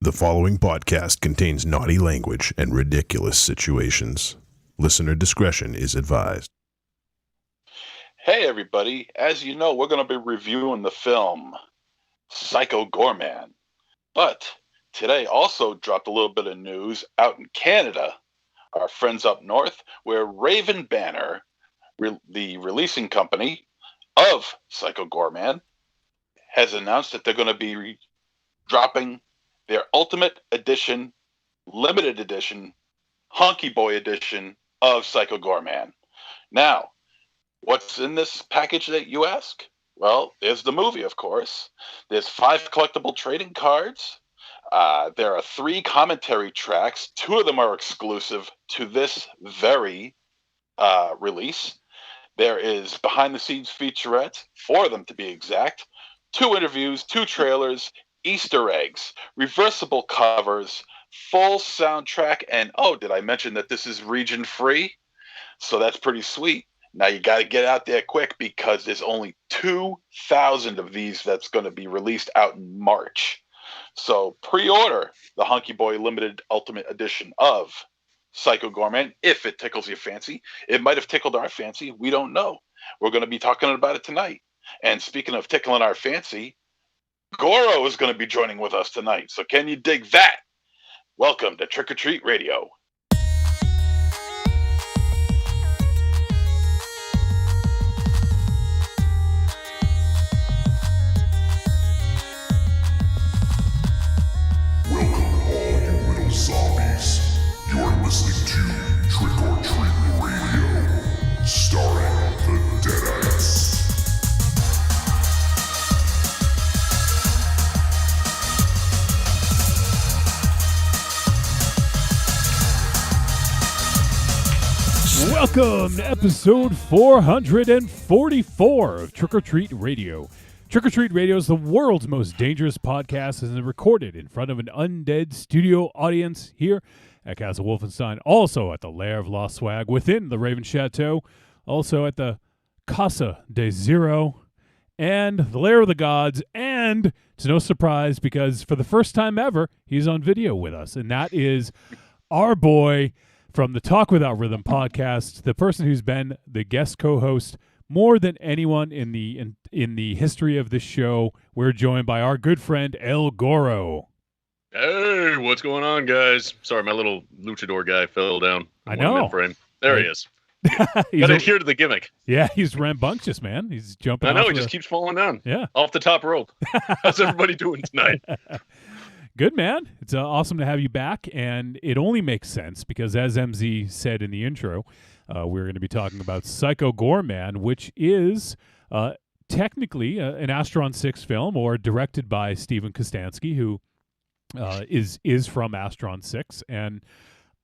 The following podcast contains naughty language and ridiculous situations. Listener discretion is advised. Hey everybody, as you know, we're going to be reviewing the film Psycho Goreman. But today also dropped a little bit of news out in Canada, our friends up north, where Raven Banner, the releasing company of Psycho Goreman, has announced that they're going to be dropping their Ultimate Edition, Limited Edition, Honky Boy Edition of Psycho Goreman. Now, what's in this package that you ask? Well, there's the movie, of course. There's 5 collectible trading cards. There are 3 commentary tracks. 2 of them are exclusive to this very release. There is behind-the-scenes featurettes, 4 of them to be exact, 2 interviews, 2 trailers, Easter eggs, reversible covers, full soundtrack, and oh, did I mention that this is region-free? So that's pretty sweet. Now you got to get out there quick because there's only 2,000 of these that's going to be released out in March. So pre-order the Honky Boy Limited Ultimate Edition of Psycho Goreman if it tickles your fancy. It might have tickled our fancy. We don't know. We're going to be talking about it tonight. And speaking of tickling our fancy, Goro is going to be joining with us tonight. So can you dig that? Welcome to Trick or Treat Radio. Zombies. You're listening to Trick or Treat Radio, starring the Deadites. Welcome to episode 444 of Trick or Treat Radio. Trick or Treat Radio is the world's most dangerous podcast and is recorded in front of an undead studio audience here at Castle Wolfenstein, also at the Lair of Lost Swag within the Raven Chateau, also at the Casa de Zero, and the Lair of the Gods, and it's no surprise because for the first time ever, he's on video with us, and that is our boy from the Talk Without Rhythm podcast, the person who's been the guest co-host more than anyone in the history of this show. We're joined by our good friend El Goro. Hey, what's going on, guys? Sorry, my little luchador guy fell down. I know. Frame. There he is. Got to adhere to the gimmick. Yeah, he's rambunctious, man. He's jumping. I know. He just keeps falling down. Yeah, off the top rope. How's everybody doing tonight? Good, man. It's awesome to have you back, and it only makes sense because, as MZ said in the intro, we're going to be talking about Psycho Goreman, which is technically an Astron 6 film, or directed by Steven Kostanski, who is from Astron 6. And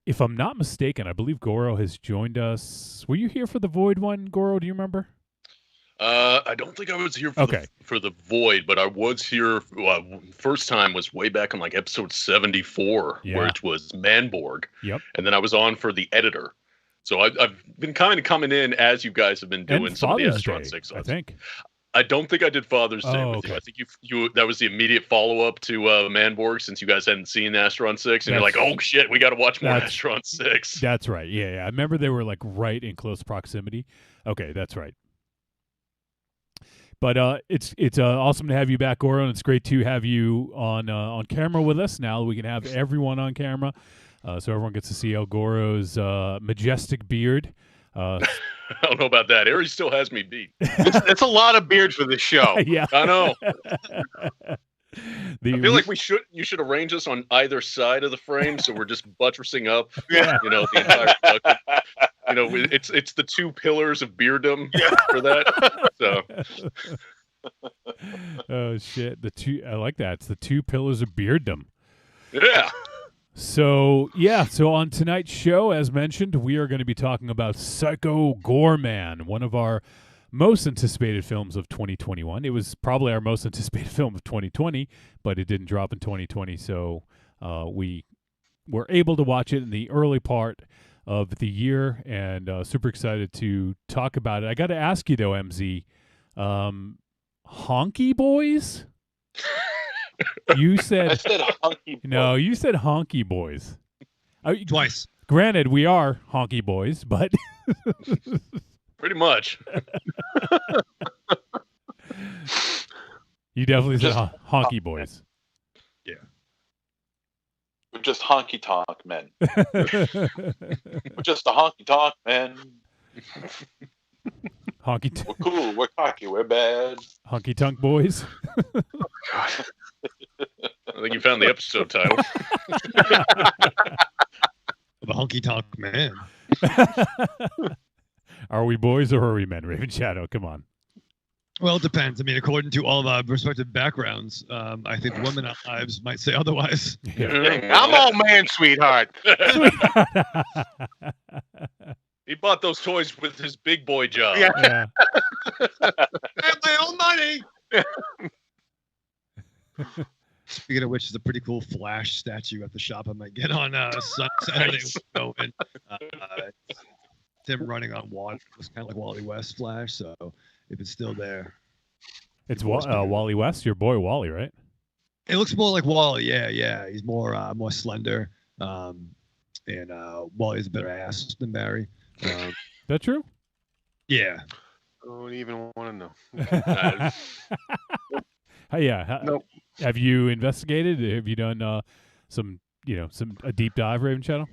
if I'm not mistaken, I believe Goro has joined us. Were you here for the Void one, Goro? Do you remember? I don't think I was here for the Void, but I was here. First time was way back on like episode 74, where it was Manborg. Yep. And then I was on for the editor. So I've been kind of coming in as you guys have been doing and some Father's of the Astron Day, 6. I think. I don't think I did Father's Day with you. I think you that was the immediate follow-up to Manborg, since you guys hadn't seen Astron 6, and you're like, oh shit, we got to watch more Astron 6. That's right. Yeah. I remember they were like right in close proximity. Okay, that's right. But it's awesome to have you back, Goro, and it's great to have you on camera with us. Now we can have everyone on camera, so everyone gets to see El Goro's majestic beard. I don't know about that. Aries still has me beat. That's a lot of beard for this show. Yeah, I know. I feel like you should arrange us on either side of the frame, so we're just buttressing up. Yeah. The entire production. It's the 2 pillars of bearddom for that. So. Oh shit! I like that. It's the 2 pillars of bearddom. Yeah. So on tonight's show, as mentioned, we are going to be talking about Psycho Goreman, one of our most anticipated films of 2021. It was probably our most anticipated film of 2020, but it didn't drop in 2020, so we were able to watch it in the early part of the year, and super excited to talk about it. I got to ask you though, MZ, Honky Boys? You I said said honky. no. You said honky boys. Twice. Granted, we are honky boys, but Pretty much. you definitely said Just- honky boys. We're just honky tonk men. We're just a honky tonk men. We're cool. We're cocky. We're bad. Honky tonk boys. I think you found the episode title. The honky tonk man. Are we boys or are we men? Raven Shadow, come on. Well, it depends. I mean, according to all of our respective backgrounds, I think women in our lives might say otherwise. I'm all man, sweetheart. He bought those toys with his big boy job. Yeah. Yeah. I have my own money. Speaking of which, there's a pretty cool Flash statue at the shop I might get on Saturday. Nice. And, it's him running on water. It's kind of like Wally West Flash. So if it's still there, It's Wally West, your boy Wally, right? it looks more like Wally. Yeah. He's more slender. And Wally has a better ass than Barry. That true? Yeah. Don't even want to know. Yeah. Nope. Have you investigated? Have you done a deep dive, Raven Shadow?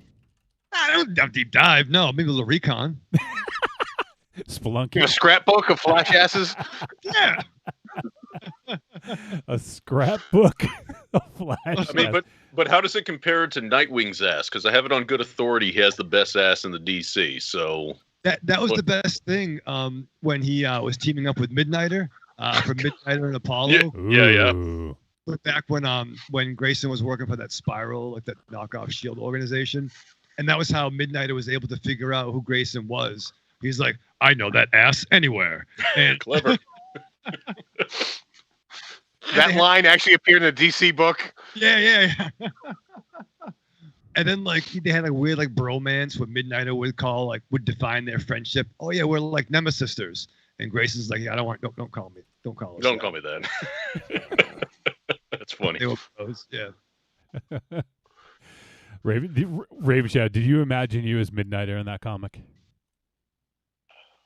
I don't have deep dive. No, maybe a little recon. Spelunking. A scrapbook of flash asses. Yeah. A scrapbook of Flash. I mean, but how does it compare to Nightwing's ass? Because I have it on good authority. He has the best ass in the DC. So That was the best thing when he was teaming up with Midnighter for Midnighter and Apollo. Yeah. Ooh. But back when Grayson was working for that Spiral, like that knockoff Shield organization, and that was how Midnighter was able to figure out who Grayson was. He's like, I know that ass anywhere. And clever. That line actually appeared in a DC book. yeah. And then they had a weird bromance where Midnighter would define their friendship. Oh yeah, we're like nemesis sisters. And Grayson's like, yeah, don't call me. Don't call us. Don't call me that. That's funny. They were close, yeah. Raven Shadow, did you imagine you as Midnighter in that comic?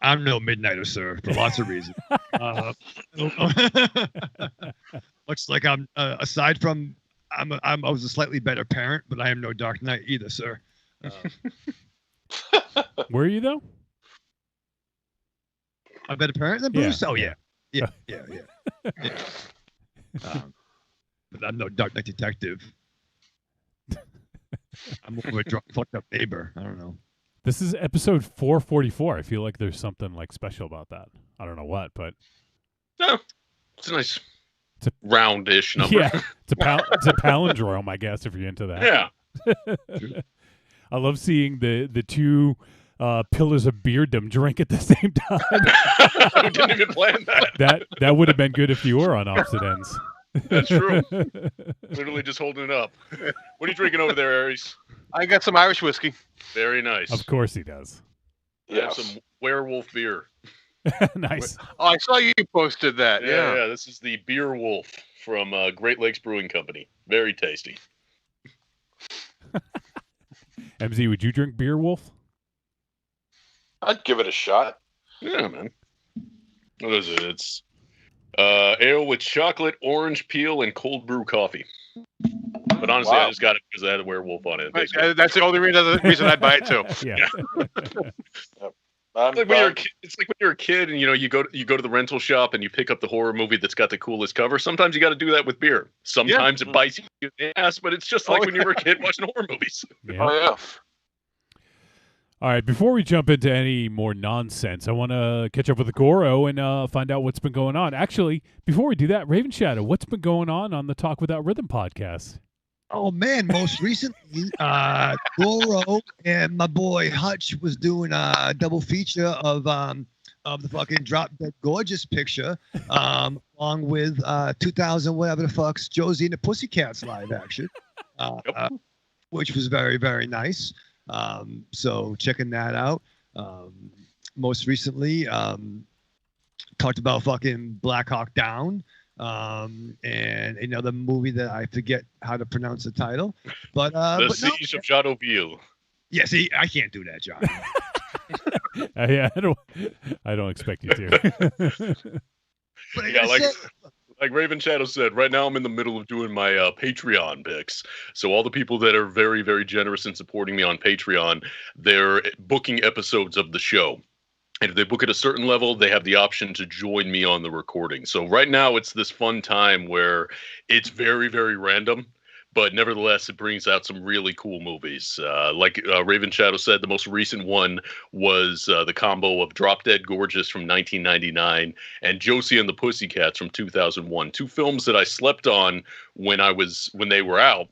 I'm no Midnighter, sir, for lots of reasons. Looks like I'm aside from I was a slightly better parent, but I am no Dark Knight either, sir. Were you though? A better parent than Bruce? Yeah. Oh yeah. But I'm no Dark Knight detective. I'm more of a drunk, fucked up neighbor. I don't know. This is episode 444. I feel like there's something special about that. I don't know what, but No, it's a nice roundish number. yeah, it's a palindrome, I guess, if you're into that. Yeah. I love seeing the two pillars of bearddom drink at the same time. We didn't even plan that. That would have been good if you were on opposite ends. That's true. Literally just holding it up. What are you drinking over there, Aries? I got some Irish whiskey. Very nice. Of course he does. I have some werewolf beer. Nice. Oh, I saw you posted that. Yeah. This is the Beer Wolf from Great Lakes Brewing Company. Very tasty. MZ, would you drink Beer Wolf? I'd give it a shot. Yeah, man. What is it? It's ale with chocolate, orange peel, and cold brew coffee. But honestly, Wow. I just got it because I had a werewolf on it. That's the only reason I'd buy it too. Yeah. I'm It's like when you're a kid and you go to the rental shop and you pick up the horror movie that's got the coolest cover. Sometimes you got to do that with beer. Sometimes it bites you in the ass, but it's just like when you were a kid watching horror movies. Yeah. Oh yeah. All right, before we jump into any more nonsense, I want to catch up with the Goro and find out what's been going on. Actually, before we do that, Raven Shadow, what's been going on the Talk Without Rhythm podcast? Oh man, most recently, Goro and my boy Hutch was doing a double feature of the fucking Drop Dead Gorgeous picture, along with 2000 whatever the fuck's Josie and the Pussycats live action, which was very, very nice. So checking that out. Most recently, talked about fucking Black Hawk Down. and another movie that I forget how to pronounce the title. But The but no, Siege of Shadowville. yeah, see, I can't do that, John. Yeah, I don't expect you to. But I Yeah, gotta say, like Raven Shadow said, right now I'm in the middle of doing my Patreon picks. So all the people that are very, very generous in supporting me on Patreon, they're booking episodes of the show. And if they book at a certain level, they have the option to join me on the recording. So right now it's this fun time where it's very, very random, but nevertheless, it brings out some really cool movies. Like Raven Shadow said, the most recent one was the combo of Drop Dead Gorgeous from 1999 and Josie and the Pussycats from 2001. Two films that I slept on when they were out,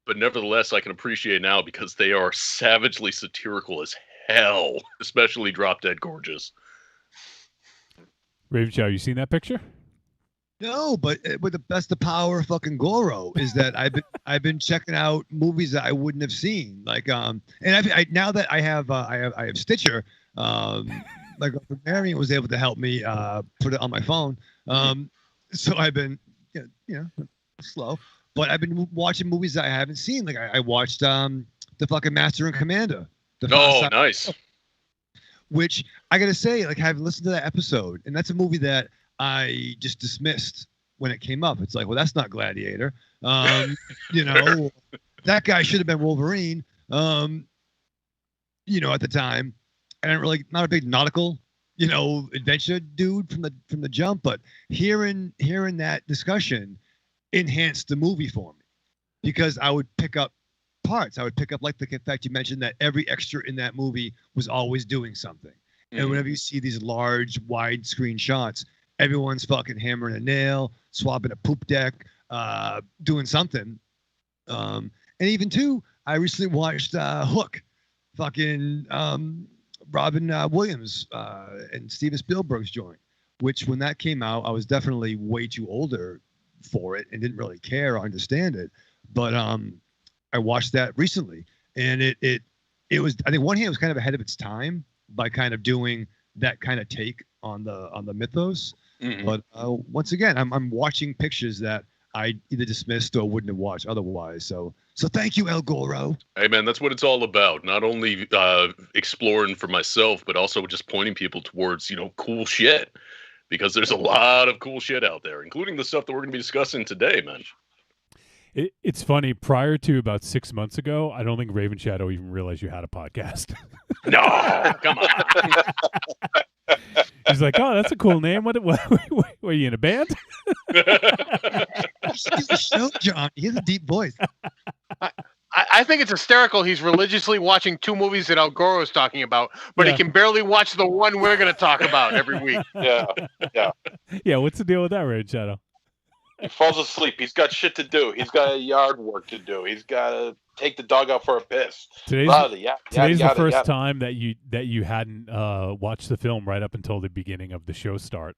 but nevertheless, I can appreciate now because they are savagely satirical as hell, especially Drop Dead Gorgeous. Raven Chow, you seen that picture? no, but the power of fucking Goro is that I've been checking out movies that I wouldn't have seen, like and now that I have Stitcher, like Marion was able to help me put it on my phone, so I've been slow, but I've been watching movies that I haven't seen. Like I watched the fucking Master and Commander. Oh, nice. Which I gotta say, like, having listened to that episode, and that's a movie that I just dismissed when it came up. It's like, well, that's not Gladiator. That guy should have been Wolverine. At the time, and I'm really not a big nautical, adventure dude from the jump, but hearing that discussion enhanced the movie for me because I would pick up parts. I would pick up like the fact you mentioned that every extra in that movie was always doing something. Mm-hmm. And whenever you see these large widescreen shots, everyone's fucking hammering a nail, swapping a poop deck, doing something. And even too, I recently watched Hook, fucking Robin Williams and Steven Spielberg's joint, which when that came out, I was definitely way too older for it and didn't really care or understand it. But I watched that recently, and it was, I think, one hand, it was kind of ahead of its time by kind of doing that kind of take on the mythos. Mm-hmm. But once again, I'm watching pictures that I either dismissed or wouldn't have watched otherwise. So thank you, El Goro. Hey man, that's what it's all about. Not only exploring for myself, but also just pointing people towards cool shit, because there's a lot of cool shit out there, including the stuff that we're going to be discussing today, man. It's funny. Prior to about 6 months ago, I don't think Raven Shadow even realized you had a podcast. No, come on. He's like, oh, that's a cool name. What were you in a band? He's the show, John. He has a deep voice. I think it's hysterical. He's religiously watching two movies that El Goro is talking about, but he can barely watch the one we're going to talk about every week. Yeah. Yeah, what's the deal with that, Raven Shadow? He falls asleep. He's got shit to do. He's got yard work to do. He's got to take the dog out for a piss. Today's the first time that you hadn't watched the film right up until the beginning of the show start.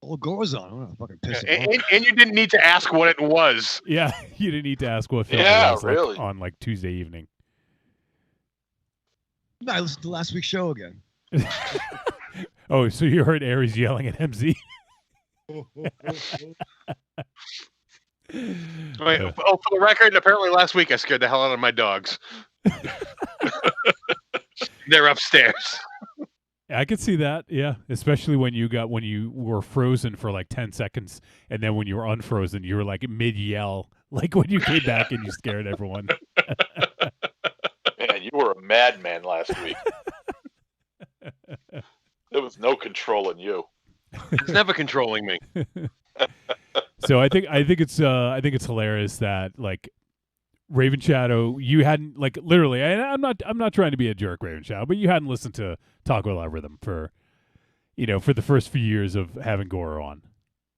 Well, Goro's on. I'm gonna fucking piss him off. And you didn't need to ask what it was. Yeah, you didn't need to ask what film it was really. On like Tuesday evening. No, I listened to last week's show again. Oh, so you heard Aries yelling at MZ? For the record, apparently last week I scared the hell out of my dogs. They're upstairs. I could see that, yeah. Especially when you were frozen for like 10 seconds, and then when you were unfrozen, you were like mid-yell, like when you came back and you scared everyone. Man, you were a madman last week. There was no controlling you. He's never controlling me. So I think it's hilarious that like Raven Shadow, you hadn't like literally. I'm not trying to be a jerk, Raven Shadow, but you hadn't listened to Talk With Algorithm for the first few years of having Goro on.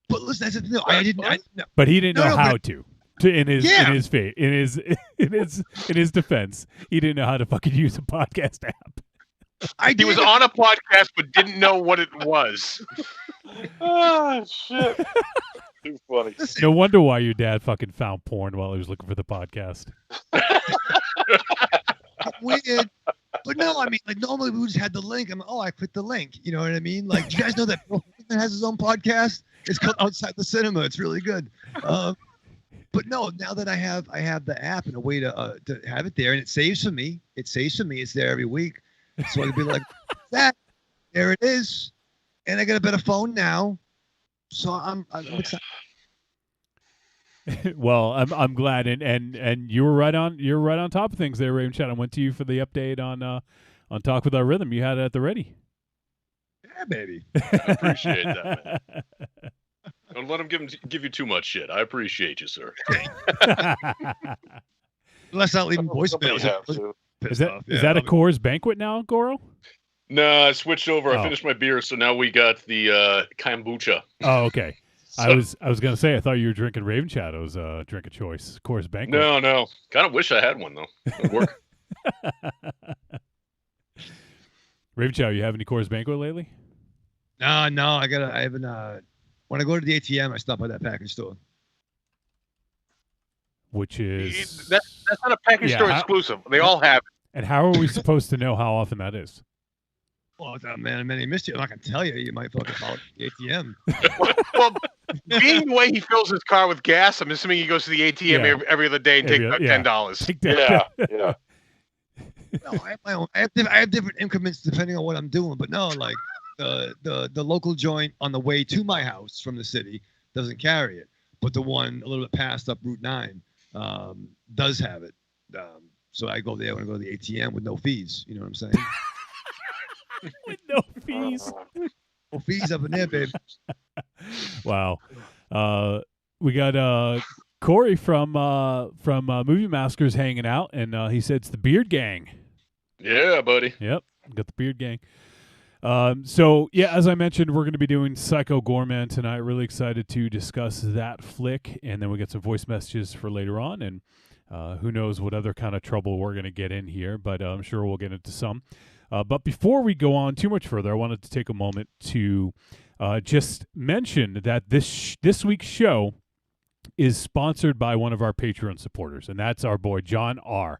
But listen, that's the thing. I didn't. No. But he didn't know how to in his defense, he didn't know how to fucking use a podcast app. He was on a podcast but didn't know what it was. Oh shit! Too funny. No wonder why your dad fucking found porn while he was looking for the podcast. Weird. But no, I mean, like normally we just had the link. I clicked the link. You know what I mean? Like, do you guys know that Bill Heyman has his own podcast? It's called Outside the Cinema. It's really good. But no, now that I have the app and a way to have it there, and it saves for me. It's there every week, so I can be like, that there it is, and I got a better phone now, so I'm excited. Well, I'm glad, and you were right on top of things there, Raven Chat. I went to you for the update on Talk with Our Rhythm. You had it at the ready. Yeah, baby. I appreciate that, man. Don't let him give you too much shit. I appreciate you, sir. Unless I'll leave voicemails. Have to. Is that a Coors Banquet now, Goro? No, I switched over. Oh. I finished my beer, so now we got the kombucha. Oh, okay. So, I was gonna say I thought you were drinking Raven Shadow's drink of choice, Coors Banquet. No. Kind of wish I had one though. It'd work. Raven Shadow, you have any Coors Banquet lately? No, I haven't. When I go to the ATM, I stop by that package store. Which is That's not a package store exclusive. They all have it. And how are we supposed to know how often that is? Well, man, many missed you. I'm not gonna tell you. You might fucking call it the ATM. Well, being the way he fills his car with gas, I'm assuming he goes to the ATM every other day and takes about $10. Yeah. No, I have my own. I have different increments depending on what I'm doing. But no, like the local joint on the way to my house from the city doesn't carry it, but the one a little bit past up Route 9 does have it. So I go there when I go to the ATM with no fees. You know what I'm saying? With no fees. No fees up in there, baby. Wow. We got Corey from Movie Maskers hanging out, and he said it's the Beard Gang. Yeah, buddy. Yep, got the Beard Gang. So yeah, as I mentioned, we're going to be doing Psycho Goreman tonight. Really excited to discuss that flick, and then we get some voice messages for later on, and who knows what other kind of trouble we're going to get in here, but I'm sure we'll get into some. But before we go on too much further, I wanted to take a moment to just mention that this week's show is sponsored by one of our Patreon supporters, and that's our boy John R.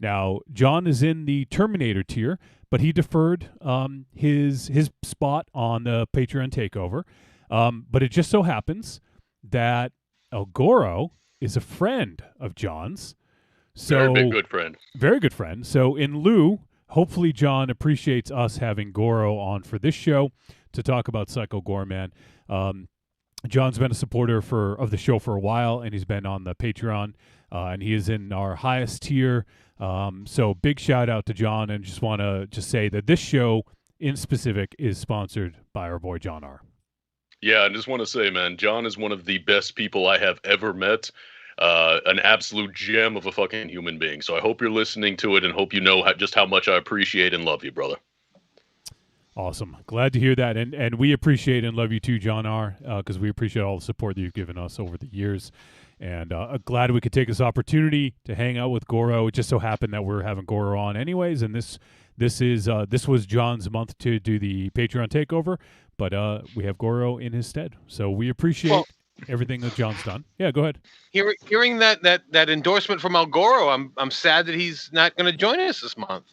Now, John is in the Terminator tier, but he deferred his spot on the Patreon takeover. But it just so happens that El Goro is a friend of John's. So, Very good friend. Very good friend. So in lieu, hopefully John appreciates us having Goro on for this show to talk about Psycho Goreman. John's been a supporter of the show for a while, and he's been on the Patreon, and he is in our highest tier. So big shout out to John, and just want to say that this show in specific is sponsored by our boy John R. Yeah, I just want to say, man, John is one of the best people I have ever met. An absolute gem of a fucking human being. So I hope you're listening to it and hope you know just how much I appreciate and love you, brother. Awesome. Glad to hear that. And we appreciate and love you too, John R., because we appreciate all the support that you've given us over the years. And glad we could take this opportunity to hang out with Goro. It just so happened that we're having Goro on anyways, and this was John's month to do the Patreon takeover, but we have Goro in his stead. So we appreciate everything that John's done. Yeah, go ahead. Hearing that endorsement from El Goro, I'm sad that he's not going to join us this month.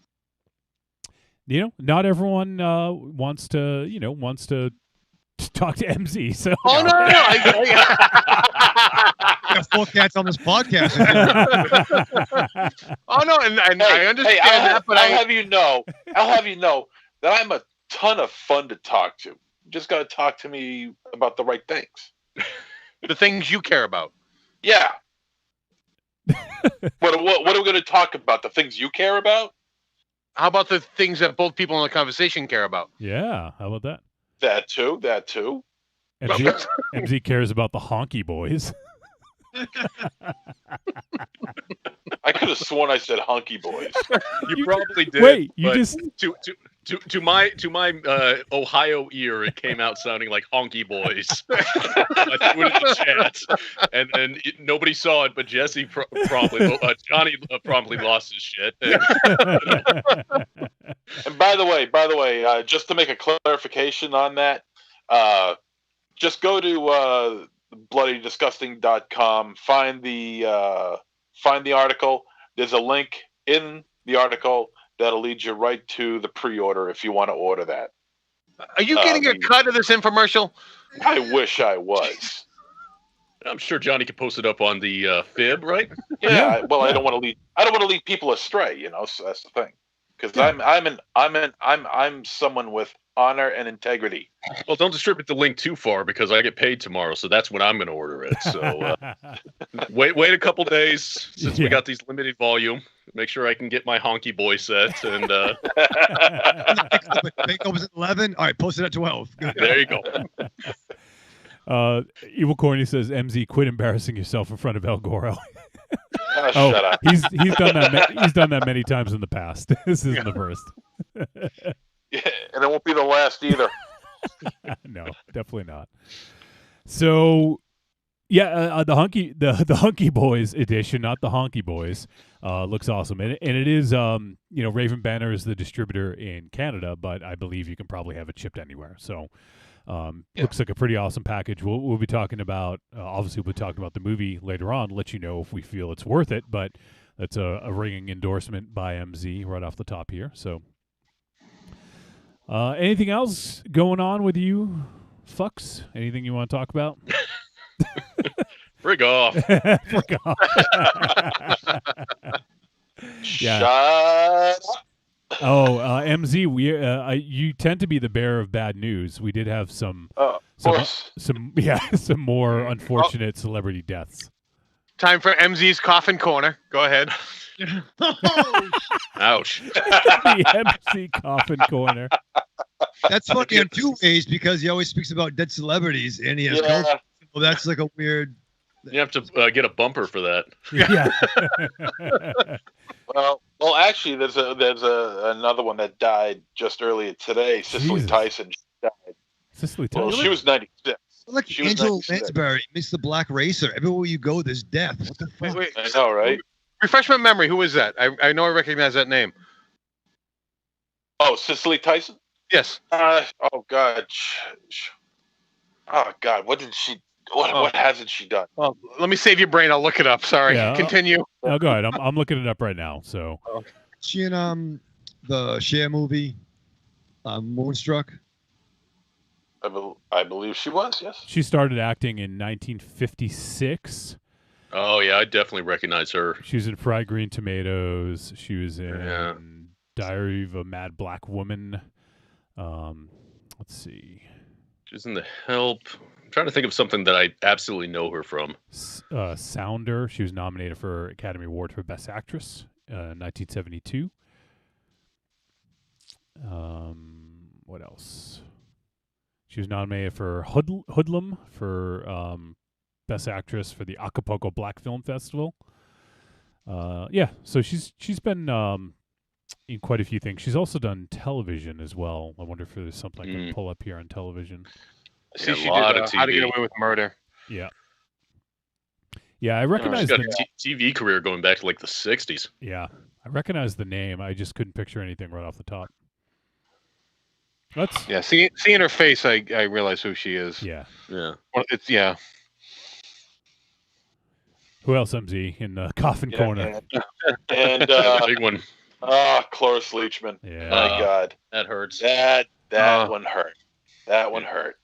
You know, not everyone wants to talk to MZ. So no. I got 4 cats on this podcast. And I understand that, but I'll have you know that I'm a ton of fun to talk to. You just got to talk to me about the right things. The things you care about. Yeah. What are we going to talk about? The things you care about? How about the things that both people in the conversation care about? Yeah, how about that? That too. MZ cares about the honky boys. I could have sworn I said hunky boys. You probably did. Wait, you but just to my Ohio ear, it came out sounding like honky boys. I threw it in the chat, and nobody saw it, but Jesse Johnny promptly lost his shit. And by the way, just to make a clarification on that, just go to bloodydisgusting.com, find the article. There's a link in the article that'll lead you right to the pre-order if you want to order that. Are you getting a cut of this infomercial? I wish I was. I'm sure Johnny could post it up on the Fib, right? Yeah. Well, yeah. I don't want to lead. I don't want to lead people astray. So that's the thing. Because I'm someone with honor and integrity. Well, don't distribute the link too far because I get paid tomorrow, so that's when I'm going to order it. So wait a couple days since we got these limited volume. Make sure I can get my honky boy set and. Make opens at 11. All right, post it at 12. Good. There you go. Evil Corny says, "MZ, quit embarrassing yourself in front of El Goro." Shut up. He's done that. He's done that many times in the past. This isn't the first. Yeah, and it won't be the last either. No, definitely not. So, yeah, the Hunky Boys edition, not the Honky Boys, looks awesome, and it is Raven Banner is the distributor in Canada, but I believe you can probably have it shipped anywhere. So. Looks like a pretty awesome package. We'll be talking about, obviously we'll be talking about the movie later on, let you know if we feel it's worth it, but that's a ringing endorsement by MZ right off the top here. So, anything else going on with you, fucks? Anything you want to talk about? Frig off. Frig off. Shut up. Oh, MZ, you tend to be the bearer of bad news. We did have some more unfortunate celebrity deaths. Time for MZ's Coffin Corner. Go ahead. Ouch. The MC Coffin Corner. That's funny in two ways because he always speaks about dead celebrities and he has COVID. Well, that's like a weird. You have to get a bumper for that. Yeah. Well, actually, there's another one that died just earlier today. Cicely Tyson died. Cicely Tyson. Well, she was 96. Like Angela Lansbury, Mr. Black Racer. Everywhere you go, there's death. What the fuck? Wait, I know, right? Refresh my memory. Who is that? I know I recognize that name. Oh, Cicely Tyson? Yes. Oh God. Oh God. What did she? What hasn't she done? Well, let me save your brain. I'll look it up. Sorry. Yeah, Continue. Oh, go ahead. I'm looking it up right now. So. She in the Cher movie, Moonstruck. I believe she was. Yes. She started acting in 1956. Oh yeah, I definitely recognize her. She was in Fried Green Tomatoes. She was in Diary of a Mad Black Woman. Let's see. She was in The Help. I'm trying to think of something that I absolutely know her from. Sounder. She was nominated for Academy Award for Best Actress in 1972. What else? She was nominated for Hoodlum for Best Actress for the Acapulco Black Film Festival. So she's been in quite a few things. She's also done television as well. I wonder if there's something I can pull up here on television. See, she did How to Get Away with Murder. Yeah. Yeah, I recognize she's got a TV career going back to like the 60s. Yeah, I recognize the name. I just couldn't picture anything right off the top. Seeing her face, I realize who she is. Yeah. Well, Who else, MZ, in the Coffin Corner? And big one. Clarisse Leachman. Yeah. My God, that hurts. That one hurt. That one hurt.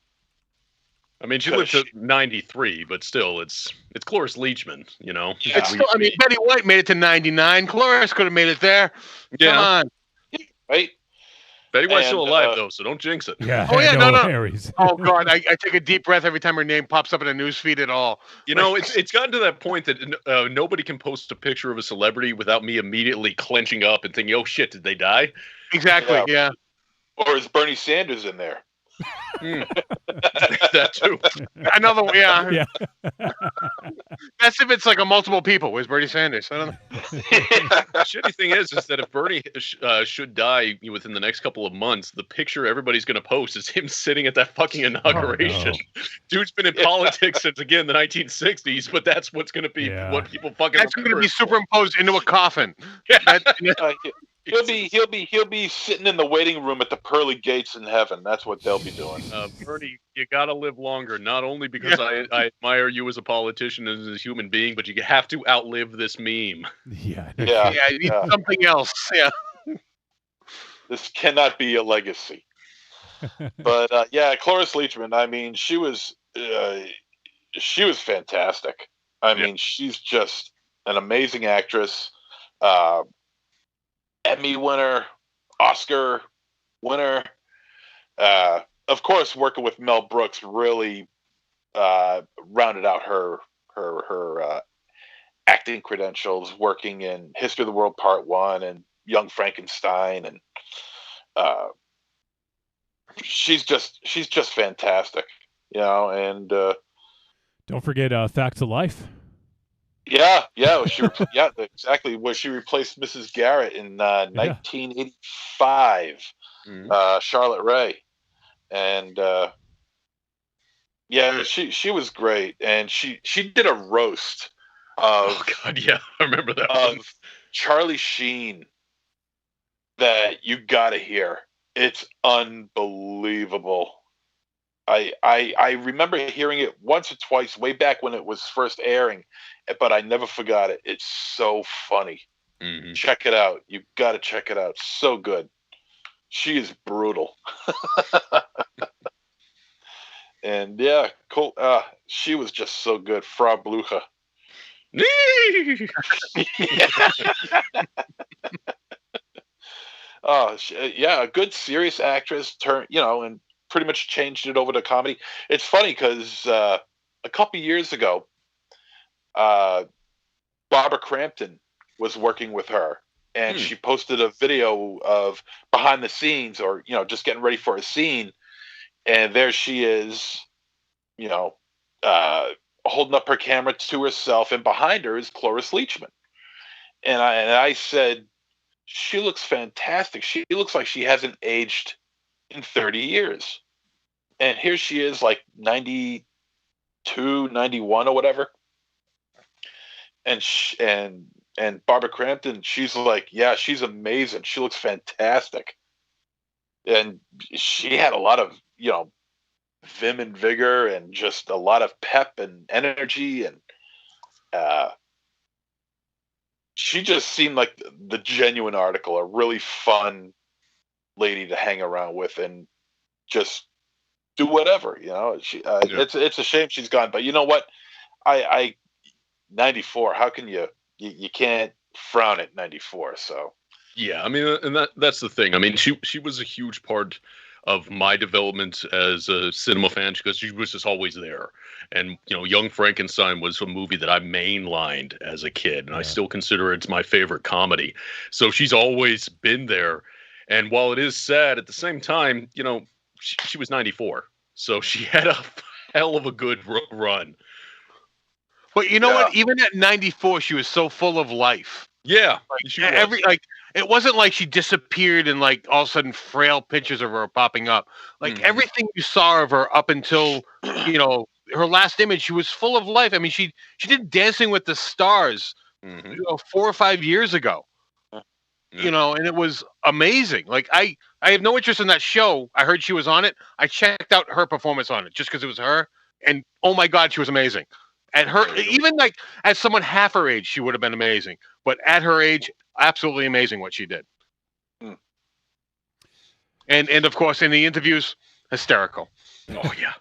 I mean, she lived to 93, but still, it's Clarisse Leachman, you know. Yeah. It's still, Betty White made it to 99. Clarisse could have made it there. Yeah. Come on. Right? Betty White's still alive, though, so don't jinx it. Yeah. Oh, yeah, no. Harry's. Oh, God, I take a deep breath every time her name pops up in a news feed at all. You know, it's gotten to that point that nobody can post a picture of a celebrity without me immediately clenching up and thinking, oh, shit, did they die? Exactly, yeah. Or is Bernie Sanders in there? That too. Another one, yeah. That's if it's like a multiple people. Where's Bernie Sanders? I don't know. The shitty thing is that if Bernie should die within the next couple of months, the picture everybody's going to post is him sitting at that fucking inauguration. Oh, no. Dude's been in politics since, again, the 1960s, but that's what's going to be what people fucking That's going to be superimposed into a coffin. He'll be sitting in the waiting room at the pearly gates in heaven. That's what they'll be doing. Bernie, you got to live longer, not only because I admire you as a politician and as a human being, but you have to outlive this meme. Yeah. You need something else. Yeah. This cannot be a legacy. But yeah, Clarisse Leachman. I mean, she was fantastic. I mean, she's just an amazing actress. Emmy winner, Oscar winner. Of course, working with Mel Brooks really rounded out her acting credentials. Working in History of the World Part 1 and Young Frankenstein, and she's just fantastic, you know. And don't forget Facts of Life. Yeah, exactly. Where she replaced Mrs. Garrett in 1985, Charlotte Rae, and she was great, and she did a roast of Oh God, yeah, I remember that of one. Charlie Sheen that you gotta hear. It's unbelievable. I remember hearing it once or twice way back when it was first airing, but I never forgot it. It's so funny. Mm-hmm. Check it out. You got to check it out. So good. She is brutal. And yeah, cool. She was just so good. Frau Blucher. A good serious actress. And pretty much changed it over to comedy. It's funny because a couple years ago, Barbara Crampton was working with her, and she posted a video of behind the scenes, or just getting ready for a scene, and there she is, holding up her camera to herself, and behind her is Clarisse Leachman, and I said, she looks fantastic. She looks like she hasn't aged in 30 years. And here she is, like 92, 91 or whatever. And and Barbara Crampton, she's like, yeah, she's amazing. She looks fantastic. And she had a lot of, vim and vigor, and just a lot of pep and energy. And she just seemed like the genuine article, a really fun lady to hang around with and just do whatever, It's a shame she's gone, but you know what? I 94. How can you can't frown at 94? So yeah, I mean, and that's the thing. I mean, she was a huge part of my development as a cinema fan because she was just always there. And Young Frankenstein was a movie that I mainlined as a kid, and I still consider it's my favorite comedy. So she's always been there. And while it is sad, at the same time, she was 94, so she had a hell of a good run. But you know what? Even at 94, she was so full of life. Yeah, it wasn't like she disappeared and like all of a sudden frail pictures of her popping up. Like everything you saw of her up until her last image, she was full of life. I mean, she did Dancing with the Stars, 4 or 5 years ago. And it was amazing. Like I have no interest in that show. I heard she was on it. I checked out her performance on it just because it was her, and oh my God, she was amazing. At her, even like as someone half her age, she would have been amazing. But at her age, absolutely amazing what she did. And of course, in the interviews, hysterical. Oh yeah.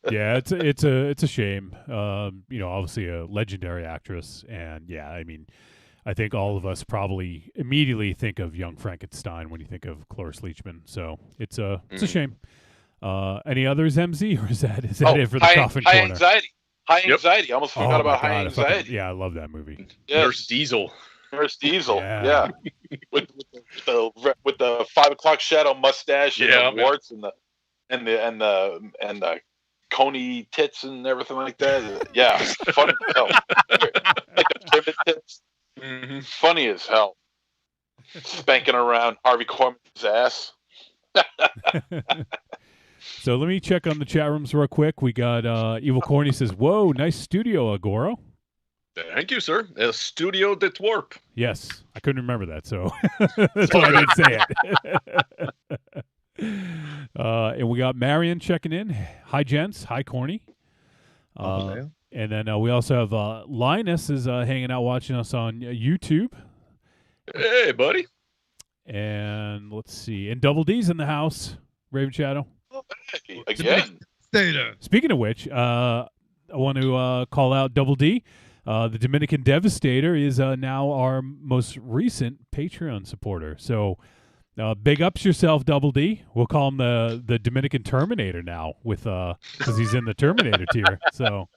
Yeah, it's a shame. Obviously a legendary actress, and I mean, I think all of us probably immediately think of Young Frankenstein when you think of Clarisse Leachman. So it's a shame. Any others, MZ, or is that it for the coffin corner? Anxiety. High Anxiety. I almost forgot about High Anxiety. I love that movie. Yes. Nurse Diesel. Yeah. with the 5 o'clock shadow mustache and the warts and the coney tits and everything like that. Yeah, funny as hell. Like the pivot tits. Funny as hell. Spanking around Harvey Korman's ass. So let me check on the chat rooms real quick. We got Evil Corny says, "Whoa, nice studio, Agoro." Thank you, sir. A studio that warp. Yes, I couldn't remember that, so that's why I didn't say it. And we got Marion checking in. Hi, gents. Hi, Corny. And then we also have Linus is hanging out watching us on YouTube. Hey, buddy. And let's see. And Double D's in the house. Raven Shadow. Hey, again. Stater. Speaking of which, I want to call out Double D. The Dominican Devastator is now our most recent Patreon supporter. So big ups yourself, Double D. We'll call him the Dominican Terminator now, with because he's in the Terminator tier. So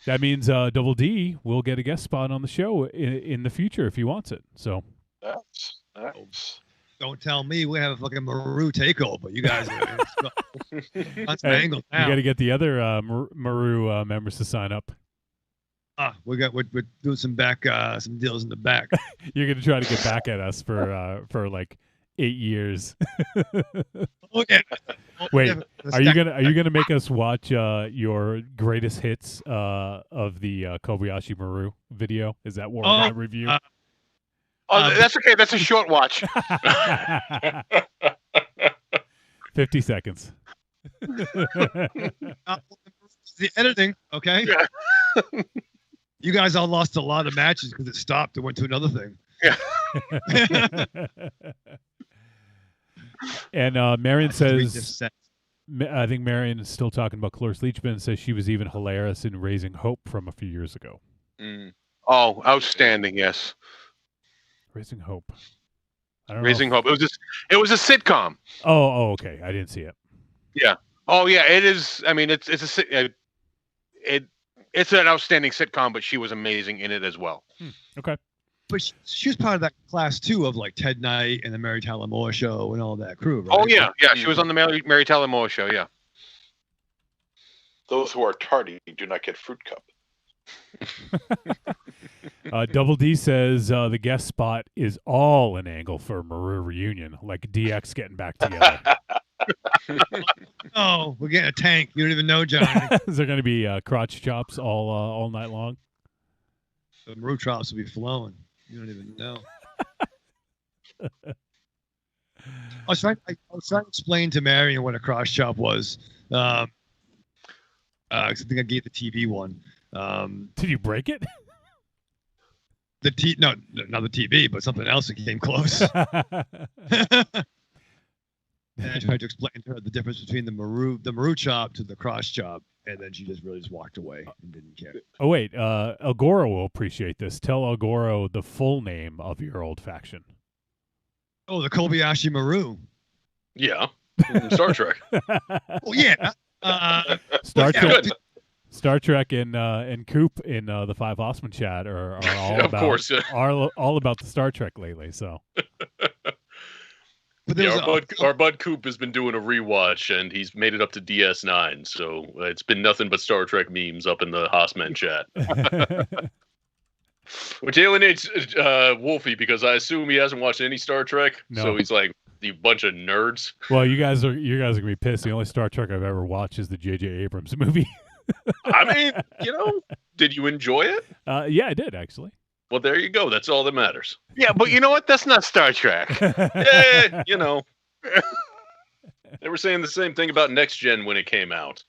that means Double D will get a guest spot on the show in the future if he wants it. So That's Don't tell me we have a fucking Maru takeover. You guys are that's Hey, angle you now. got to get the other Maru members to sign up. We're doing some deals in the back. You're gonna try to get back at us for like 8 years. Okay. Wait, are you gonna make us watch your greatest hits of the Kobayashi Maru video? Is that what we're gonna review? That's okay. That's a short watch. 50 seconds. The editing, okay? You guys all lost a lot of matches because it stopped and went to another thing. And Marion says, Set. I think Marion is still talking about Clarisse Leachman, and says she was even hilarious in Raising Hope from a few years ago. Oh, outstanding! Yes, Raising Hope. I don't Raising know. Hope. It was a sitcom. Oh, okay. I didn't see it. Yeah. Oh, yeah. It is. I mean, it's an outstanding sitcom, but she was amazing in it as well. Okay. But she was part of that class too of like Ted Knight and the Mary Tyler Moore Show and all that crew, right? Oh yeah, yeah. She was on the Mary Tyler Moore show. Yeah. those who are tardy do not get fruit cup. Double D says the guest spot is all an angle for Maru reunion, like DX getting back together. Oh, we're getting a tank. You don't even know, Johnny. Is there going to be crotch chops all night long? The Maru drops will be flowing. You don't even know. I was trying to explain to Marion what a cross chop was. 'Cause I think I gave the TV one. Did you break it? No, not the TV, but something else that came close. And I tried to explain to her the difference between the Maru chop to the cross chop, and then she just walked away and didn't care. Oh wait, El Goro will appreciate this. Tell El Goro the full name of your old faction. Oh, the Kobayashi Maru. Yeah. Star Trek. Oh yeah. Star yeah, Trek. Star Trek and Coop in the Five Osman chat are all Of about course, yeah. all about the Star Trek lately. So But there's Our bud Coop has been doing a rewatch, and he's made it up to DS9. So it's been nothing but Star Trek memes up in the Haasman chat, which alienates Wolfie because I assume he hasn't watched any Star Trek. No. So he's like, "You bunch of nerds." well, you guys are gonna be pissed. The only Star Trek I've ever watched is the J.J. Abrams movie. I mean, did you enjoy it? Yeah, I did actually. Well, there you go. That's all that matters. Yeah, but you know what? That's not Star Trek. Yeah, They were saying the same thing about Next Gen when it came out.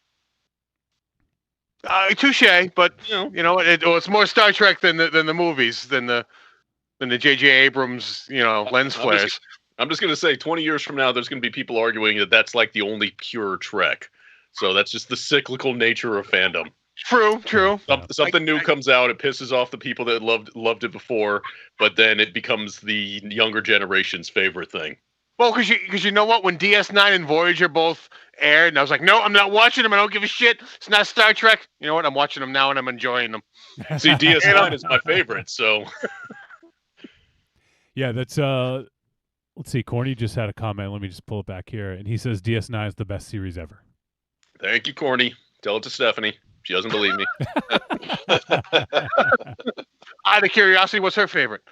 Touche, but it's more Star Trek than the movies, than the J.J. Abrams, lens flares. I'm just going to say 20 years from now, there's going to be people arguing that that's like the only pure Trek. So that's just the cyclical nature of fandom. True. Something new comes out, it pisses off the people that loved it before, but then it becomes the younger generation's favorite thing. Well, because you know what? When DS9 and Voyager both aired, and I was like, no, I'm not watching them. I don't give a shit. It's not Star Trek. You know what? I'm watching them now, and I'm enjoying them. See, DS9 is my favorite, so... Yeah, that's let's see. Corny just had a comment. Let me just pull it back here, and he says DS9 is the best series ever. Thank you, Corny. Tell it to Stephanie. She doesn't believe me. Out of curiosity, what's her favorite?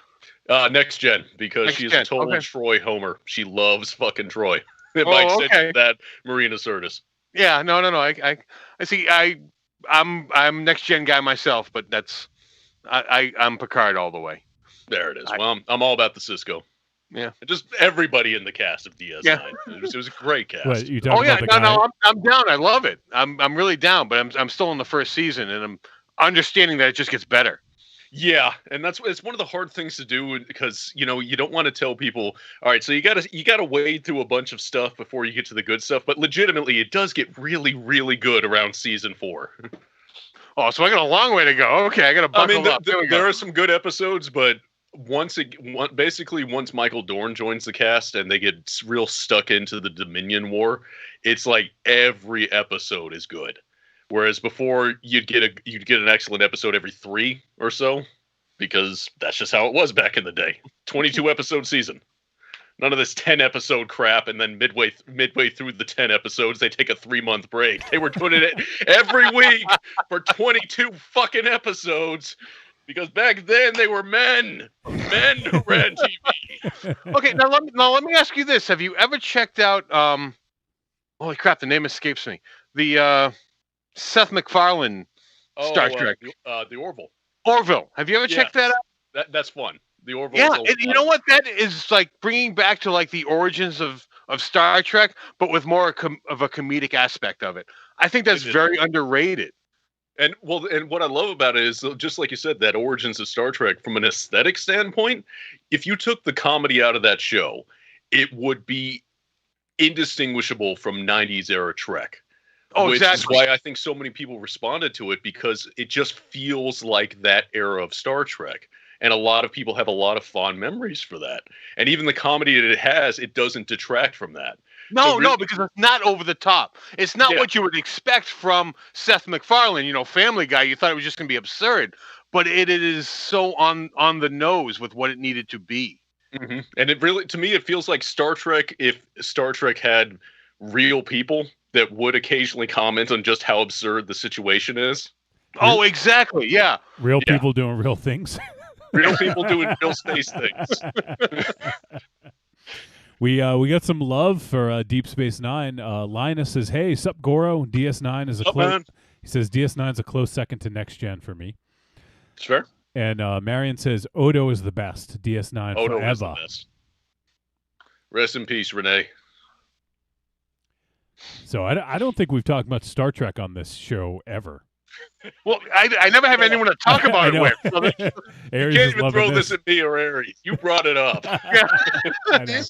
Next Gen, because Next she's Gen, a total okay. Troy homer. She loves fucking Troy. It Oh, might sit okay. that Marina Sirtis. Yeah, no. I see. I'm Next Gen guy myself, but I'm Picard all the way. There it is. Well, I'm all about the Cisco. Yeah. Just everybody in the cast of DS9. Yeah. It was a great cast. What, you Oh talking yeah, about the guy? no, I'm down. I love it. I'm really down, but I'm still in the first season, and I'm understanding that it just gets better. Yeah, and it's one of the hard things to do because you don't want to tell people, all right, so you gotta wade through a bunch of stuff before you get to the good stuff. But legitimately, it does get really, really good around season 4. Oh, so I got a long way to go. Okay, I got to buckle up. There are some good episodes, but once Michael Dorn joins the cast and they get real stuck into the Dominion War, it's like every episode is good. Whereas before you'd get an excellent episode every 3 or so, because that's just how it was back in the day. 22 episode season. None of this 10 episode crap, and then midway through the 10 episodes, they take a 3-month break. They were doing it every week for 22 fucking episodes, because back then they were men who ran TV. Okay, now let me ask you this: have you ever checked out? Holy crap, the name escapes me. The Seth MacFarlane Star Trek, the Orville. Orville. Have you ever checked that out? That's fun. The Orville. Yeah, you know what? That is like bringing back to like the origins of Star Trek, but with more of a comedic aspect of it. I think that's very underrated. And what I love about it is, just like you said, that origins of Star Trek from an aesthetic standpoint. If you took the comedy out of that show, it would be indistinguishable from 90s era Trek. Oh, which exactly. is why I think so many people responded to it, because it just feels like that era of Star Trek. And a lot of people have a lot of fond memories for that. And even the comedy that it has, it doesn't detract from that. No, because it's not over the top. It's not what you would expect from Seth MacFarlane, Family Guy. You thought it was just going to be absurd. But it is so on the nose with what it needed to be. Mm-hmm. And it really, to me, it feels like Star Trek, if Star Trek had real people that would occasionally comment on just how absurd the situation is. Oh, exactly. Yeah. Real people doing real things. Real people doing real space things. We got some love for Deep Space Nine. Linus says, "Hey, sup Goro? DS9 is a close." He says DS9 is a close second to Next Gen for me. Sure. And Marion says Odo is the best. DS9 Odo forever. is the best. Rest in peace, Renee. So I don't think we've talked much Star Trek on this show ever. Well, I never have anyone to talk about it with. So Aries you is can't even loving throw this at me or Aries. You brought it up. I know.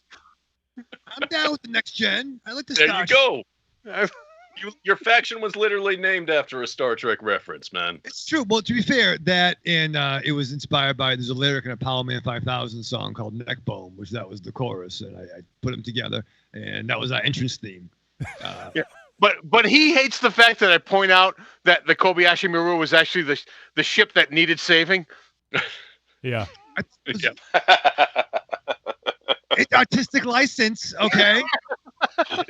I'm down with the Next Gen. I like the There Star you go. Your faction was literally named after a Star Trek reference, man. It's true. Well, to be fair, that and it was inspired by, there's a lyric in a Power Man 5000 song called Neckbone, which that was the chorus, and I put them together, and that was our entrance theme. Yeah. But he hates the fact that I point out that the Kobayashi Maru was actually the ship that needed saving. Yeah. Yeah. It's artistic license, okay?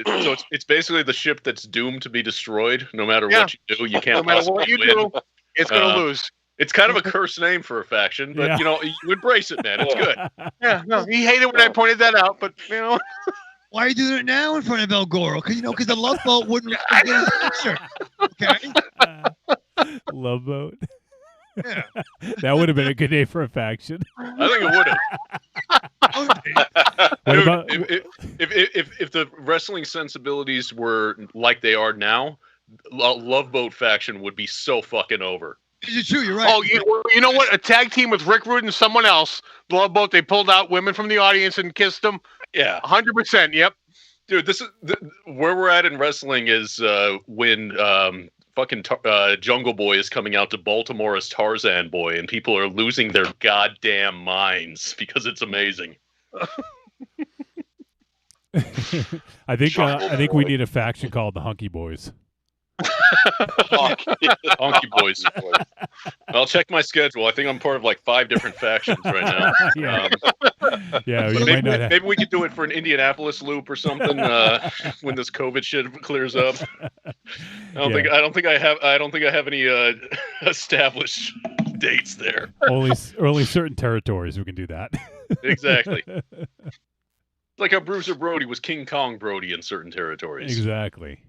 So it's basically the ship that's doomed to be destroyed. No matter what you do, you can't. No matter what you do, it's going to lose. It's kind of a cursed name for a faction, but you embrace it, man. It's good. Yeah, no, he hated when I pointed that out, but Why are you doing it now in front of El Goro? Because the Love Boat wouldn't get his picture. Okay. Love Boat. Yeah. That would have been a good name for a faction. I think it would have. What Dude, about if the wrestling sensibilities were like they are now, Love Boat faction would be so fucking over. Is it true? You're right. Oh, you know what? A tag team with Rick Rude and someone else. Love Boat. They pulled out women from the audience and kissed them. Yeah, 100%. Yep. Dude, this is where we're at in wrestling. Is when fucking Jungle Boy is coming out to Baltimore as Tarzan Boy, and people are losing their goddamn minds because it's amazing. I think we need a faction called the Hunky Boys. Honky Boys. I'll check my schedule. I think I'm part of like 5 different factions right now. Maybe we could do it for an Indianapolis loop or something when this COVID shit clears up. I don't think I have any established dates there. Only certain territories we can do that. Exactly. Like how Bruiser Brody was King Kong Brody in certain territories. Exactly.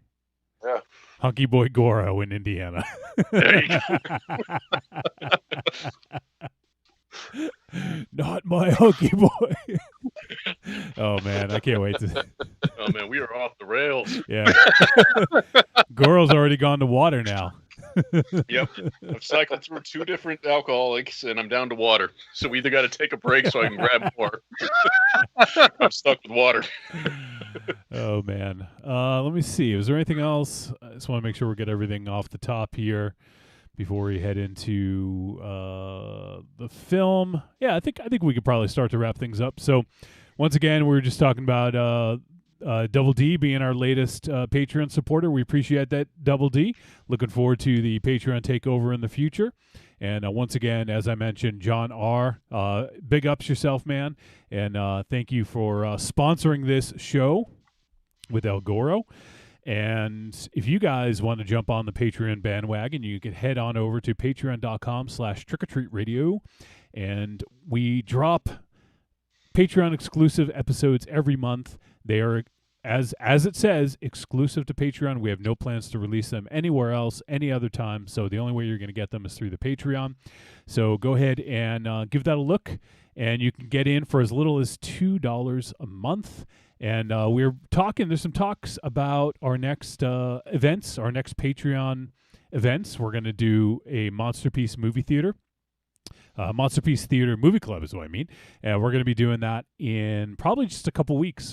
Yeah. Hunky Boy Goro in Indiana. There you go. Not my Hunky Boy. Oh man, I can't wait to. Oh man, we are off the rails. Yeah. Goro's already gone to water now. Yep. I've cycled through 2 different alcoholics, and I'm down to water. So we either got to take a break so I can grab more. I'm stuck with water. Oh man. Let me see. Is there anything else? I just want to make sure we get everything off the top here before we head into the film. Yeah, I think we could probably start to wrap things up. So once again, we were just talking about Double D being our latest Patreon supporter. We appreciate that, Double D. Looking forward to the Patreon takeover in the future. And once again, as I mentioned, John R., big ups yourself, man. And thank you for sponsoring this show with El Goro. And if you guys want to jump on the Patreon bandwagon, you can head on over to patreon.com/trickortreatradio. And we drop Patreon exclusive episodes every month. They are, as it says, exclusive to Patreon. We have no plans to release them anywhere else, any other time. So the only way you're going to get them is through the Patreon. So go ahead and give that a look. And you can get in for as little as $2 a month. And we're talking, there's some talks about our next events, our next Patreon events. We're going to do a Monsterpiece movie theater. Monsterpiece Theater Movie Club is what I mean. And we're going to be doing that in probably just a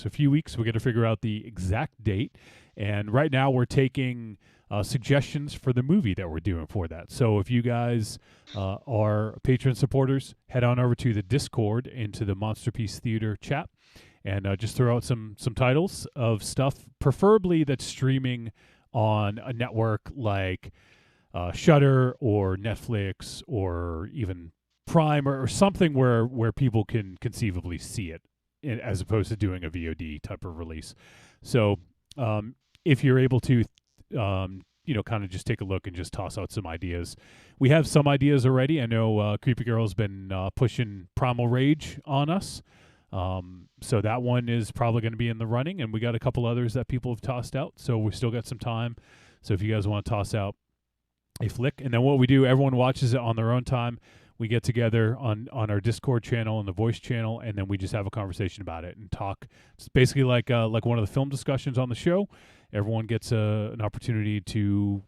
few weeks. We're going to figure out the exact date. And right now we're taking suggestions for the movie that we're doing for that. So if you guys are Patreon supporters, head on over to the Discord into the Monsterpiece Theater chat and just throw out some titles of stuff, preferably that's streaming on a network like Shudder or Netflix or even Prime or something where people can conceivably see it, as opposed to doing a VOD type of release. So if you're able to, kind of just take a look and just toss out some ideas. We have some ideas already. I know Creepy Girl's been pushing Primal Rage on us. So that one is probably going to be in the running, and we got a couple others that people have tossed out. So we still got some time. So if you guys want to toss out a flick, and then what we do, everyone watches it on their own time. We get together on our Discord channel and the voice channel, and then we just have a conversation about it and talk. It's basically like one of the film discussions on the show. Everyone gets an opportunity to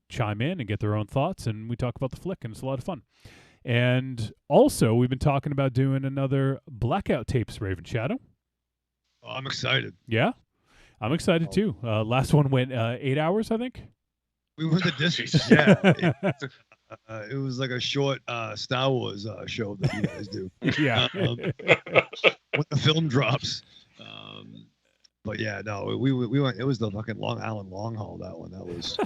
chime in and get their own thoughts, and we talk about the flick, and it's a lot of fun. And also, we've been talking about doing another Blackout Tapes Raven Shadow. Oh, I'm excited. Yeah, I'm excited too. Last one went 8 hours, I think. We went the distance. Yeah. It was like a short Star Wars show that you guys do. Yeah. When the film drops. But yeah, no, we went. It was the fucking Long Island long haul. That one. That was.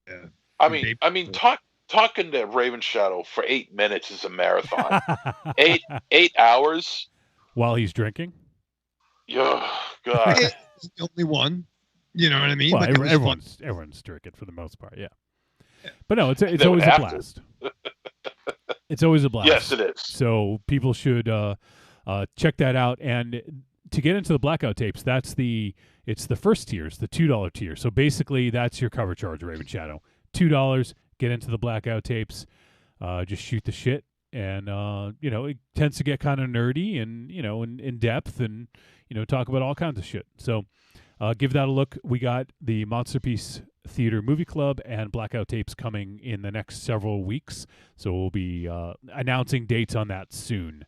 Yeah. I mean, talking to Raven Shadow for 8 minutes is a marathon. 8 hours while he's drinking. Yeah, God. It's the only one. You know what I mean? Well, But everyone's drinking for the most part. Yeah. But no, it's always a blast. It's always a blast. Yes, it is. So people should check that out. And to get into the Blackout Tapes, it's the first tier, it's the $2 tier. So basically, that's your cover charge, Raven Shadow. $2, get into the Blackout Tapes, just shoot the shit. And, it tends to get kind of nerdy and, in depth and, talk about all kinds of shit. So give that a look. We got the Monsterpiece Theater Movie Club and Blackout Tapes coming in the next several weeks. So we'll be announcing dates on that soon.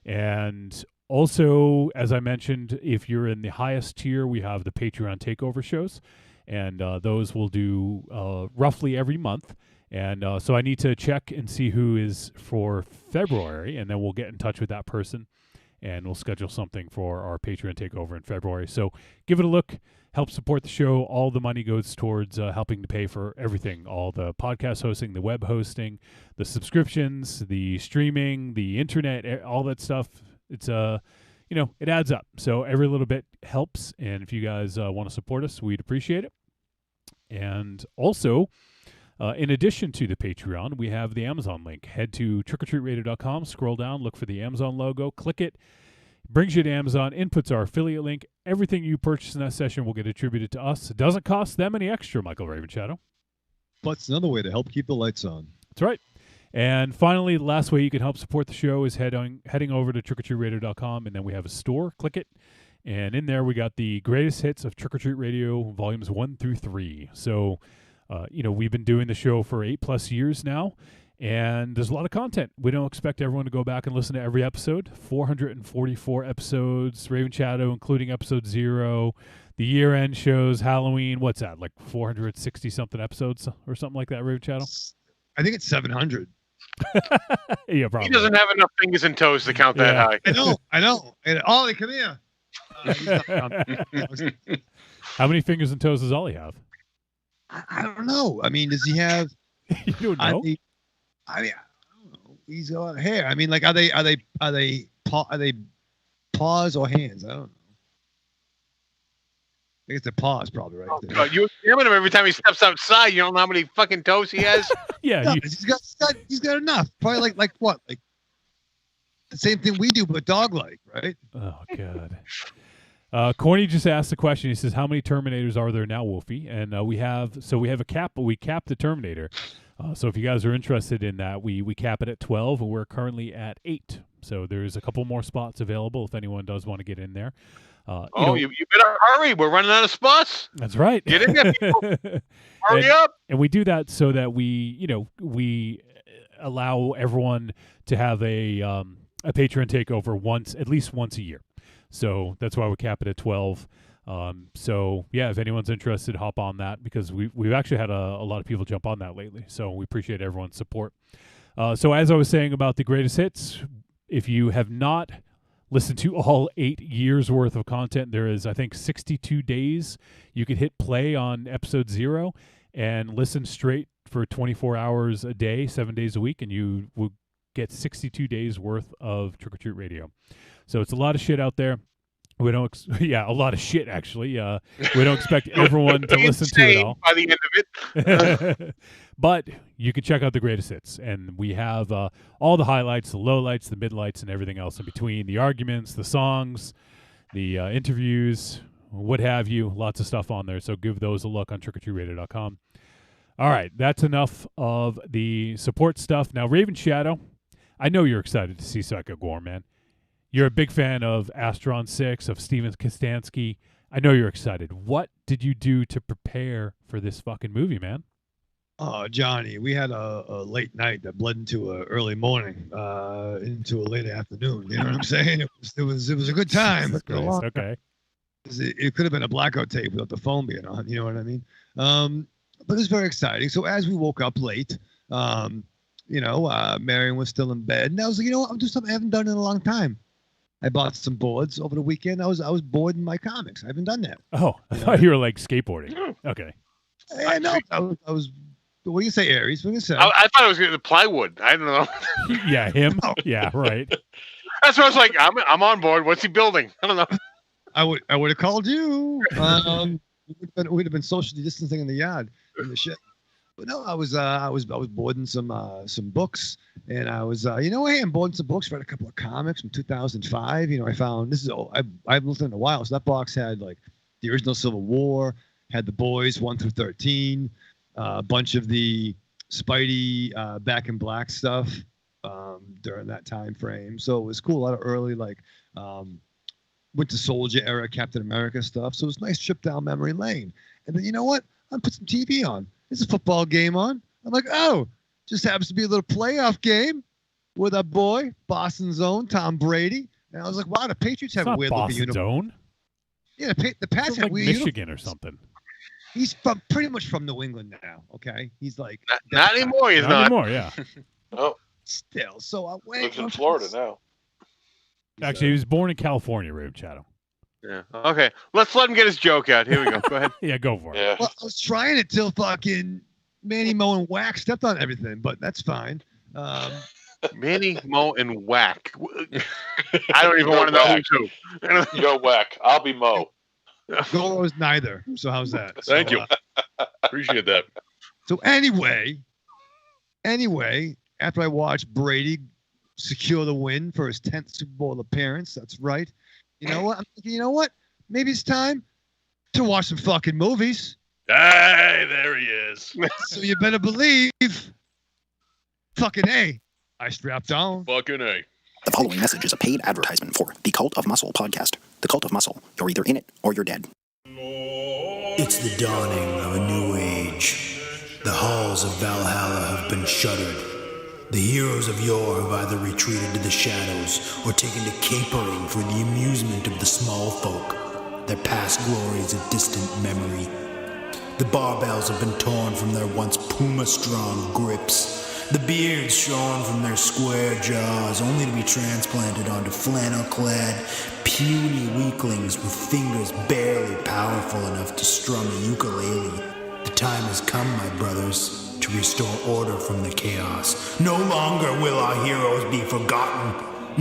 And also, as I mentioned, if you're in the highest tier, we have the Patreon takeover shows. And those we'll do roughly every month. And so I need to check and see who is for February, and then we'll get in touch with that person, and we'll schedule something for our Patreon takeover in February. So give it a look. Help support the show. All the money goes towards helping to pay for everything, all the podcast hosting, the web hosting, the subscriptions, the streaming, the internet, all that stuff. It's it adds up. So every little bit helps. And if you guys want to support us, we'd appreciate it. And also, in addition to the Patreon, we have the Amazon link. Head to trickortreatradio.com, scroll down, look for the Amazon logo, click it. Brings you to Amazon, inputs our affiliate link. Everything you purchase in that session will get attributed to us. It doesn't cost them any extra, Michael Raven Shadow. But it's another way to help keep the lights on. That's right. And finally, the last way you can help support the show is heading over to trickortreatradio.com, and then we have a store. Click it. And in there, we got the greatest hits of Trick or Treat Radio, volumes 1 through 3. So we've been doing the show for 8+ years now, and there's a lot of content. We don't expect everyone to go back and listen to every episode. 444 episodes, Raven Shadow, including episode 0, the year-end shows, Halloween. What's that, like 460-something episodes or something like that, Raven Shadow? I think it's 700. Yeah, probably. He doesn't have enough fingers and toes to count that high. I know. And Ollie, come here. How many fingers and toes does Ollie have? I don't know. I mean, does he have? You don't know? I don't know. He's got hair. I mean, like, are they paws or hands? I don't know. I think it's a paws, probably right there. You examine him every time he steps outside. You don't know how many fucking toes he has. Yeah, No, he's got enough. Probably like what? Like the same thing we do, but dog-like, right? Oh God. Corny just asked the question. He says, "How many Terminators are there now, Wolfie?" And we have a cap, but we capped the Terminator. So if you guys are interested in that, we cap it at 12, and we're currently at 8. So there's a couple more spots available if anyone does want to get in there. You better hurry. We're running out of spots. That's right. Get in there, people. Hurry up. And we do that so that we allow everyone to have a Patreon takeover at least once a year. So that's why we cap it at 12. So yeah, if anyone's interested, hop on that, because we've actually had a lot of people jump on that lately. So we appreciate everyone's support. So as I was saying about the greatest hits, if you have not listened to all 8 years worth of content, there is, I think, 62 days. You could hit play on episode 0 and listen straight for 24 hours a day, 7 days a week, and you will get 62 days worth of Trick or Treat Radio. So it's a lot of shit out there. We don't, a lot of shit, actually. We don't expect everyone to listen to it all. By the end of it. But you can check out the greatest hits. And we have all the highlights, the lowlights, the midlights, and everything else in between. The arguments, the songs, the interviews, what have you. Lots of stuff on there. So give those a look on trickortreatradio.com. All right, that's enough of the support stuff. Now, Raven Shadow, I know you're excited to see Psycho Goreman. You're a big fan of Astron 6, of Steven Kostanski. I know you're excited. What did you do to prepare for this fucking movie, man? Oh, Johnny, we had a late night that bled into a early morning, into a late afternoon. You know what I'm saying? It was a good time. Okay. It could have been a blackout tape without the phone being on. You know what I mean? But it was very exciting. So as we woke up late, Marion was still in bed, and I was like, I'll do something I haven't done in a long time. I bought some boards over the weekend. I was bored in my comics. I haven't done that. Oh, I thought you were like skateboarding. Okay. I know. I was. What do you say, Aries? What do you say? I thought it was the plywood. I don't know. Yeah, him. Yeah, right. That's what I was like. I'm on board. What's he building? I don't know. I would have called you. We'd have been socially distancing in the yard in the shit. But no, I was boarding some books, and I was I'm boarding some books. Read a couple of comics from 2005. I found this is I've looked in a while. So that box had like the original Civil War, had the Boys 1 through 13, a bunch of the Spidey Back in Black stuff during that time frame. So it was cool. A lot of early Winter Soldier era Captain America stuff. So it was a nice trip down memory lane. And then you know what? I put some TV on. There's a football game on. I'm like, just happens to be a little playoff game with our boy, Boston's own Tom Brady. And I was like, wow, the Patriots have a weird looking uniform. Yeah, the Pats have like weird Michigan uniforms. or something. He's pretty much from New England now. Okay, he's like not anymore. He's not anymore. Yeah. Oh, still. So I lives in Florida now. Actually, he was born in California, Raven Shadow. Yeah. Okay. Let's let him get his joke out. Here we go. Go ahead. Yeah, go for it. Yeah. Well, I was trying it till fucking Manny Moe and Whack stepped on everything, but that's fine. Manny, Moe, and Whack. I don't even want to know who's who. You're Whack. I'll be Moe. Goro is neither. So how's that? Thank you. Appreciate that. So anyway, after I watched Brady secure the win for his 10th Super Bowl appearance, that's right. You know what? I'm thinking, maybe it's time to watch some fucking movies. Hey, there he is. So you better believe, fucking A, I strapped on. Fucking A. The following message is a paid advertisement for the Cult of Muscle podcast. The Cult of Muscle. You're either in it or you're dead. It's the dawning of a new age. halls of Valhalla have been shuttered. The heroes of yore have either retreated to the shadows or taken to capering for the amusement of the small folk, their past glories a distant memory. The barbells have been torn from their once puma-strong grips, the beards shorn from their square jaws, only to be transplanted onto flannel-clad, puny weaklings with fingers barely powerful enough to strum a ukulele. The time has come, my brothers, to restore order from the chaos. No longer will our heroes be forgotten.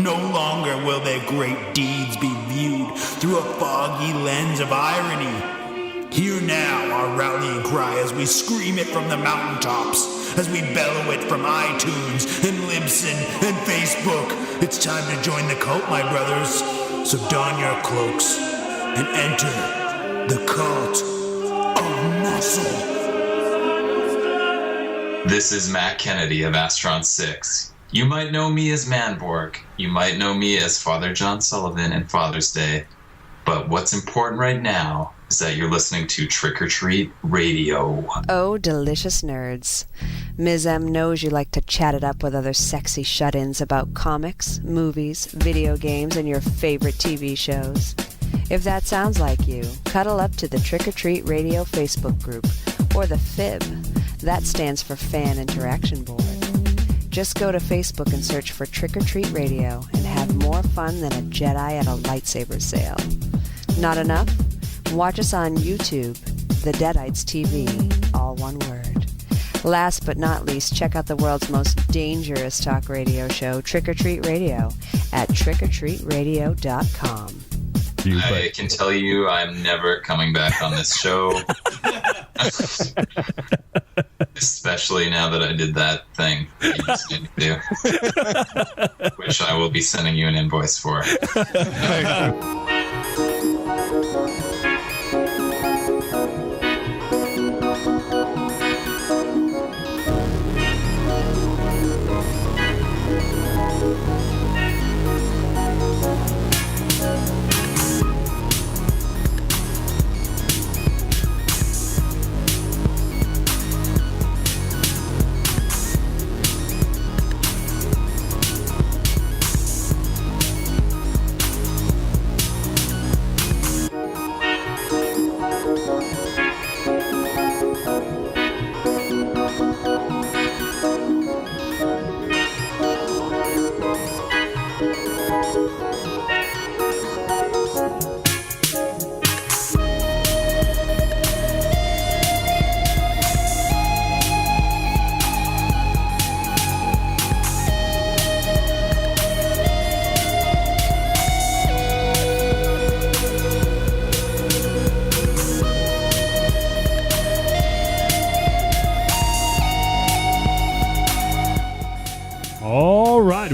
No longer will their great deeds be viewed through a foggy lens of irony. Hear now our rallying cry as we scream it from the mountaintops, as we bellow it from iTunes and Libsyn and Facebook. It's time to join the cult, my brothers. So don your cloaks and enter the cult of muscle. This is Matt Kennedy of Astron 6. You might know me as Manborg. You might know me as Father John Sullivan in Father's Day. But what's important right now is that you're listening to Trick or Treat Radio. Oh, delicious nerds. Ms. M knows you like to chat it up with other sexy shut-ins about comics, movies, video games, and your favorite TV shows. If that sounds like you, cuddle up to the Trick or Treat Radio Facebook group, or the FIB. That stands for Fan Interaction Board. Just go to Facebook and search for Trick or Treat Radio and have more fun than a Jedi at a lightsaber sale. Not enough? Watch us on YouTube, The Deadites TV, all one word. Last but not least, check out the world's most dangerous talk radio show, Trick or Treat Radio, at trickortreatradio.com. I can tell you I'm never coming back on this show. Especially now that I did that thing that you just made me do. Which I will be sending you an invoice for.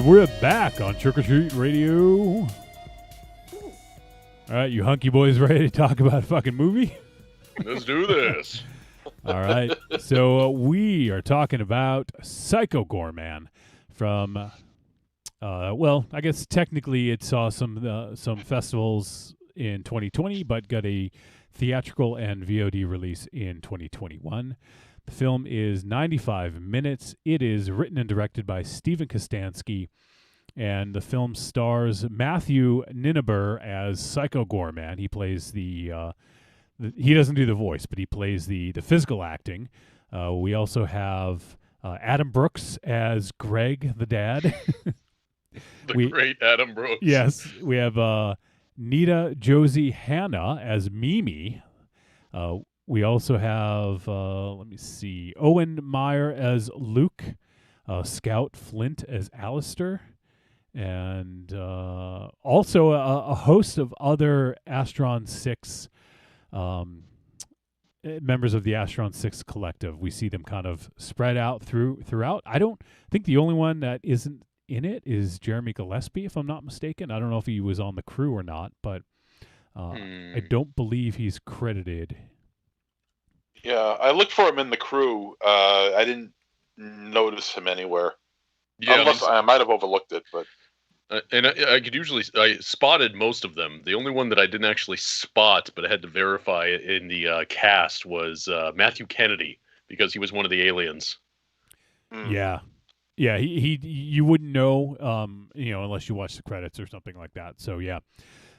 We're back on Trick or Treat Radio. All right, you hunky boys ready to talk about a fucking movie? Let's do this. All right, so we are talking about Psycho Goreman from, well, I guess technically it saw some festivals in 2020, but got a theatrical and VOD release in 2021. The film is 95 minutes. It is written and directed by Steven Kostanski, and the film stars Matthew Ninneber as Psycho Goreman. He plays he doesn't do the voice, but he plays the physical acting. We also have Adam Brooks as Greg, the dad. Great Adam Brooks. Yes. We have Nita Josie Hanna as Mimi. We also have, Owen Meyer as Luke, Scout Flint as Alistair, and also a host of other Astron 6 members of the Astron 6 collective. We see them kind of spread out throughout. I don't think the only one that isn't in it is Jeremy Gillespie, if I'm not mistaken. I don't know if he was on the crew or not, but I don't believe he's credited. Yeah, I looked for him in the crew. I didn't notice him anywhere. Yeah, unless I might have overlooked it, but and I could usually I spotted most of them. The only one that I didn't actually spot, but I had to verify in the cast was Matthew Kennedy because he was one of the aliens. Yeah. Yeah, you wouldn't know, unless you watch the credits or something like that. So yeah,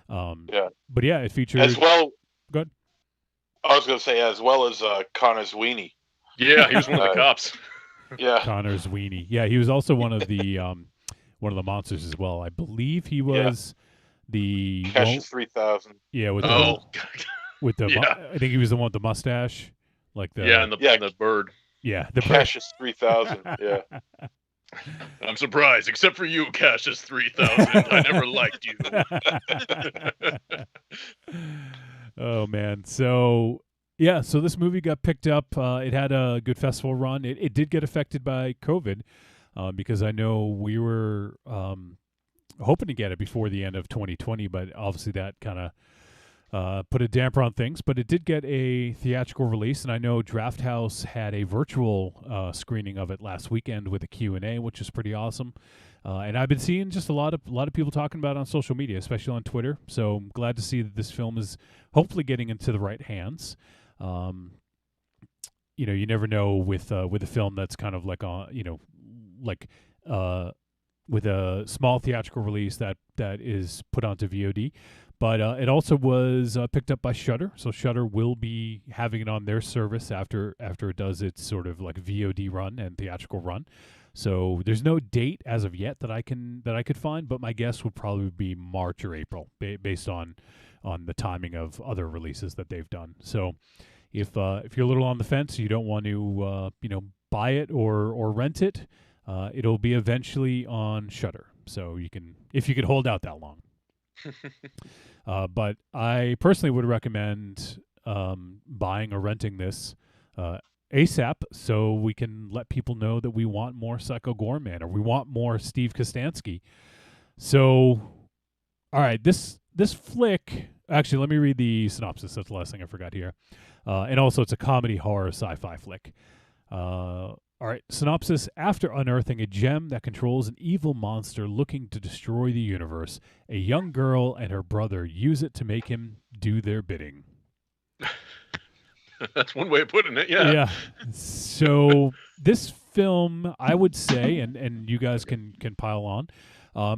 Yeah. But yeah, it featured As well. Good. I was going to say as well as Connor Sweeney. Yeah, he was one of the cops. Yeah, Connor Sweeney. Yeah, he was also one of the monsters as well. I believe he was the Cassius 3000. Yeah, with the I think he was the one with the mustache, like the and the bird. Yeah, the Cassius 3000. Yeah. I'm surprised, except for you, Cassius 3000. I never liked you. Oh man, so this movie got picked up. It had a good festival run. It did get affected by COVID, because I know we were hoping to get it before the end of 2020, but obviously that kind of put a damper on things. But it did get a theatrical release, and I know Draft House had a virtual screening of it last weekend with a Q&A, which is pretty awesome. And I've been seeing just a lot of people talking about it on social media, especially on Twitter. So I'm glad to see that this film is hopefully getting into the right hands. You never know with a film that's kind of like with a small theatrical release that is put onto VOD. But it also was picked up by Shudder, so Shudder will be having it on their service after it does its sort of like VOD run and theatrical run. So there's no date as of yet that I could find, but my guess would probably be March or April, based on the timing of other releases that they've done. So if you're a little on the fence, you don't want to buy it or rent it, it'll be eventually on Shudder. So if you could hold out that long. But I personally would recommend buying or renting this ASAP, so we can let people know that we want more Psycho Goreman, or we want more Steve Kostanski. So, all right, this flick. Actually, let me read the synopsis. That's the last thing I forgot here. And also, it's a comedy horror sci-fi flick. All right, synopsis. After unearthing a gem that controls an evil monster looking to destroy the universe, a young girl and her brother use it to make him do their bidding. That's one way of putting it, yeah. Yeah. So this film, I would say, and you guys can pile on,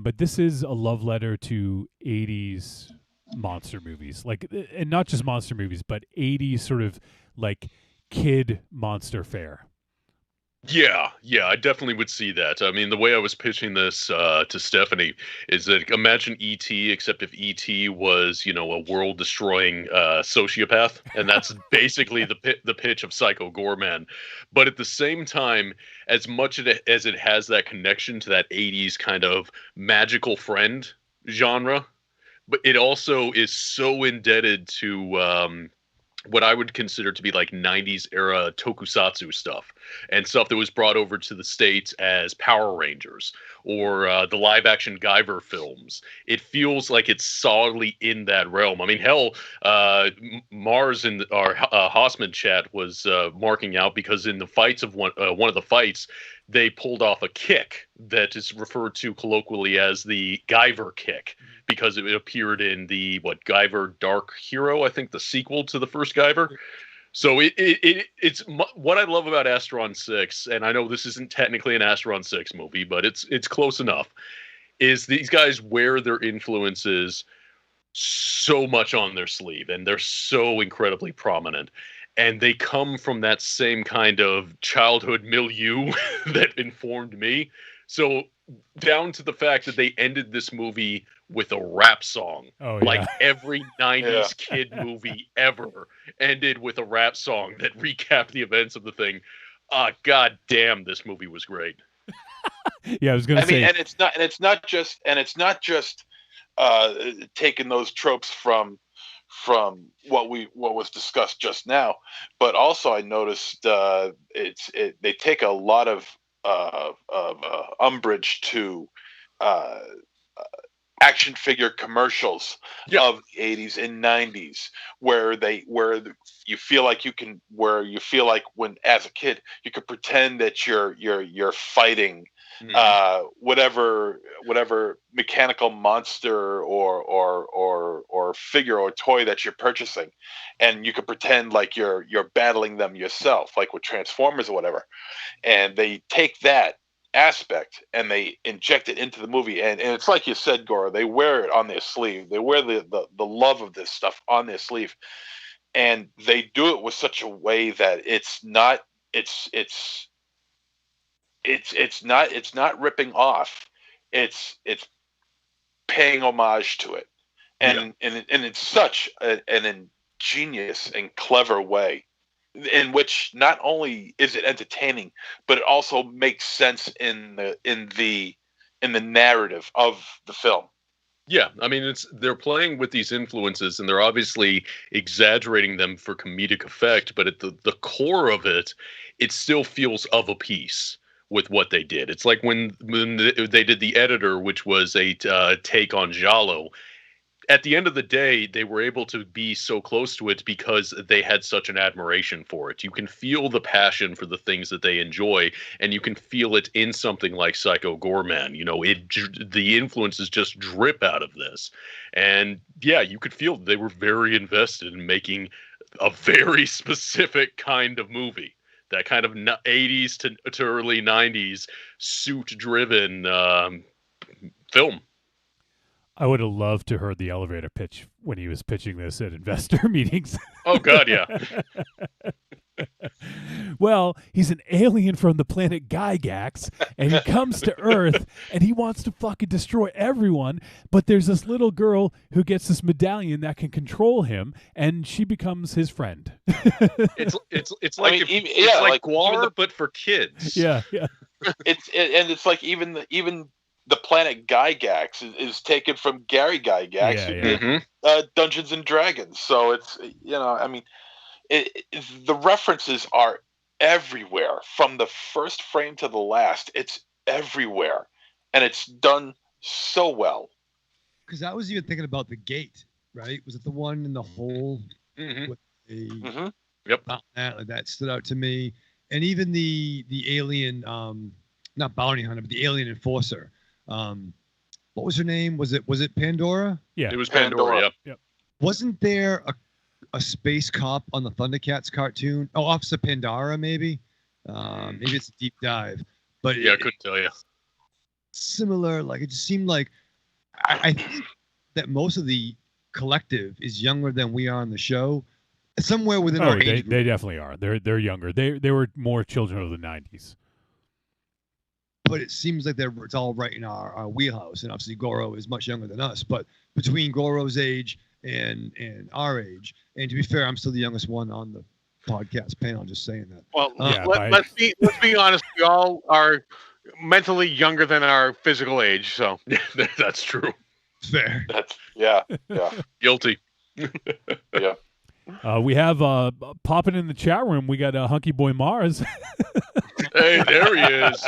but this is a love letter to 80s monster movies. Like, and not just monster movies, but 80s sort of like kid monster fare. Yeah, I definitely would see that. I mean, the way I was pitching this to Stephanie is that imagine E.T., except if E.T. was, a world-destroying sociopath, and that's basically the pitch of Psycho Goreman. But at the same time, as much as it has that connection to that 80s kind of magical friend genre, but it also is so indebted to what I would consider to be like 90s era tokusatsu stuff and stuff that was brought over to the States as Power Rangers or the live action Guyver films. It feels like it's solidly in that realm. I mean, hell, Mars in our Hossman chat was marking out because in the fights of one of the fights, they pulled off a kick that is referred to colloquially as the Guyver kick, because it appeared in the Guyver Dark Hero, I think the sequel to the first Guyver. So it's what I love about Astron 6, and I know this isn't technically an Astron 6 movie, but it's close enough, is these guys wear their influences so much on their sleeve, and they're so incredibly prominent. And they come from that same kind of childhood milieu that informed me. So down to the fact that they ended this movie with a rap song. Oh, yeah. Like every 90s kid movie ever ended with a rap song that recapped the events of the thing. God damn, this movie was great. Yeah, I was going to say. And it's not just taking those tropes from what was discussed just now, but also I noticed they take a lot of umbrage to action figure commercials of the 80s and 90s, where you feel like when as a kid you could pretend that you're fighting whatever mechanical monster or figure or toy that you're purchasing, and you could pretend like you're battling them yourself, like with Transformers or whatever. And they take that aspect and they inject it into the movie, and it's like you said, Gora, they wear it on their sleeve. They wear the love of this stuff on their sleeve, and they do it with such a way that it's not ripping off. It's paying homage to it, and it's such an ingenious and clever way, in which not only is it entertaining, but it also makes sense in the narrative of the film. Yeah, I mean, they're playing with these influences, and they're obviously exaggerating them for comedic effect. But at the core of it, it still feels of a piece with what they did. It's like when they did The Editor, which was a take on Giallo. At the end of the day, they were able to be so close to it because they had such an admiration for it. You can feel the passion for the things that they enjoy, and you can feel it in something like Psycho Goreman. You know, the influences just drip out of this. And yeah, you could feel they were very invested in making a very specific kind of movie. That kind of 80s to early 90s suit-driven film. I would have loved to heard the elevator pitch when he was pitching this at investor meetings. Oh, God, yeah. Well, he's an alien from the planet Gygax, and he comes to Earth, and he wants to fucking destroy everyone, but there's this little girl who gets this medallion that can control him, and she becomes his friend. It's like like Guar, but for kids. Yeah. It's like even the planet Gygax is taken from Gary Gygax, who did Dungeons and Dragons. So it's, I mean, the references are everywhere from the first frame to the last. It's everywhere, and it's done so well. Because I was even thinking about the gate, right? Was it the one in the hole with the that stood out to me, and even the alien, not bounty hunter, but the alien enforcer. What was her name? Was it Pandora? Yeah, it was Pandora. Yep. Wasn't there a space cop on the Thundercats cartoon? Oh, Officer Pandora, maybe. Maybe it's a deep dive, but yeah, I couldn't tell you. Similar, like it just seemed like I think that most of the collective is younger than we are on the show. Somewhere within our age group. They definitely are. They're younger. They were more children of the 90s. But it seems like it's all right in our wheelhouse. And obviously Goro is much younger than us. But between Goro's age and our age, and to be fair, I'm still the youngest one on the podcast panel. Just saying that. Well, let's be honest. We all are mentally younger than our physical age. So that's true. Fair. Yeah. Guilty. Yeah. We have popping in the chat room. We got Hunky Boy Mars. Hey, there he is.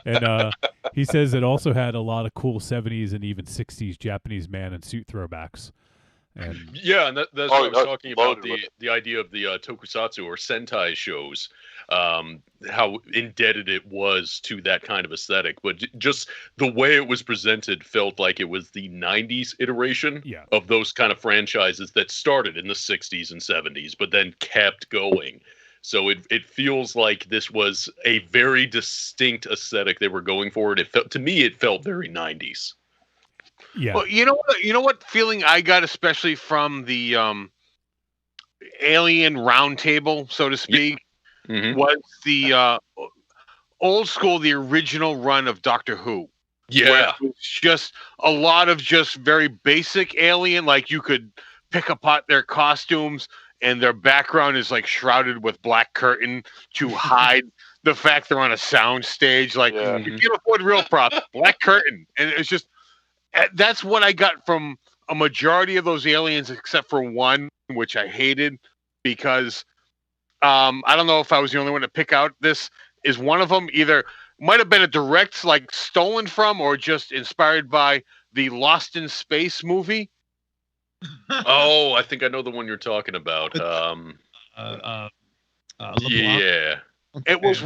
And he says it also had a lot of cool 70s and even 60s Japanese man in suit throwbacks. And yeah, and that's what I was talking about, the idea of the tokusatsu or Sentai shows, how indebted it was to that kind of aesthetic. But just the way it was presented felt like it was the 90s iteration of those kind of franchises that started in the 60s and 70s, but then kept going. So it feels like this was a very distinct aesthetic they were going for. And it felt very 90s. Yeah. Well, you know what feeling I got, especially from the Alien Roundtable, so to speak, was the old school, the original run of Doctor Who. Yeah, it was just a lot of just very basic alien, like you could pick apart their costumes, and their background is like shrouded with black curtain to hide the fact they're on a sound stage. Like, if you can't afford real props, black curtain, and it's just. That's what I got from a majority of those aliens, except for one, which I hated because I don't know if I was the only one to pick out this. Is one of them either might have been a direct, like stolen from, or just inspired by the Lost in Space movie? Oh, I think I know the one you're talking about. Yeah. It was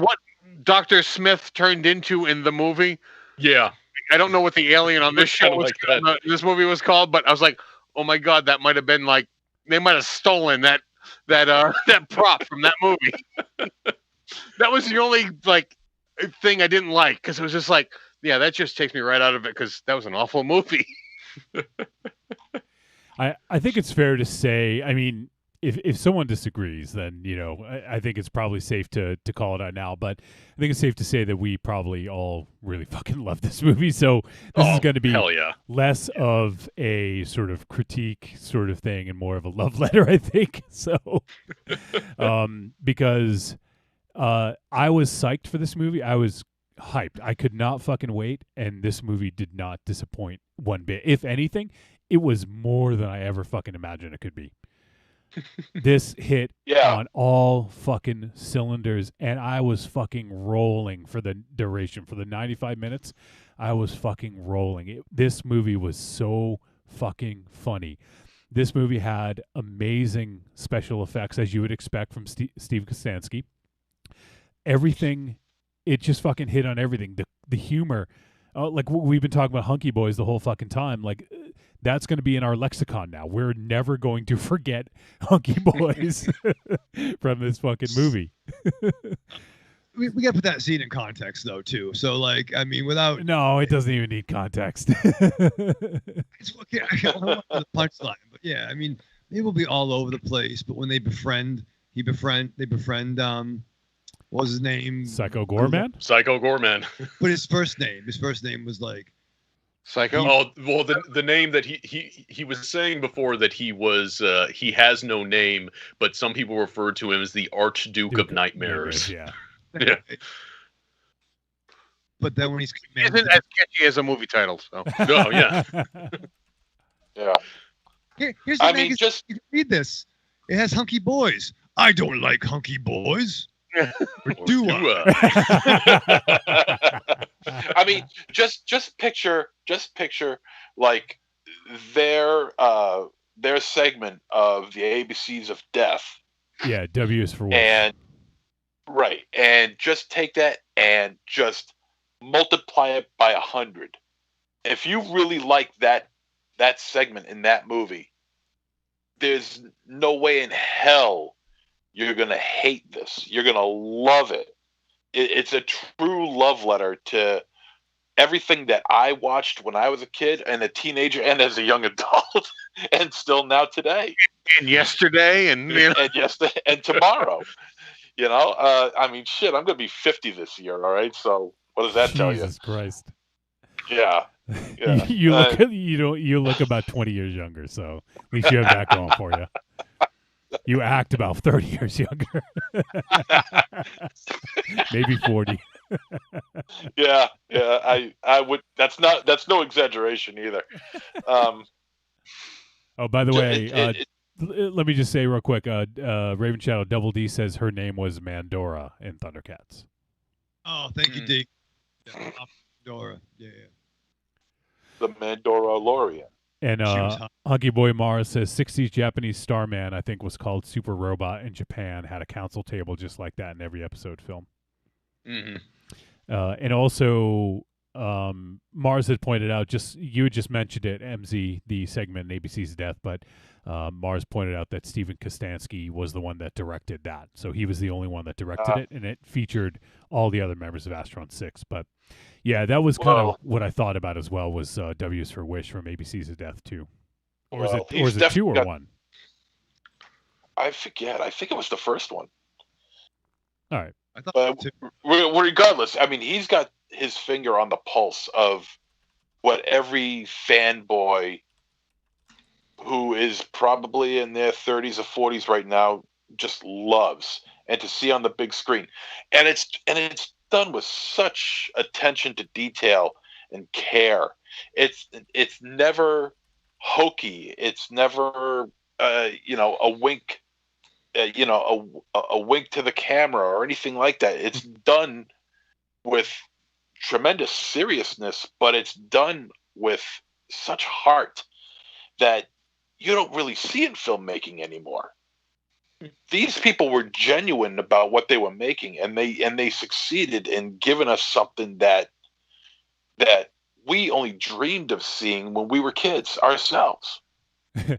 Dr. Smith turned into in the movie. Yeah. I don't know what the alien on this show was, this movie was called, but I was like, oh my god, that might have been like they might have stolen that prop from that movie. That was the only like thing I didn't like because it was just like, yeah, that just takes me right out of it because that was an awful movie. I think it's fair to say, I mean, if someone disagrees, then, you know, I think it's probably safe to call it out now. But I think it's safe to say that we probably all really fucking love this movie. So this is going to be less of a sort of critique sort of thing and more of a love letter, I think. So because I was psyched for this movie. I was hyped. I could not fucking wait. And this movie did not disappoint one bit. If anything, it was more than I ever fucking imagined it could be. This hit on all fucking cylinders, and I was fucking rolling for the duration. For the 95 minutes, I was fucking rolling. This movie was so fucking funny. This movie had amazing special effects, as you would expect from Steve Kostanski. Everything, it just fucking hit on everything. The humor, like we've been talking about Hunky Boys the whole fucking time, like that's going to be in our lexicon now. We're never going to forget Hunky Boys from this fucking movie. We got to put that scene in context, though, too. So, like, I mean, without... No, it doesn't even need context. It's okay. I don't want the punchline, but yeah, I mean, they will be all over the place, but when they befriend, what was his name? Psycho Goreman? Psycho Goreman. But his first name was like... Psycho? Oh, well, the name that he was saying before that he was he has no name, but some people refer to him as the Archduke of Nightmares. Yeah. Yeah. But then when he's isn't as catchy as a movie title, so. Oh yeah. Yeah. Here's the magazine. Just you can read this. It has Hunky Boys. I don't like Hunky Boys. Or do I? I mean, just picture like their segment of the ABCs of death. Yeah, W is for what? And just take that and just multiply it by 100. If you really like that segment in that movie, there's no way in hell you're going to hate this. You're going to love it. It's a true love letter to everything that I watched when I was a kid and a teenager and as a young adult and still now today. And yesterday and yesterday and tomorrow. You know, I mean, shit, I'm going to be 50 this year, all right? So what does that tell you? Jesus Christ. Yeah. you look about 20 years younger, so at least you have that going for you. You act about 30 years younger. Maybe 40. Yeah. I would. That's no exaggeration either. Oh, by the way, let me just say real quick. Raven Shadow Double D says her name was Mandora in Thundercats. Oh, thank you, D. Yeah, Mandora. Yeah. The Mandalorian. And Hunky Boy Mars says 60s Japanese Starman, I think, was called Super Robot in Japan, had a council table just like that in every episode film. Mm-hmm. And also, Mars had pointed out, you had just mentioned it, MZ, the segment in ABC's Death, but Mars pointed out that Stephen Kostanski was the one that directed that. So he was the only one that directed it, and it featured all the other members of Astron 6. But yeah, that was kind of what I thought about as well, was W's for Wish from ABC's Death 2. Or is it 2 or 1? I forget. I think it was the first one. All right. But regardless, I mean, he's got his finger on the pulse of what every fanboy who is probably in their 30s or 40s right now just loves, and to see on the big screen. And it's done with such attention to detail and care. It's never hokey. It's never a wink, a wink to the camera or anything like that. It's done with tremendous seriousness, but it's done with such heart that you don't really see in filmmaking anymore. these people were genuine about what they were making, and they succeeded in giving us something that we only dreamed of seeing when we were kids ourselves.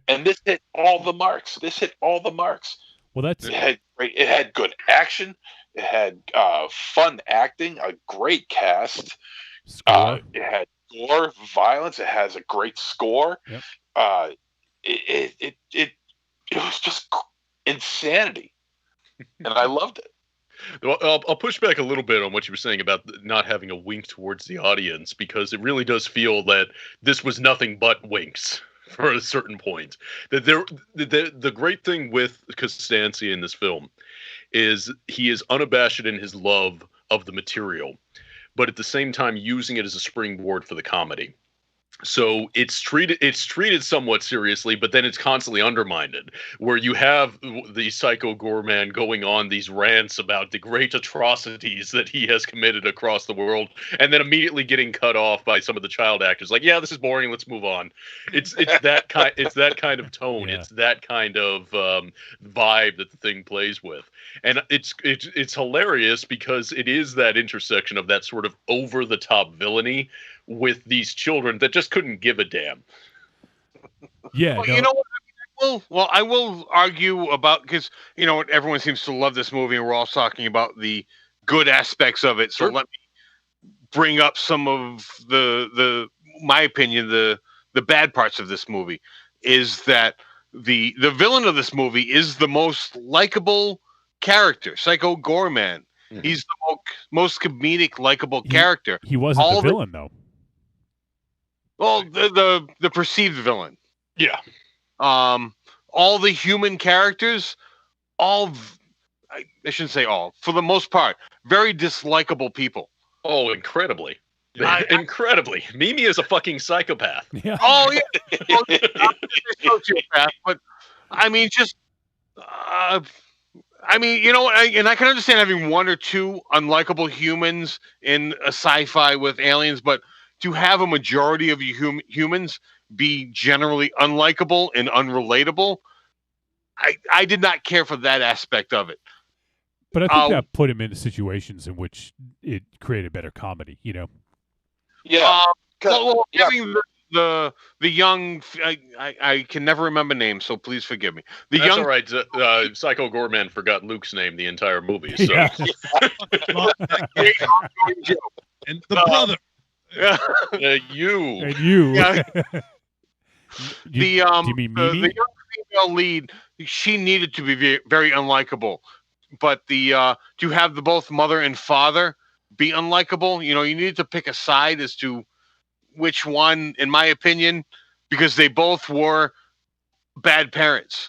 And this hit all the marks. Well, that's It had good action. It had fun acting, a great cast. score. It had gore, violence. It has a great score. Yep. It was just insanity, and I loved it. Well, I'll push back a little bit on what you were saying about not having a wink towards the audience, because it really does feel that this was nothing but winks for a certain point. That the great thing with Costanza in this film is he is unabashed in his love of the material, but at the same time using it as a springboard for the comedy. So it's treated somewhat seriously, but then it's constantly undermined, where you have the Psycho Goreman going on these rants about the great atrocities that he has committed across the world, and then immediately getting cut off by some of the child actors. Like, yeah, this is boring. Let's move on. It's that kind of tone. Yeah. It's that kind of vibe that the thing plays with, and it's hilarious because it is that intersection of that sort of over the top villainy with these children that just couldn't give a damn. Yeah. Well, no, you know what? I will argue about, because everyone seems to love this movie, and we're all talking about the good aspects of it. So Sure. let me bring up some of my opinion, the bad parts of this movie is that the villain of this movie is the most likable character, Psycho Goreman. Mhm. He's the most comedic, likable character. he wasn't all the villain though. Well, the perceived villain. Yeah. All the human characters, I shouldn't say all, for the most part, very dislikable people. Oh, incredibly. Incredibly. Mimi is a fucking psychopath. Yeah. Oh, yeah. Well, I'm a sociopath, but I mean, just, you know what? And I can understand having one or two unlikable humans in a sci-fi with aliens, but to have a majority of humans be generally unlikable and unrelatable, I did not care for that aspect of it. But I think that put him into situations in which it created better comedy. Yeah. Having the young, I can never remember names, so please forgive me. That's all right. Psycho Goreman forgot Luke's name the entire movie. So. Yeah. And the brother. You. And you. Yeah. Do you mean the Mimi? young female lead, she needed to be very unlikable, but to have both mother and father be unlikable, you needed to pick a side as to which one, in my opinion, because they both were bad parents.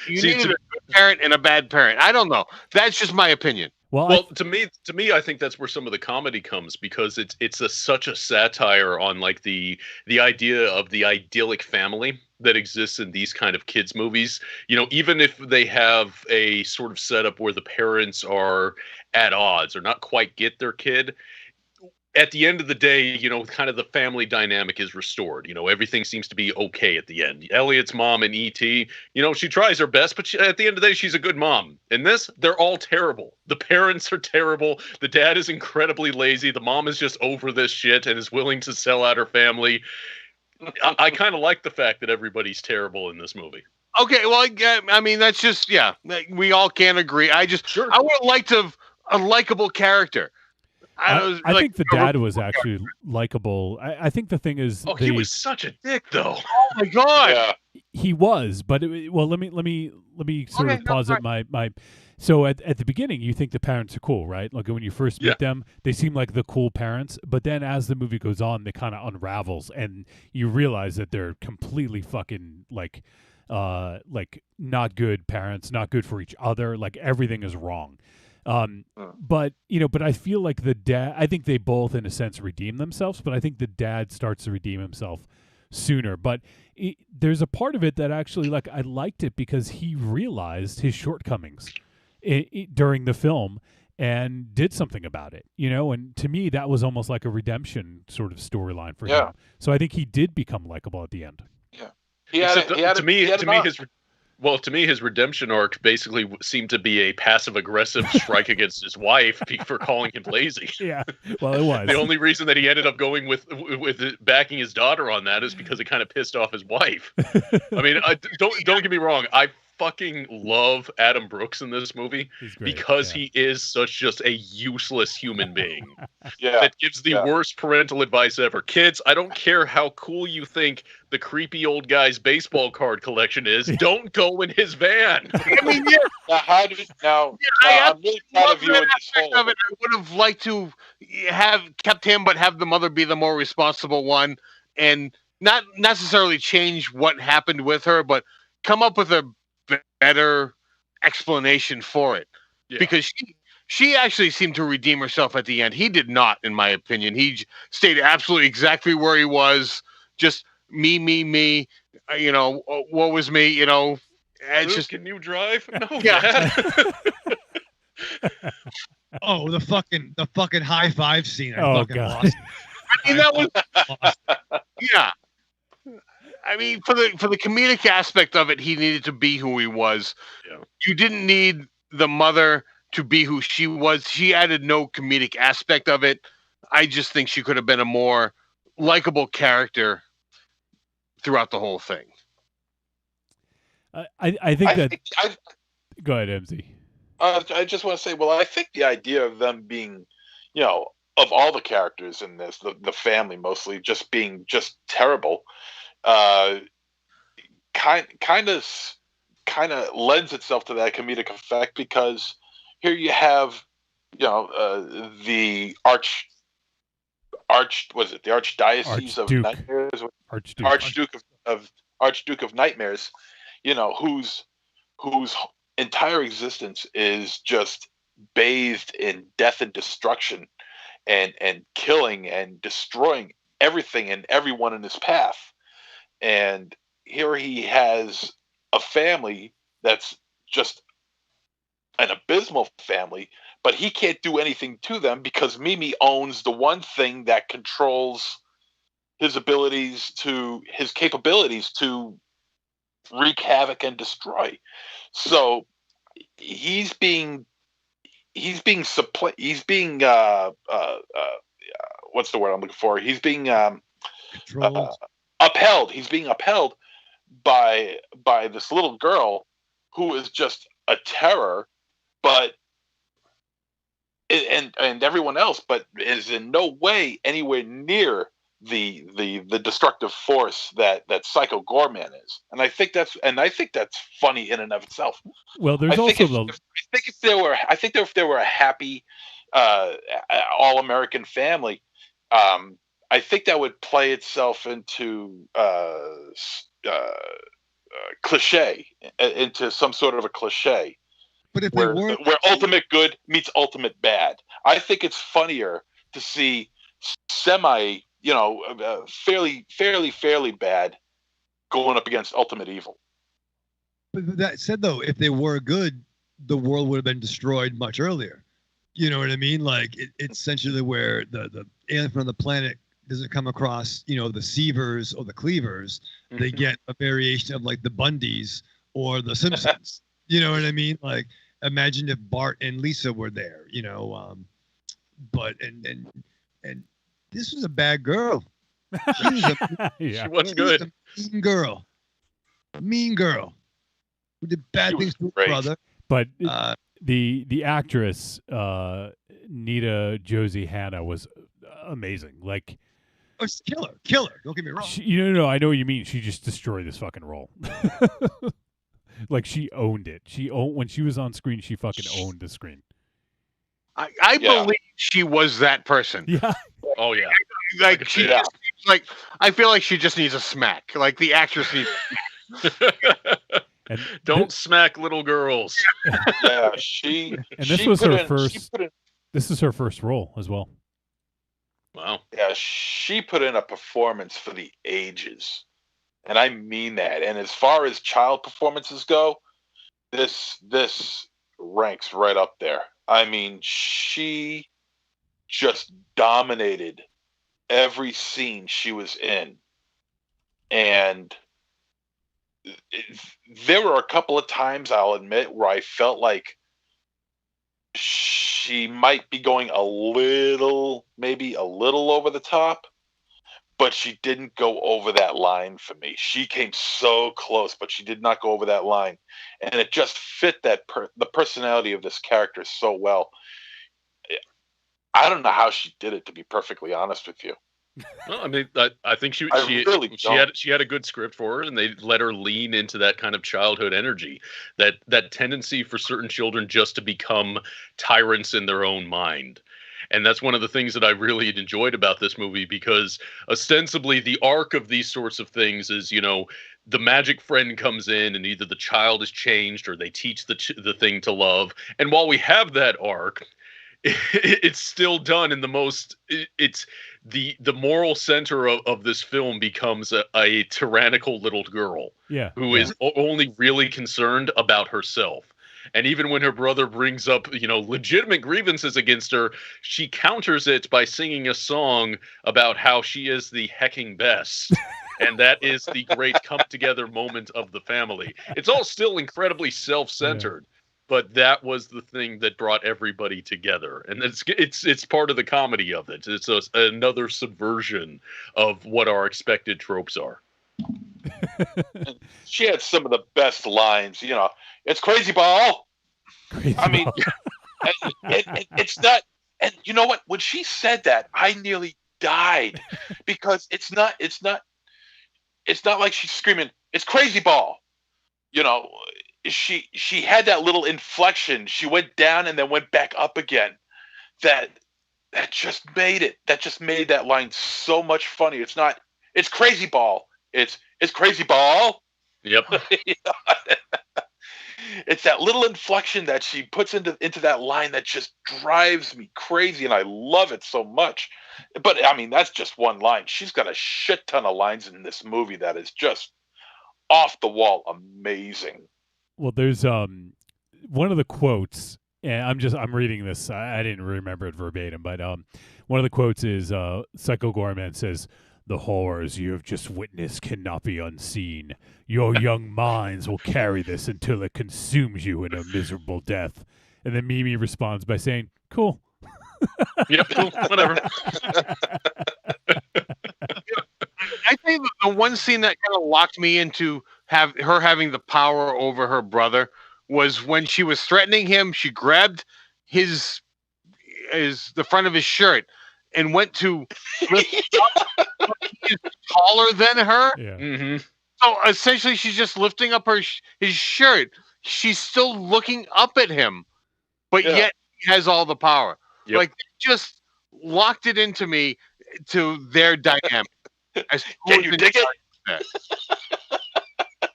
You needed a good parent and a bad parent. I don't know. That's just my opinion. Well, to me, I think that's where some of the comedy comes, because it's such a satire on like the idea of the idyllic family that exists in these kind of kids movies. Even if they have a sort of setup where the parents are at odds or not quite get their kid, at the end of the day, kind of the family dynamic is restored. Everything seems to be okay at the end. Elliot's mom in E.T., she tries her best, but at the end of the day, she's a good mom. In this, they're all terrible. The parents are terrible. The dad is incredibly lazy. The mom is just over this shit and is willing to sell out her family. I kind of like the fact that everybody's terrible in this movie. Okay, well, I mean, that's just, we all can agree. I would have liked a likable character. I think the dad was actually likable. I think the thing is, he was such a dick, though. Oh my god, Yeah. he was. But let me sort of posit my. So at the beginning, you think the parents are cool, right? Like when you first meet them, they seem like the cool parents. But then as the movie goes on, they kind of unravels, and you realize that they're completely fucking like not good parents, not good for each other. Like everything is wrong. But I feel like the dad, I think they both in a sense redeem themselves, but I think the dad starts to redeem himself sooner. But there's a part of it that actually, like, I liked it because he realized his shortcomings during the film and did something about it, and to me that was almost like a redemption sort of storyline for him. So I think he did become likable at the end. Yeah. To me, Well, to me, his redemption arc basically seemed to be a passive-aggressive strike against his wife for calling him lazy. Yeah, well, it was. The only reason that he ended up going with backing his daughter on that is because it kind of pissed off his wife. I mean, don't get me wrong. I fucking love Adam Brooks in this movie because he is such just a useless human being. That gives the worst parental advice ever. Kids, I don't care how cool you think the creepy old guy's baseball card collection is. Don't go in his van. I mean, I'm really proud of you in this whole. Of it. I would have liked to have kept him, but have the mother be the more responsible one, and not necessarily change what happened with her, but come up with a better explanation for it. Because she actually seemed to redeem herself at the end. He did not, in my opinion. He stayed absolutely exactly where he was. Just me. You know, woe was me. You know, Luke, just can you drive? No, yeah. Oh, the fucking high five scene. I fucking God. lost. I mean, that was yeah. I mean, for the comedic aspect of it, he needed to be who he was. Yeah. You didn't need the mother to be who she was. She added no comedic aspect of it. I just think she could have been a more likable character throughout the whole thing. I think go ahead, MZ. I just want to say, well, I think the idea of them being, you know, of all the characters in this, the family mostly just being just terrible, kind of lends itself to that comedic effect, because here you have, you know, the Archdiocese of Nightmares, Archduke of Nightmares, you know, whose entire existence is just bathed in death and destruction, and killing and destroying everything and everyone in his path. And here he has a family that's just an abysmal family, but he can't do anything to them because Mimi owns the one thing that controls his capabilities to wreak havoc and destroy. So he's being what's the word I'm looking for? He's being upheld. He's being upheld by this little girl who is just a terror, but and everyone else, but is in no way anywhere near the destructive force that Psycho Goreman is. And I think that's funny in and of itself. Well, there's I think if there were a happy all-American family, I think that would play itself into cliche, into some sort of a cliche. But if where ultimate good meets ultimate bad. I think it's funnier to see semi, you know, fairly bad going up against ultimate evil. But that said, though, if they were good, the world would have been destroyed much earlier. You know what I mean? Like it's essentially where the alien from the planet doesn't come across, you know, the Seavers or the Cleavers. Mm-hmm. They get a variation of like the Bundys or the Simpsons. You know what I mean? Like imagine if Bart and Lisa were there, you know. But and this was a bad girl. She was good. A mean girl who did bad things to her brother. But the actress Nita Josie Hannah was amazing. Like, oh, she's killer. Don't get me wrong. No, I know what you mean. She just destroyed this fucking role. Like she owned it. When she was on screen, she fucking owned the screen. I believe she was that person. Yeah. Oh yeah. Like she just needs, like I feel like she just needs a smack. Like the actress needs. And don't smack little girls. Yeah, this was her first. This is her first role as well. Wow. Yeah, she put in a performance for the ages, and I mean that. And as far as child performances go, this ranks right up there. I mean, she just dominated every scene she was in, and there were a couple of times, I'll admit, where I felt like she might be going maybe a little over the top, but she didn't go over that line for me. She came so close, but she did not go over that line, and it just fit the personality of this character so well. I don't know how she did it, to be perfectly honest with you. Well, I mean, I think she had a good script for her, and they let her lean into that kind of childhood energy, that tendency for certain children just to become tyrants in their own mind. And that's one of the things that I really enjoyed about this movie, because ostensibly the arc of these sorts of things is, the magic friend comes in and either the child is changed or they teach the thing to love. And while we have that arc, it's still done in the most, it's the moral center of this film becomes a tyrannical little girl who is only really concerned about herself. And even when her brother brings up, legitimate grievances against her, she counters it by singing a song about how she is the hecking best. And that is the great come together moment of the family. It's all still incredibly self-centered, but that was the thing that brought everybody together. And it's part of the comedy of it. It's another subversion of what our expected tropes are. She had some of the best lines, it's crazy ball. I mean, it's not, and you know what? When she said that, I nearly died, because it's not like she's screaming, it's crazy ball. She had that little inflection. She went down and then went back up again. That just made it. That just made that line so much funnier. It's not, it's crazy ball. It's crazy ball. Yep. It's that little inflection that she puts into that line that just drives me crazy, and I love it so much. But I mean, that's just one line. She's got a shit ton of lines in this movie that is just off the wall amazing. Well, there's one of the quotes, and I'm reading this. I didn't remember it verbatim, but one of the quotes is Psycho Goreman says, "The horrors you have just witnessed cannot be unseen. Your young minds will carry this until it consumes you in a miserable death." And then Mimi responds by saying, "Cool." Yep, cool, whatever. I think the one scene that kind of locked me into her having the power over her brother was when she was threatening him. She grabbed the front of his shirt and went to lift up. He's taller than her. Yeah. Mm-hmm. So essentially, she's just lifting up his shirt. She's still looking up at him, but yet he has all the power. Yep. Like, just locked it into me to their dynamic. Can you dig it?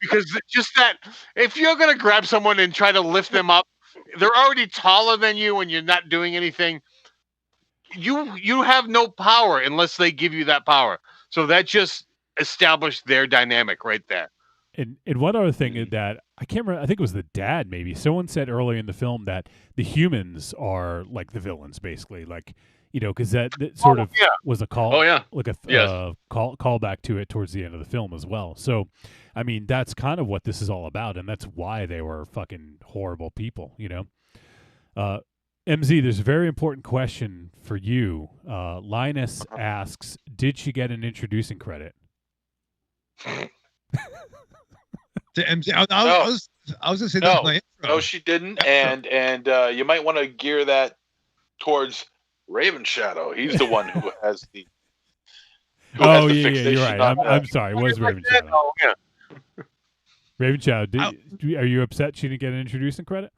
Because just that, if you're going to grab someone and try to lift them up, they're already taller than you and you're not doing anything. You have no power unless they give you that power. So that just established their dynamic right there. And one other thing is that I can't remember. I think it was the dad. Maybe someone said earlier in the film that the humans are like the villains, basically. Like, because that sort of was a call. Oh yeah, like a call back to it towards the end of the film as well. So, I mean, that's kind of what this is all about, and that's why they were fucking horrible people. MZ, there's a very important question for you. Linus asks, did she get an introducing credit? To MZ, I was going to say that was my intro. No, she didn't, and you might want to gear that towards Raven Shadow. He's the one who has the. Oh yeah, you're right. I'm sorry. It was Raven Shadow. Oh, yeah. Raven Shadow, are you upset she didn't get an introducing credit?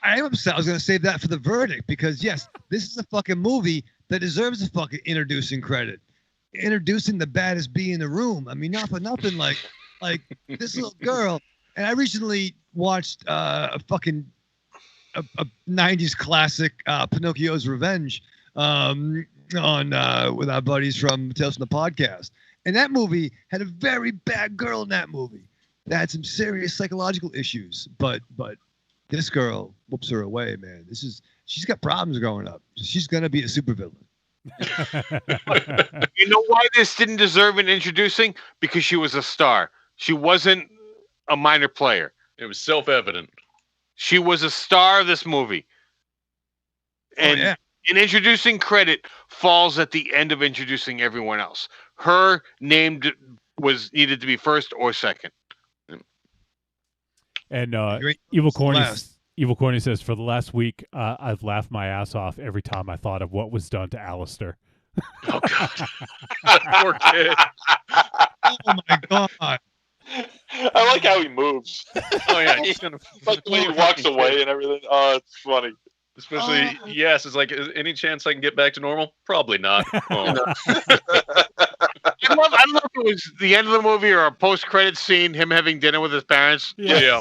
I am upset. I was going to save that for the verdict because, yes, this is a fucking movie that deserves a fucking introducing credit. Introducing the baddest bee in the room. I mean, not for nothing. Like this little girl. And I recently watched a 90s classic, Pinocchio's Revenge, on with our buddies from Tales from the Podcast. And that movie had a very bad girl in that movie that had some serious psychological issues. But this girl whoops her away, man. She's got problems growing up. She's gonna be a supervillain. You know why this didn't deserve an introducing? Because she was a star. She wasn't a minor player. It was self-evident. She was a star of this movie. And in introducing credit falls at the end of introducing everyone else. Her name needed to be first or second. And Evil Corny says, for the last week, I've laughed my ass off every time I thought of what was done to Alistair. Oh, God. Poor kid. Oh, my God. I like how he moves. Oh, yeah. He's gonna like when he walks away and everything. Oh, it's funny. Especially, yes, it's like, any chance I can get back to normal? Probably not. Oh. I don't know if it was the end of the movie or a post-credit scene, him having dinner with his parents. Yeah.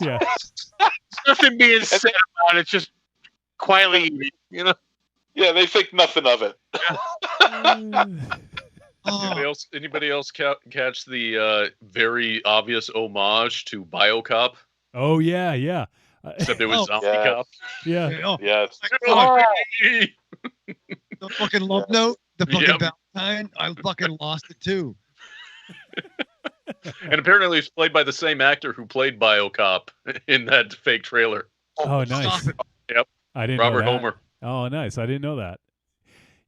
Nothing being said about it, just quietly eating, Yeah, they think nothing of it. Anybody else catch the very obvious homage to BioCop? Oh, yeah. Except it was Zombie Cop. Yeah. Yes. The fucking love note, the fucking Valentine, I fucking lost it too. And apparently it's played by the same actor who played BioCop in that fake trailer. Oh, nice. Yep. I didn't Robert know that. Homer. Oh, nice. I didn't know that.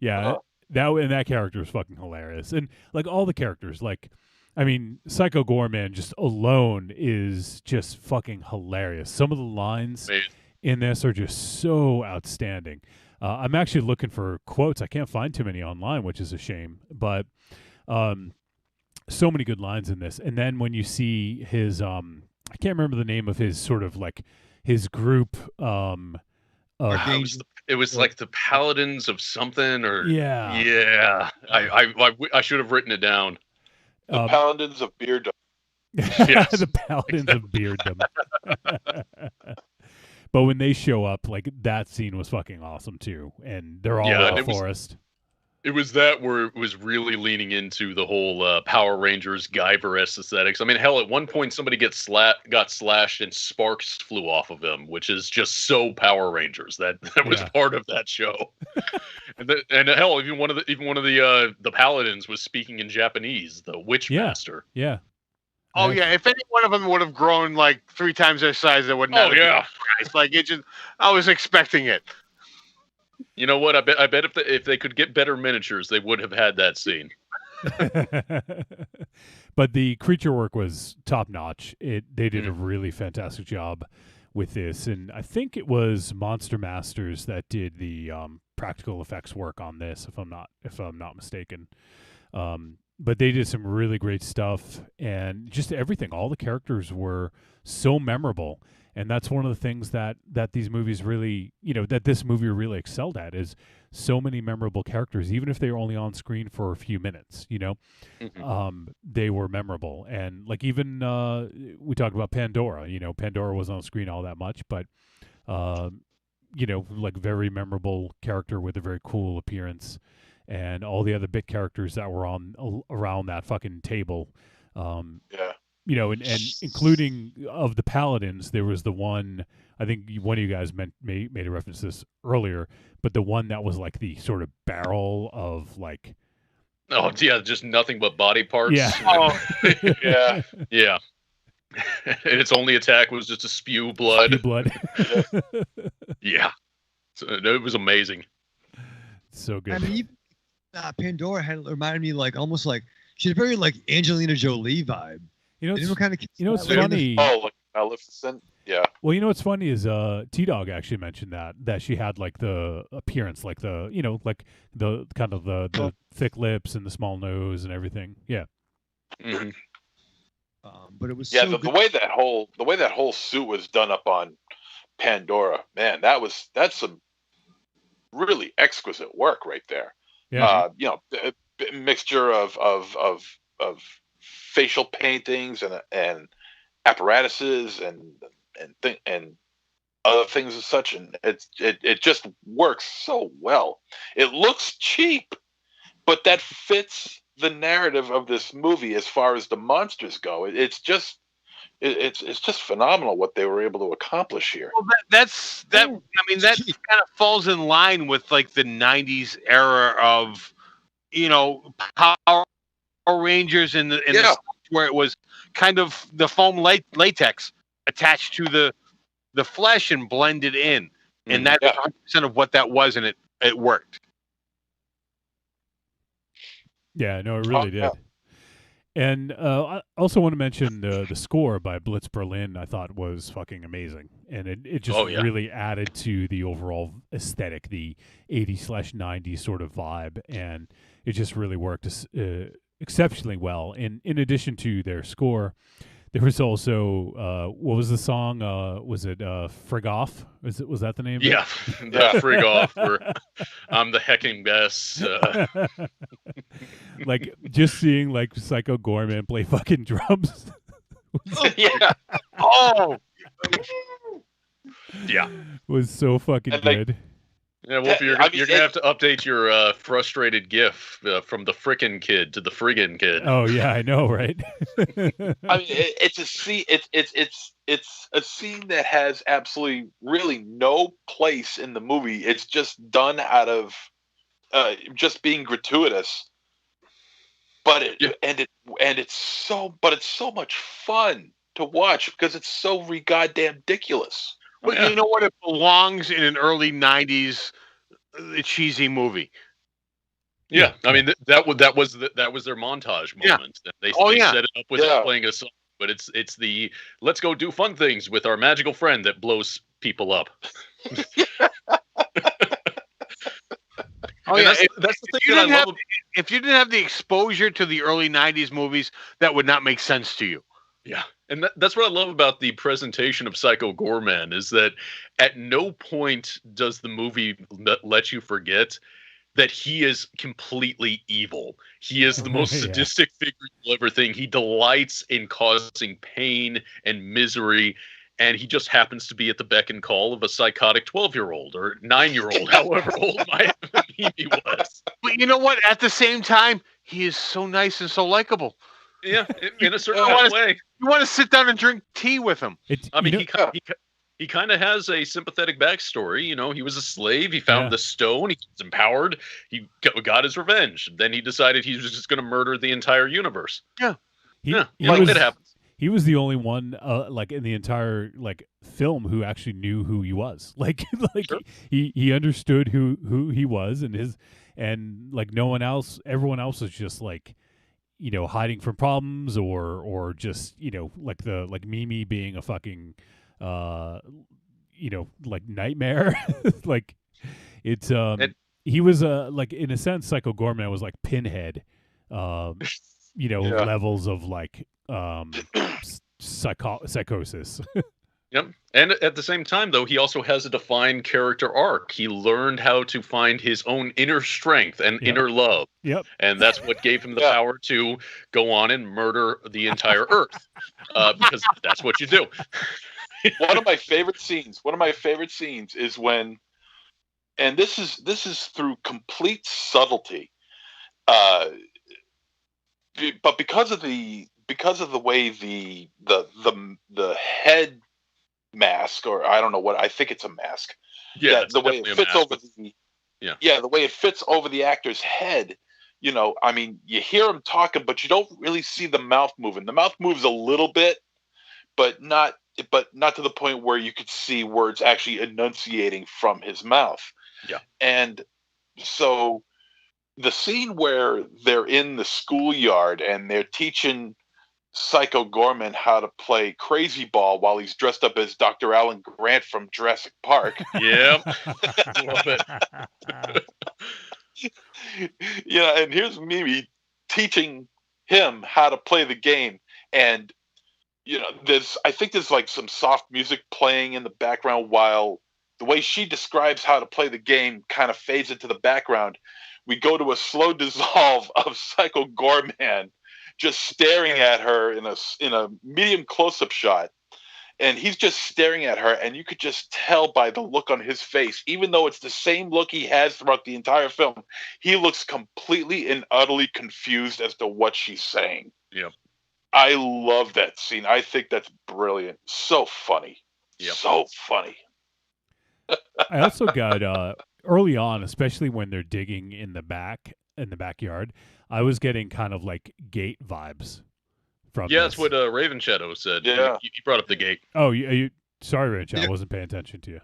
Yeah, that character was fucking hilarious. And like all the characters, like, I mean, Psycho Goreman just alone is just fucking hilarious. Some of the lines in this are just so outstanding. I'm actually looking for quotes. I can't find too many online, which is a shame. But so many good lines in this. And then when you see his, I can't remember the name of his sort of like his group. It was like the Paladins of something, or yeah. I should have written it down. The Paladins of Beardom. Yes. The Paladins of Beardom. But when they show up, like that scene was fucking awesome too, and they're all in the forest. It was that where it was really leaning into the whole Power Rangers Guyver-esque aesthetics. I mean, hell, at one point somebody got slashed and sparks flew off of him, which is just so Power Rangers. That was part of that show. and hell, even one of the Paladins was speaking in Japanese, the Witch Master. Yeah. Oh yeah, if any one of them would have grown like 3 times their size, they would not. Oh yeah, like it just. I was expecting it. You know what? I bet if they could get better miniatures, they would have had that scene. But the creature work was top notch. They did a really fantastic job with this, and I think it was Monster Masters that did the practical effects work on this, if I'm not mistaken. But they did some really great stuff, and just everything. All the characters were so memorable, and that's one of the things that these movies really, that this movie really excelled at, is so many memorable characters, even if they were only on screen for a few minutes. They were memorable, and like even we talked about Pandora. Pandora wasn't on screen all that much, but like very memorable character with a very cool appearance. And all the other bit characters that were around that fucking table, and including of the Paladins, there was the one, I think one of you guys made a reference to this earlier, but the one that was like the sort of barrel of like, oh yeah, just nothing but body parts. Yeah. Oh, yeah. Yeah. And its only attack was just to spew blood. Yeah. So it was amazing. So good. I mean, Pandora had reminded me almost like she had a very like Angelina Jolie vibe. It's funny. Oh, like Maleficent. Yeah. Well, what's funny is T-Dog actually mentioned that she had like the appearance, like the like the kind of the thick lips and the small nose and everything. Yeah. Mm-hmm. But it was the way that whole suit was done up on Pandora, man, that's some really exquisite work right there. Yeah. A mixture of facial paintings and apparatuses and other things as such, and it just works so well. It looks cheap, but that fits the narrative of this movie as far as the monsters go. It's just phenomenal what they were able to accomplish here. Well, that kind of falls in line with like the 90s era of Power Rangers and the where it was kind of the foam latex attached to the flesh and blended in, and that's 100% of what that was, and it worked. Yeah, no, it really did. And I also want to mention the score by Blitz Berlin. I thought was fucking amazing, and it just really added to the overall aesthetic, the 80s/90s sort of vibe, and it just really worked exceptionally well. And in addition to their score, there was also what was the song? Was it "Frig Off"? Was that the name? Yeah, the "Frig Off." I'm the hecking best. Like just seeing like Psycho Goreman play fucking drums. Yeah. Oh. Yeah. Was so fucking good. Yeah, Wolfie, you're going to have to update your frustrated GIF from the frickin' kid to the friggin' kid. Oh yeah, I know, right? I mean, it's a scene. It's a scene that has absolutely, really no place in the movie. It's just done out of just being gratuitous. But it's so much fun to watch because it's so goddamn ridiculous. But you know what? It belongs in an early '90s cheesy movie. Yeah, I mean that was their montage moment. Yeah. They set it up with playing a song, but it's the let's go do fun things with our magical friend that blows people up. Oh yeah, that's the thing that I love. If you didn't have the exposure to the early '90s movies, that would not make sense to you. Yeah, and that's what I love about the presentation of Psycho Goreman is that at no point does the movie let you forget that he is completely evil. He is the most sadistic figure you'll ever think. He delights in causing pain and misery, and he just happens to be at the beck and call of a psychotic 12-year-old or 9-year-old, however old my Mimi was. But you know what? At the same time, he is so nice and so likable. Yeah, in a certain way. You want to sit down and drink tea with him. He kind of has a sympathetic backstory. You know, he was a slave. He found the stone. He was empowered. He got his revenge. Then he decided he was just going to murder the entire universe. Yeah. It happens. He was the only one, like in the entire film, who actually knew who he was. Sure. he understood who he was, and no one else. Everyone else was just hiding from problems or just like Mimi being a fucking nightmare. It's he was in a sense Psycho Goreman was like Pinhead, levels of psychosis. Yep. And at the same time, though, he also has a defined character arc. He learned how to find his own inner strength and inner love. Yep. And that's what gave him the power to go on and murder the entire Earth. Because that's what you do. One of my favorite scenes is when, and this is through complete subtlety, but because of the way the head mask, or I don't know what, I think it's a mask. Yeah, the way it fits over the way it fits over the actor's head. I mean, you hear him talking, but you don't really see the mouth moving. The mouth moves a little bit, but not to the point where you could see words actually enunciating from his mouth. Yeah. And so the scene where they're in the schoolyard and they're teaching Psycho Goreman how to play crazy ball while he's dressed up as Dr. Alan Grant from Jurassic Park. Yep. Love it. And here's Mimi teaching him how to play the game. And, I think there's some soft music playing in the background while the way she describes how to play the game kind of fades into the background. We go to a slow dissolve of Psycho Goreman just staring at her in a medium close-up shot, and he's just staring at her, and you could just tell by the look on his face, even though it's the same look he has throughout the entire film, he looks completely and utterly confused as to what she's saying. Yep. I love that scene. I think that's brilliant. So funny. Yep. So funny. I also got early on, especially when they're digging in the backyard, I was getting kind of like Gate vibes from Yeah, this. that's what Raven Shadow said. Yeah. You brought up the gate. Oh, you sorry, Rich. I Yeah. wasn't paying attention to you.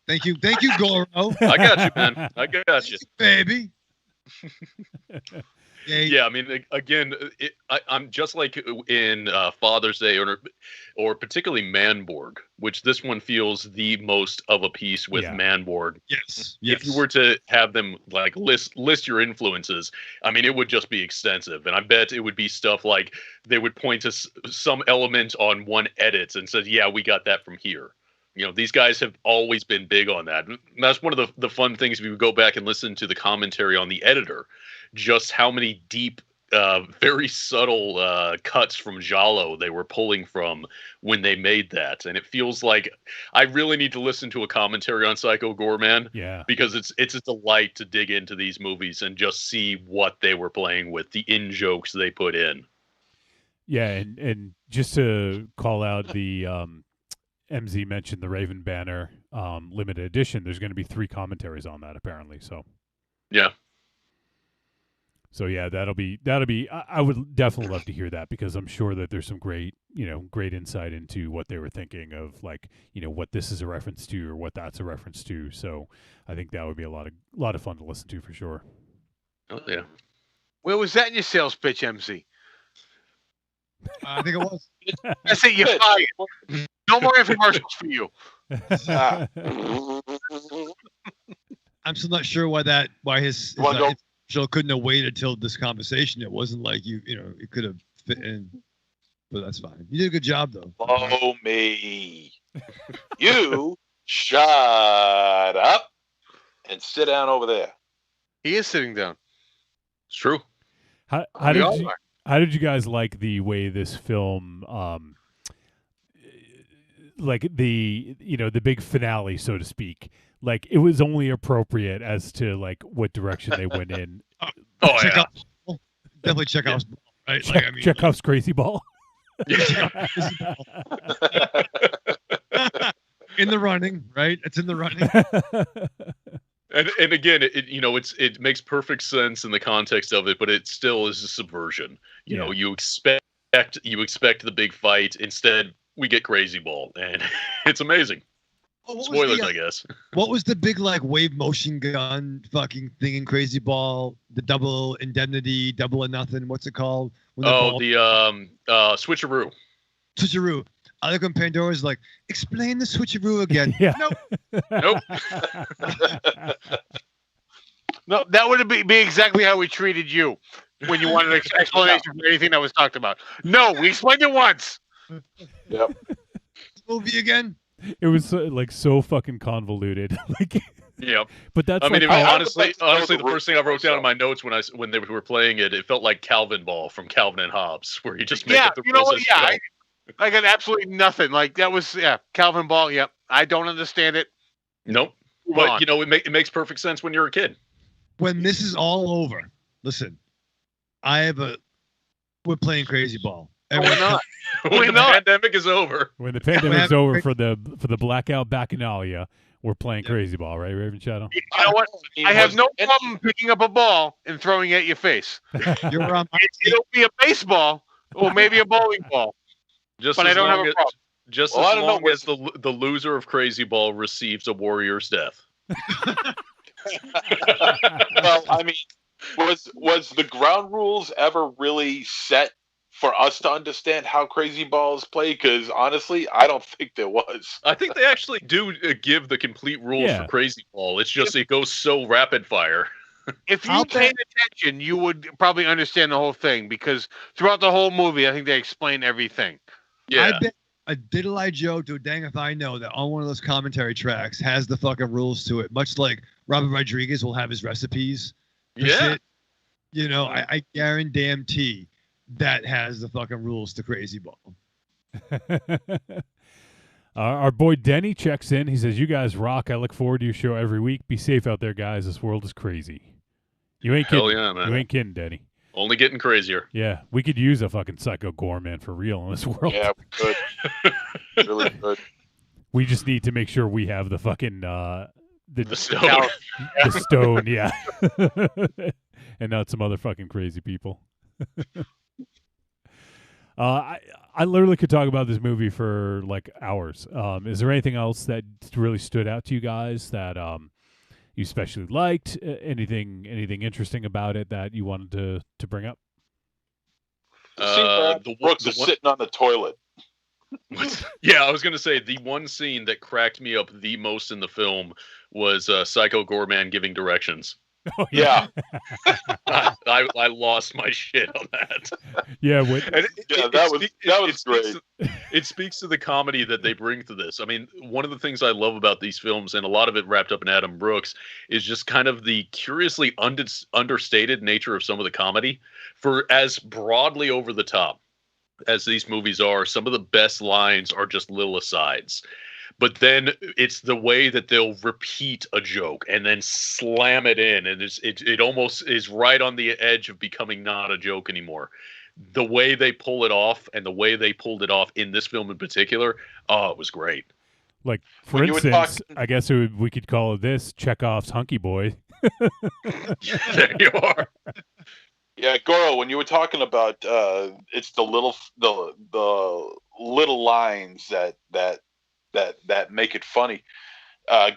Thank you, Goro. I got you, man. I got you. Baby. Yeah, I mean, again, I'm just like in Father's Day or particularly Manborg, which this one feels the most of a piece with Manborg. Yes. If you were to have them like list your influences, I mean, it would just be extensive, and I bet it would be stuff like they would point to some element on one edit and says, "Yeah, we got that from here." You know, these guys have always been big on that. And that's one of the fun things if you go back and listen to the commentary on the editor, just how many deep, very subtle cuts from Giallo they were pulling from when they made that. And it feels like I really need to listen to a commentary on Psycho Goreman. Yeah. Because it's a delight to dig into these movies and just see what they were playing with, the in-jokes they put in. Yeah, and just to call out the MZ mentioned the Raven Banner limited edition. There's going to be 3 commentaries on that apparently. So yeah, that'll be. I would definitely love to hear that because I'm sure that there's some great insight into what they were thinking of, like what this is a reference to or what that's a reference to. So I think that would be a lot of fun to listen to for sure. Oh yeah. Where was that in your sales pitch, MC? I think it was. That's it. You're fired. No more infomercials for you. I'm still not sure why his show couldn't have waited till this conversation. It wasn't like it could have fit in, but that's fine. You did a good job though. Follow me. You shut up and sit down over there. He is sitting down. It's true. How did you guys like the way this film like the big finale, so to speak, like it was only appropriate as to like what direction they went in. Definitely Chekhov's ball, right? Chekhov's crazy ball. In the running, right? It's in the running. And again, it makes perfect sense in the context of it, but it still is a subversion. You know, you expect the big fight. Instead, we get Crazy Ball, and it's amazing. Spoilers, I guess. What was the big wave motion gun fucking thing in Crazy Ball? The double indemnity, double or nothing. What's it called? The switcheroo. Switcheroo. I like when Pandora's like, explain the switcheroo again. Yeah. Nope. No, that would be exactly how we treated you when you wanted an explanation for anything that was talked about. No, we explained it once. Yep. Movie again. It was so fucking convoluted. Yep. But that's. I mean, honestly, the first thing I wrote down in my notes when they were playing it, it felt like Calvin Ball from Calvin and Hobbes, where you just make up the rules. I got absolutely nothing. Like that was Calvin Ball. Yep, I don't understand it. Nope. But it makes perfect sense when you're a kid. When this is all over, listen, we're playing Crazy Ball. And we're not. When the pandemic is over. When the pandemic's over for the blackout bacchanalia, we're playing Crazy Ball, right, Raven Shadow? You know what? I have no problem picking up a ball and throwing it at your face. It'll be a baseball or maybe a bowling ball. But I don't have a problem. Just as long as the loser of Crazy Ball receives a warrior's death. Well, I mean, was the ground rules ever really set for us to understand how Crazy Ball is played? Because honestly, I don't think there was. I think they actually do give the complete rules for Crazy Ball. It's just it goes so rapid fire. If you paid attention, you would probably understand the whole thing because throughout the whole movie, I think they explain everything. Yeah. I bet a diddle-eyed Joe to a dang if I know that on one of those commentary tracks has the fucking rules to it, much like Robert Rodriguez will have his recipes. Shit. I guarantee that has the fucking rules to Crazy Ball. Our boy Denny checks in. He says, "You guys rock. I look forward to your show every week. Be safe out there, guys. This world is crazy." You ain't kidding. Hell yeah, man. You ain't kidding, Denny. Only getting crazier. Yeah, we could use a fucking Psycho Goreman for real in this world. Yeah, we could. Really good. We just need to make sure we have the fucking the stone. The stone, yeah. And not some other fucking crazy people. I literally could talk about this movie for like hours. Is there anything else that really stood out to you guys that you especially liked? Anything interesting about it that you wanted to bring up? The scene where Brooks is sitting on the toilet. Yeah, I was going to say the one scene that cracked me up the most in the film was Psycho Goreman giving directions. Oh, Yeah. I lost my shit on that. Yeah, that was great. It speaks to the comedy that they bring to this. I mean, one of the things I love about these films, and a lot of it wrapped up in Adam Brooks, is just kind of the curiously understated nature of some of the comedy. For as broadly over the top as these movies are, some of the best lines are just little asides. But then it's the way that they'll repeat a joke and then slam it in, and it almost is right on the edge of becoming not a joke anymore. The way they pull it off, and the way they pulled it off in this film in particular, it was great. Like, for instance, I guess we could call this Chekhov's Hunky Boy. There you are. Yeah, Goro, when you were talking about it's the little lines that make it funny.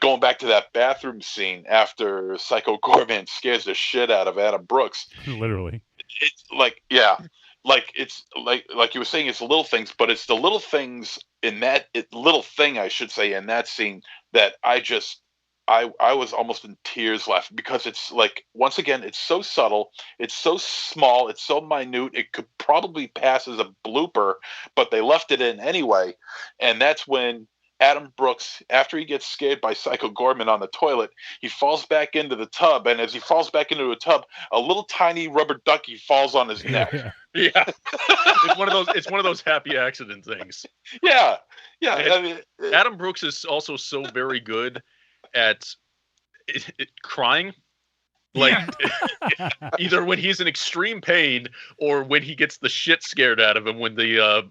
Going back to that bathroom scene after Psycho Goreman scares the shit out of Adam Brooks. Literally. It's like it's like you were saying, it's the little things, but it's the little things in that little thing, I should say, in that scene that I was almost in tears laughing, because it's like, once again, it's so subtle, it's so small, it's so minute, it could probably pass as a blooper, but they left it in anyway. And that's when Adam Brooks, after he gets scared by Psycho Goreman on the toilet, he falls back into the tub, and as he falls back into the tub, a little tiny rubber ducky falls on his neck. Yeah. It's one of those happy accident things. Yeah. I mean, Adam Brooks is also so very good at crying, like either when he's in extreme pain or when he gets the shit scared out of him when the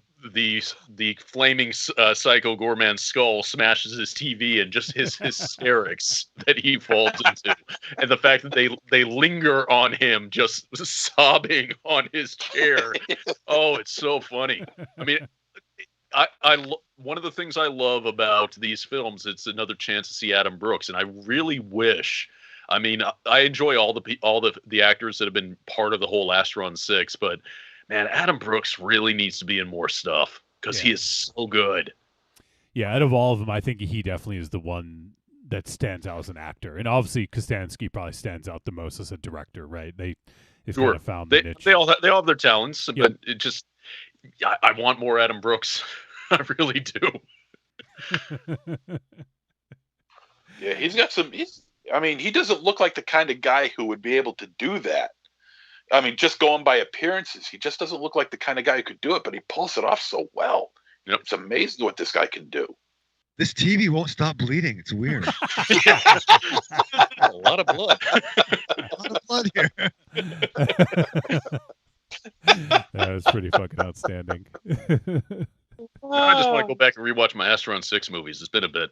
flaming Psycho Goreman skull smashes his TV, and just his hysterics that he falls into, and the fact that they linger on him just sobbing on his chair. Oh, it's so funny. I mean, one of the things I love about these films, it's another chance to see Adam Brooks, and I really wish. I mean, I enjoy all the actors that have been part of the whole Last Run 6, but man, Adam Brooks really needs to be in more stuff because he is so good. Yeah, out of all of them, I think he definitely is the one that stands out as an actor, and obviously Kostanski probably stands out the most as a director, right? They've kind of found the niche. They all have their talents, but it just I want more Adam Brooks. I really do. Yeah, he's got some. He doesn't look like the kind of guy who would be able to do that. I mean, just going by appearances, he just doesn't look like the kind of guy who could do it, but he pulls it off so well. Yep. It's amazing what this guy can do. This TV won't stop bleeding. It's weird. A lot of blood. A lot of blood here. That was pretty fucking outstanding. I just want to go back and rewatch my Astron 6 movies. It's been a bit.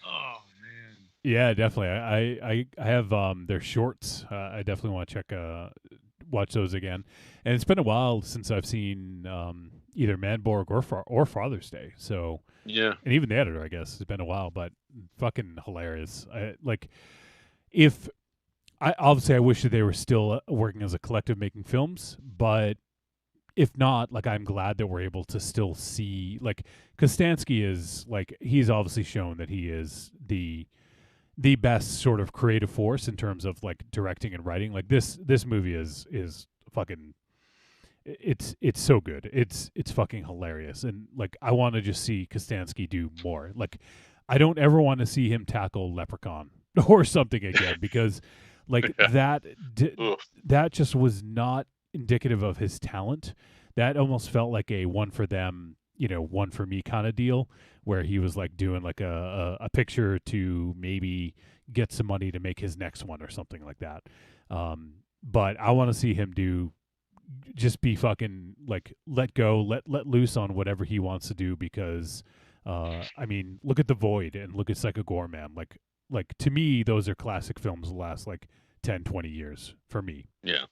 Oh man. Yeah, definitely. I have their shorts. I definitely want to watch those again. And it's been a while since I've seen either Manborg or Father's Day. So yeah, and even the editor, I guess, it's been a while, but fucking hilarious. I obviously I wish that they were still working as a collective making films, but if not, like, I'm glad that we're able to still see, like, Kostanski is, like, he's obviously shown that he is the best sort of creative force in terms of, like, directing and writing. Like, this movie is fucking, it's so good. It's fucking hilarious. And, like, I want to just see Kostanski do more. Like, I don't ever want to see him tackle Leprechaun or something again, because, like, that just was not indicative of his talent. That almost felt like a one for them, one for me kind of deal, where he was like doing like a picture to maybe get some money to make his next one or something like that. But I want to see him just be fucking like let go, let loose on whatever he wants to do, because I mean, look at The Void and look at Psycho Goreman. Like to me, those are classic films the last like 10, 20 years for me. Yeah.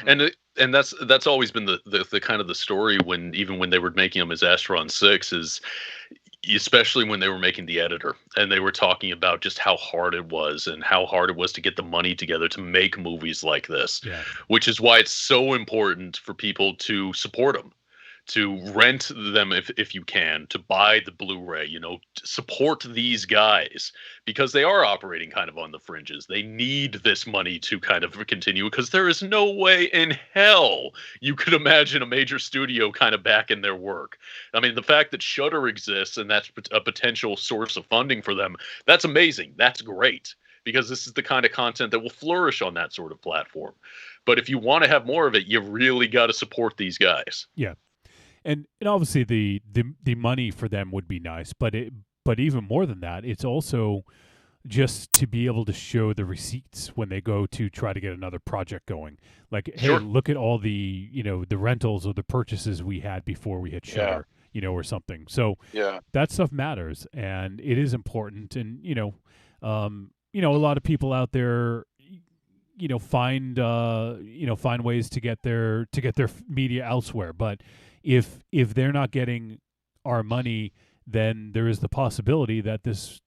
And that's always been the kind of the story when they were making them as Astron 6 is, especially when they were making the editor and they were talking about just how hard it was and how hard it was to get the money together to make movies like this, which is why it's so important for people to support them, to rent them if you can, to buy the Blu-ray, to support these guys because they are operating kind of on the fringes. They need this money to kind of continue because there is no way in hell you could imagine a major studio kind of back in their work. I mean, the fact that Shudder exists and that's a potential source of funding for them, that's amazing. That's great because this is the kind of content that will flourish on that sort of platform. But if you want to have more of it, you really got to support these guys. Yeah. And obviously the money for them would be nice, but even more than that, it's also just to be able to show the receipts when they go to try to get another project going. Like, hey, look at all the the rentals or the purchases we had before we hit Shudder, or something. So that stuff matters, and it is important. And a lot of people out there, find ways to get their media elsewhere, but if they're not getting our money, then there is the possibility that this,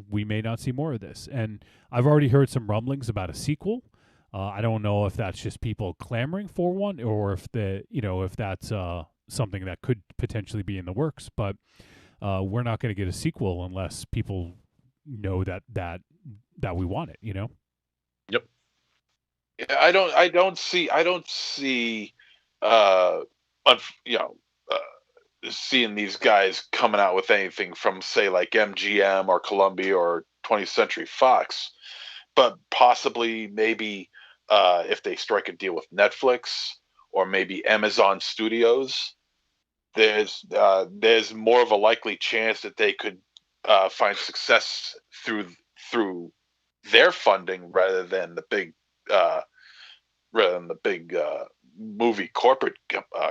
we may not see more of this. And I've already heard some rumblings about a sequel. I don't know if that's just people clamoring for one or if if that's something that could potentially be in the works. But we're not going to get a sequel unless people know that we want it. Yep. Yeah, I don't see seeing these guys coming out with anything from, say, like MGM or Columbia or 20th Century Fox, but possibly maybe if they strike a deal with Netflix or maybe Amazon Studios, there's more of a likely chance that they could find success through their funding rather than the big movie corporate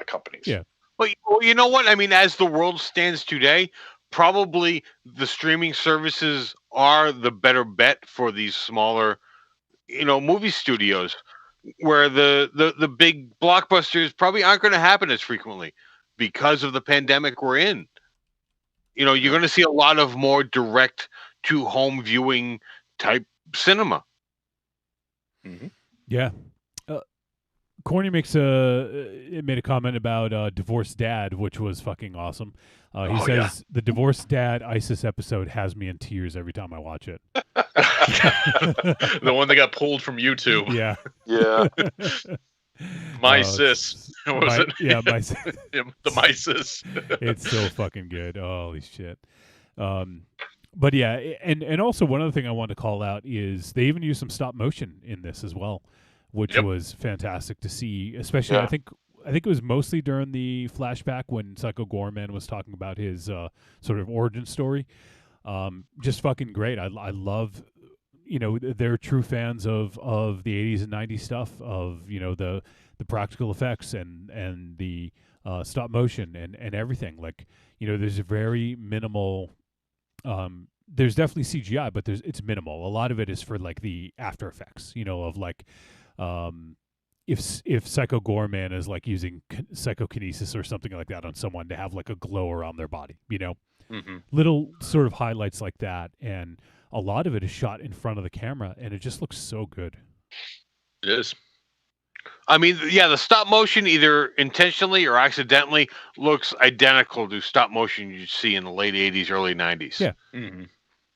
companies. Yeah. Well, you know what? I mean, as the world stands today, probably the streaming services are the better bet for these smaller, movie studios, where the big blockbusters probably aren't going to happen as frequently because of the pandemic we're in. You're going to see a lot of more direct to home viewing type cinema. Mm-hmm. Yeah. Corny made a comment about Divorced Dad, which was fucking awesome. He says the Divorced Dad ISIS episode has me in tears every time I watch it. The one that got pulled from YouTube. Yeah. Yeah. My sis. What was it? Yeah, the My sis. It's so fucking good. Holy shit. But yeah, and also one other thing I want to call out is they even use some stop motion in this as well, which was fantastic to see. Especially, I think it was mostly during the flashback when Psycho Goreman was talking about his sort of origin story. Just fucking great. I love, they're true fans of the 80s and 90s stuff, of the practical effects and the stop motion and everything. Like, there's a very minimal. There's definitely CGI, but it's minimal. A lot of it is for like the after effects, of like. If Psycho Goreman is like using psychokinesis or something like that on someone to have like a glow around their body, Mm-hmm. little sort of highlights like that, and a lot of it is shot in front of the camera, and it just looks so good. It is. I mean, yeah, the stop motion, either intentionally or accidentally, looks identical to stop motion you'd see in the late 80s, early 90s. Yeah. Mm-hmm.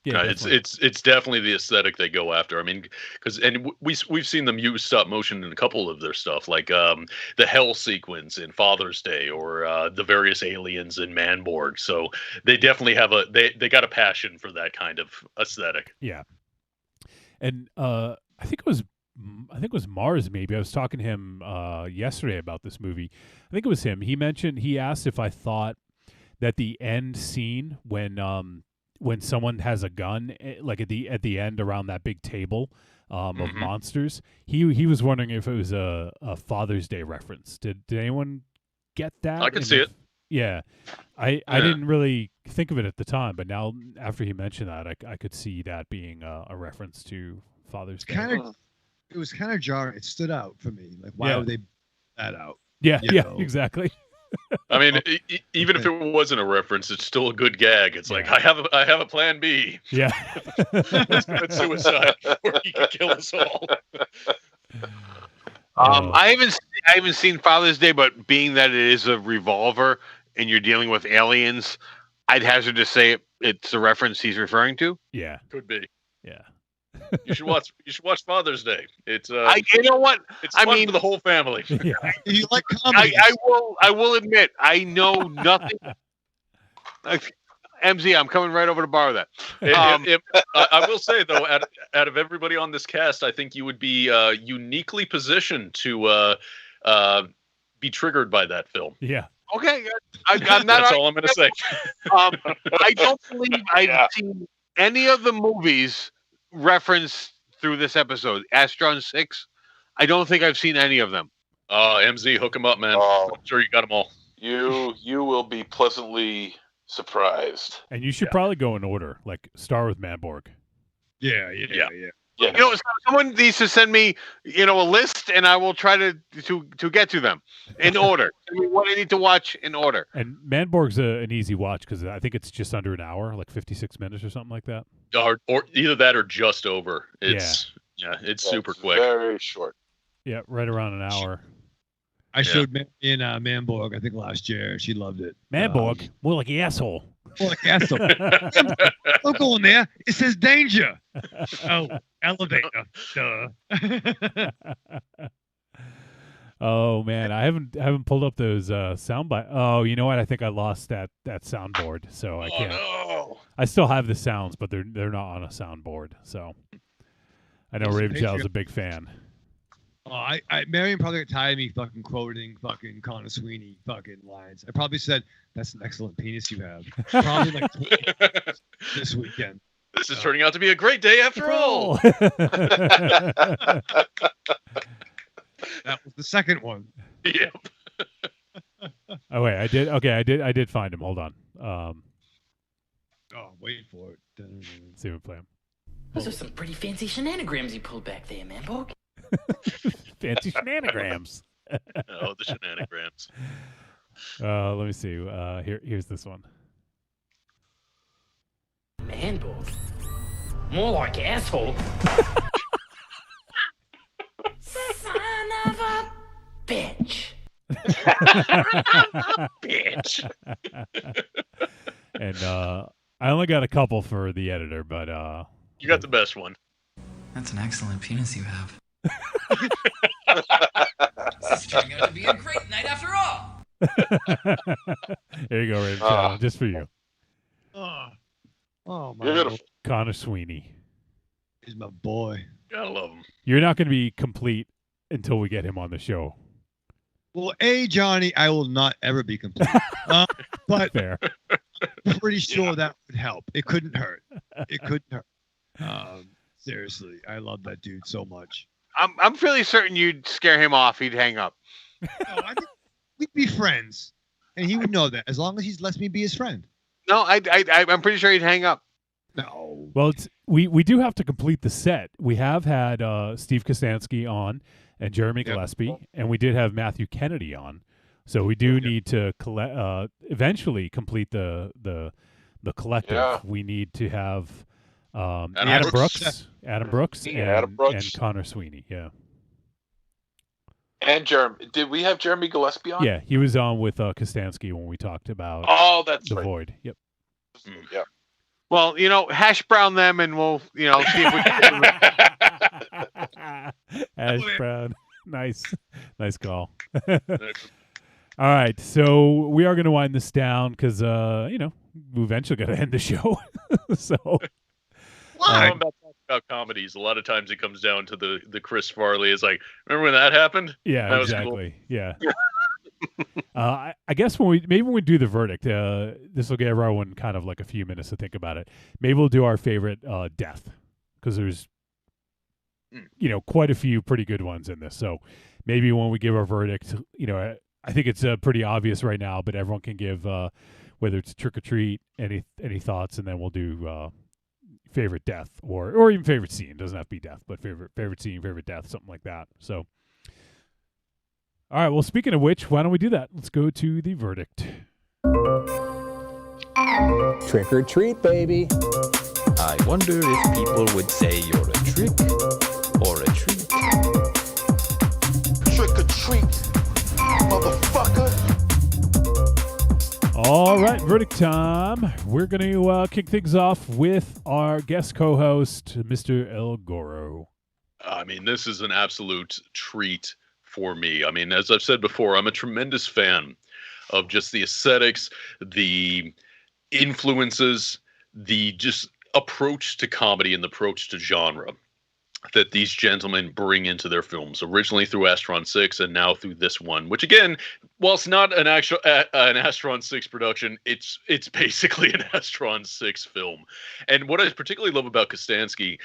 Yeah, it's definitely the aesthetic they go after. I mean, we've seen them use stop motion in a couple of their stuff, like the hell sequence in Father's Day, or the various aliens in Manborg. So they definitely have they got a passion for that kind of aesthetic. Yeah, and I think it was Mars. Maybe I was talking to him yesterday about this movie. I think it was him. He asked if I thought that the end scene when someone has a gun, like at the end around that big table of monsters, he was wondering if it was a Father's Day reference. Did anyone get that? I could see it. Yeah, I didn't really think of it at the time, but now after he mentioned that, I could see that being a reference to Father's Day. It was kind of jarring. It stood out for me. Like, why would they put that out? Yeah, You yeah, know? exactly. I mean, even if it wasn't a reference, it's still a good gag. It's like I have a plan B. Yeah. Let's commit suicide before he can kill us all. I haven't seen Father's Day, but being that it is a revolver and you're dealing with aliens, I'd hazard to say it's a reference he's referring to. Yeah, could be. Yeah, you should watch Father's Day. It's you know what? It's fun for the whole family. Yeah. You like comedy? I will admit I know nothing. MZ, I'm coming right over to borrow that. I will say though, out of everybody on this cast, I think you would be uniquely positioned to be triggered by that film. Yeah. Okay, I'm not. That's all I'm going to say. I don't believe I've seen any of the movies referenced through this episode. Astron 6. I don't think I've seen any of them. MZ, hook them up, man. I'm sure you got them all. You will be pleasantly surprised. And you should probably go in order, like start with Manborg. Yeah. You know, someone needs to send me, a list, and I will try to get to them in order. I mean, what I need to watch in order. And Manborg's an easy watch because I think it's just under an hour, like 56 minutes or something like that. Or either that or just over. It's super quick. Very short. Yeah, right around an hour. I showed in Manborg, I think last year. She loved it. Manborg, more like asshole. More like asshole. Don't go in there. It says danger. Oh, elevator. Duh. Oh man, I haven't pulled up those soundbite. Oh, you know what? I think I lost that soundboard, so I can't. No. I still have the sounds, but they're not on a soundboard. So I know Raven Shell's a big fan. Oh, Marion probably got tired of me fucking quoting fucking Connor Sweeney fucking lines. I probably said, "That's an excellent penis you have." Probably like 20 this weekend. This is turning out to be a great day after all. That was the second one. Yep. Oh wait, I did find him. Hold on. Oh, wait for it. See if we play him. Those are some pretty fancy shenanigans you pulled back there, Manborg. Fancy shenanigans. Oh, the shenanigans. Let me see. Here's this one. Manborg. More like asshole. Son of a bitch. Bitch. And I only got a couple for the editor, but you got the best one. That's an excellent penis you have. This is turning out to be a great night after all. There you go, Raven. Just for you. Oh my Beautiful. Connor Sweeney. He's my boy. Gotta love him. You're not going to be complete until we get him on the show. Well, Johnny, I will not ever be complete. But fair. I'm pretty sure that would help. It couldn't hurt. It couldn't hurt. Seriously, I love that dude so much. I'm fairly certain you'd scare him off. He'd hang up. I think we'd be friends, and he would know that as long as he lets me be his friend. No, I'm pretty sure he'd hang up. No. Well, we do have to complete the set. We have had Steve Kostansky on and Jeremy Gillespie, and we did have Matthew Kennedy on. So we do need to eventually complete the collective. Yeah. We need to have Adam Adam Brooks. Brooks, and Connor Sweeney. Yeah. And Jeremy. Did we have Jeremy Gillespie on? Yeah, he was on with Kostansky when we talked about that's the right. Void. Yep. Yeah. Well, hash brown them, and we'll, see if we can. Hash brown. Nice call. All right, so we are going to wind this down because, we eventually got to end the show. So, Why? About comedies, a lot of times it comes down to the Chris Farley. Is like, remember when that happened? Yeah, that exactly. Was cool. Yeah. I guess when we do the verdict, this will give everyone kind of like a few minutes to think about it. Maybe we'll do our favorite death because there's quite a few pretty good ones in this. So maybe when we give our verdict, I think it's pretty obvious right now, but everyone can give whether it's Trick or Treat any thoughts, and then we'll do favorite death or even favorite scene. It doesn't have to be death, but favorite scene, favorite death, something like that. So, all right. Well, speaking of which, why don't we do that? Let's go to the verdict. Trick or treat, baby. I wonder if people would say you're a trick or a treat. Trick or treat, motherfucker. All right, verdict time. We're going to kick things off with our guest co-host, Mr. El Goro. I mean, this is an absolute treat for me. I mean, as I've said before, I'm a tremendous fan of just the aesthetics, the influences, the just approach to comedy and the approach to genre that these gentlemen bring into their films, originally through Astron 6 and now through this one, which again, while it's not an actual an Astron 6 production, it's basically an Astron 6 film. And what I particularly love about Kostanski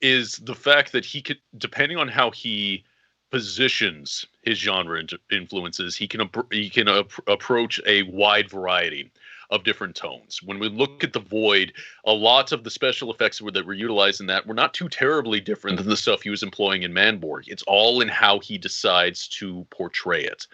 is the fact that he could, depending on how he positions his genre influences, he can approach a wide variety of different tones. When we look at The Void, a lot of the special effects that were utilized in that were not too terribly different than the stuff he was employing in Manborg. It's all in how he decides to portray it.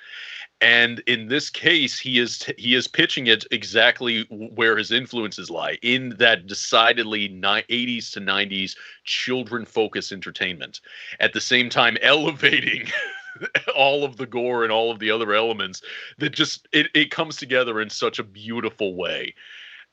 And in this case, he is pitching it exactly where his influences lie, in that decidedly 80s to 90s children-focused entertainment. At the same time, elevating all of the gore and all of the other elements that just it comes together in such a beautiful way.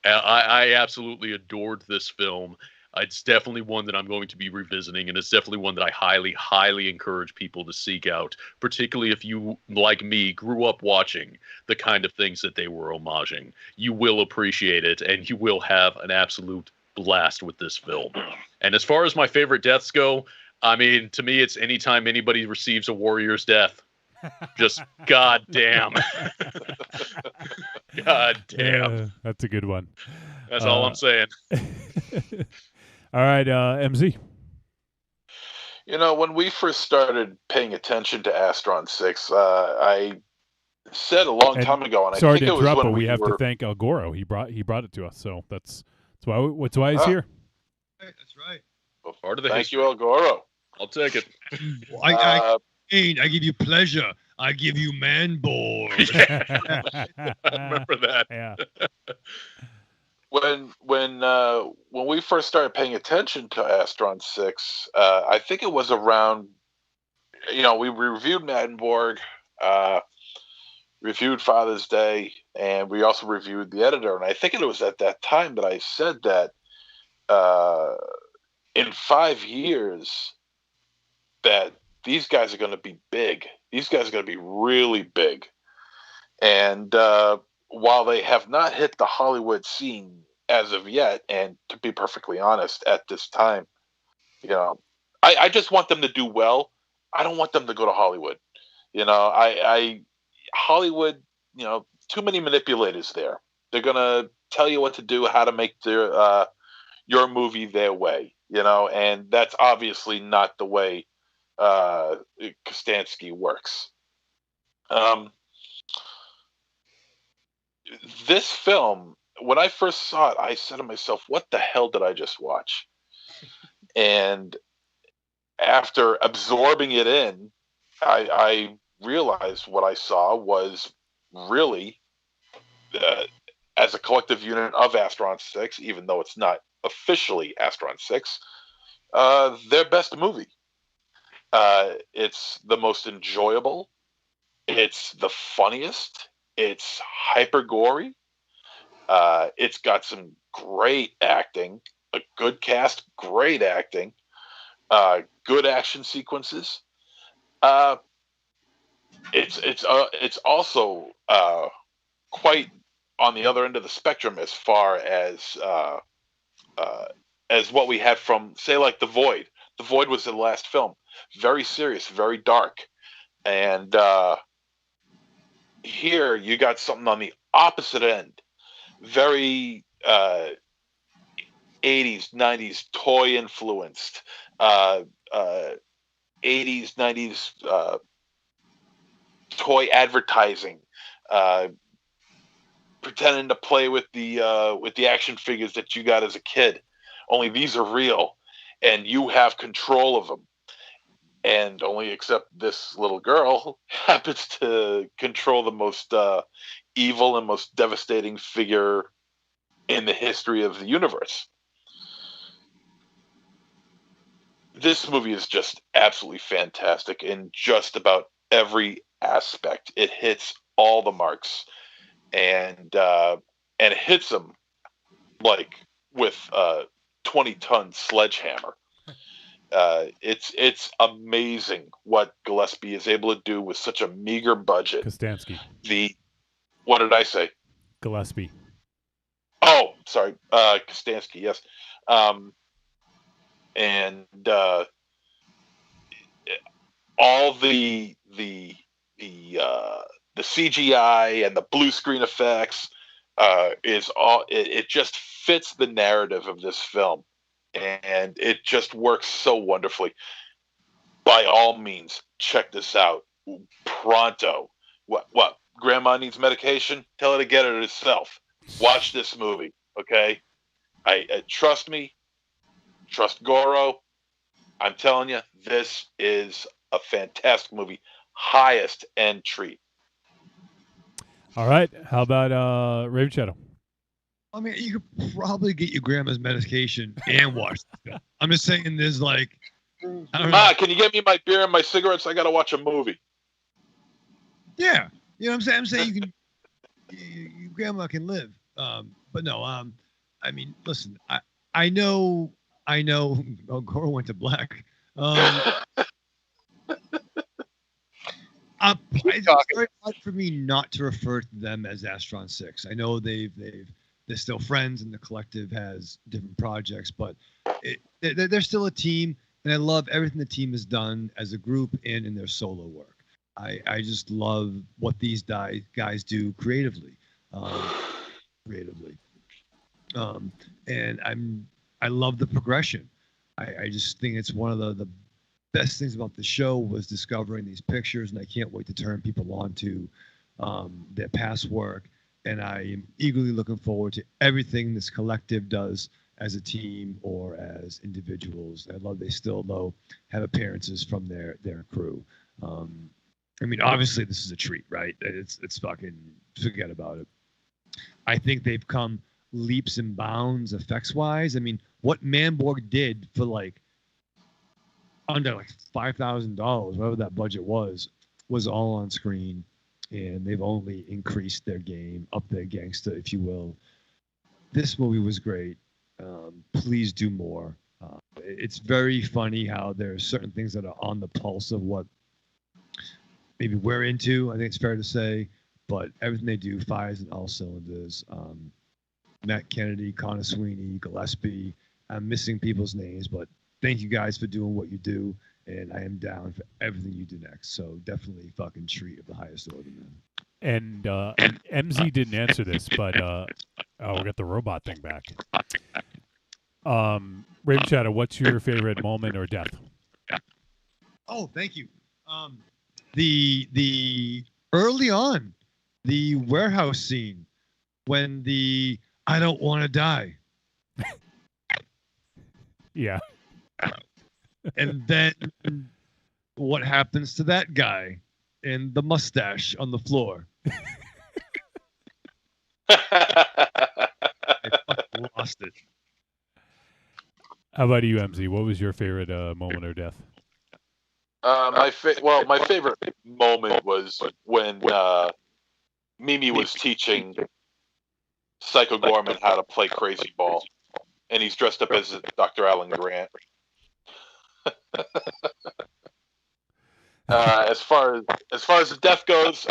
I absolutely adored this film. It's definitely one that I'm going to be revisiting, and it's definitely one that I highly, highly encourage people to seek out, particularly if you, like me, grew up watching the kind of things that they were homaging. You will appreciate it, and you will have an absolute blast with this film. And as far as my favorite deaths go, I mean, to me, it's anytime anybody receives a warrior's death. Just goddamn. Goddamn. That's a good one. That's all I'm saying. All right, MZ. You know, when we first started paying attention to Astron 6, I said a long time ago, and I sorry think to it was interrupt, when but we have were... to thank El Goro. He brought it to us, so that's why he's here. That's right. Well, part of the thank history. you, El Goro. I'll take it. I give you pleasure. I give you Manborg. I remember that. Yeah. When we first started paying attention to Astron 6, I think it was around, we reviewed Maddenborg, reviewed Father's Day, and we also reviewed The Editor. And I think it was at that time that I said that in 5 years that these guys are going to be big. These guys are going to be really big. And while they have not hit the Hollywood scene as of yet, and to be perfectly honest, at this time, I just want them to do well. I don't want them to go to Hollywood. Hollywood, too many manipulators there. They're gonna tell you what to do, how to make their your movie their way, and that's obviously not the way Kostanski works. This film, when I first saw it, I said to myself, what the hell did I just watch? And after absorbing it in, I realized what I saw was really, as a collective unit of Astron 6, even though it's not officially Astron 6, their best movie. It's the most enjoyable. It's the funniest. It's hyper gory. It's got some great acting, a good cast, great acting, good action sequences. It's also quite on the other end of the spectrum as far as what we had from, say, like The Void. The Void was the last film. Very serious, very dark. And here you got something on the opposite end. Very 80s, 90s toy influenced. 80s, 90s toy advertising. Pretending to play with the action figures that you got as a kid. only these are real, and you have control of them. And only except this little girl happens to control the most evil and most devastating figure in the history of the universe. This movie is just absolutely fantastic in just about every aspect. It hits all the marks, and it hits them like with a 20-ton sledgehammer. It's amazing what Gillespie is able to do with such a meager budget. Kostansky. What did I say? Gillespie. Oh, sorry, Kostansky. Yes, and all the CGI and the blue screen effects is all. It just fits the narrative of this film, and it just works so wonderfully. By all means, check this out pronto. What? Grandma needs medication? Tell her to get it herself. Watch this movie, okay? I trust me. Trust Goro. I'm telling you, this is a fantastic movie. Highest end treat. All right. How about Raven Shadow? I mean, you could probably get your grandma's medication and watch the film. I'm just saying there's like... Ma, can you get me my beer and my cigarettes? I got to watch a movie. Yeah. You know what I'm saying? I'm saying you can... your grandma can live. But no, I mean, listen, I know oh, Goro went to black. It's very hard for me not to refer to them as Astron 6. I know they're still friends and the collective has different projects, but they're still a team, and I love everything the team has done as a group and in their solo work. I just love what these guys do creatively. And I love the progression. I just think it's one of the best things about the show was discovering these pictures, and I can't wait to turn people on to their past work. And I am eagerly looking forward to everything this collective does as a team or as individuals. I love they still, though, have appearances from their crew. I mean, obviously, this is a treat, right? It's fucking forget about it. I think they've come leaps and bounds effects-wise. I mean, what Manborg did for like under like $5,000, whatever that budget was all on screen, and they've only increased their game, up their gangster, if you will. This movie was great. Please do more. It's very funny how there are certain things that are on the pulse of what maybe we're into, I think it's fair to say, but everything they do fires in all cylinders. Matt Kennedy, Connor Sweeney, Gillespie. I'm missing people's names, but thank you guys for doing what you do, and I am down for everything you do next. So definitely fucking treat of the highest order, man. And MZ didn't answer this, but we got the robot thing back. Raven Shadow, what's your favorite moment or death? Oh, thank you. The early on, the warehouse scene when the I don't want to die. Yeah. And then what happens to that guy and the mustache on the floor? I fucking lost it. How about you, MZ? What was your favorite moment or death? My favorite moment was when Mimi was teaching Psycho Goreman how to play crazy ball, and he's dressed up as Dr. Alan Grant. As far as the death goes,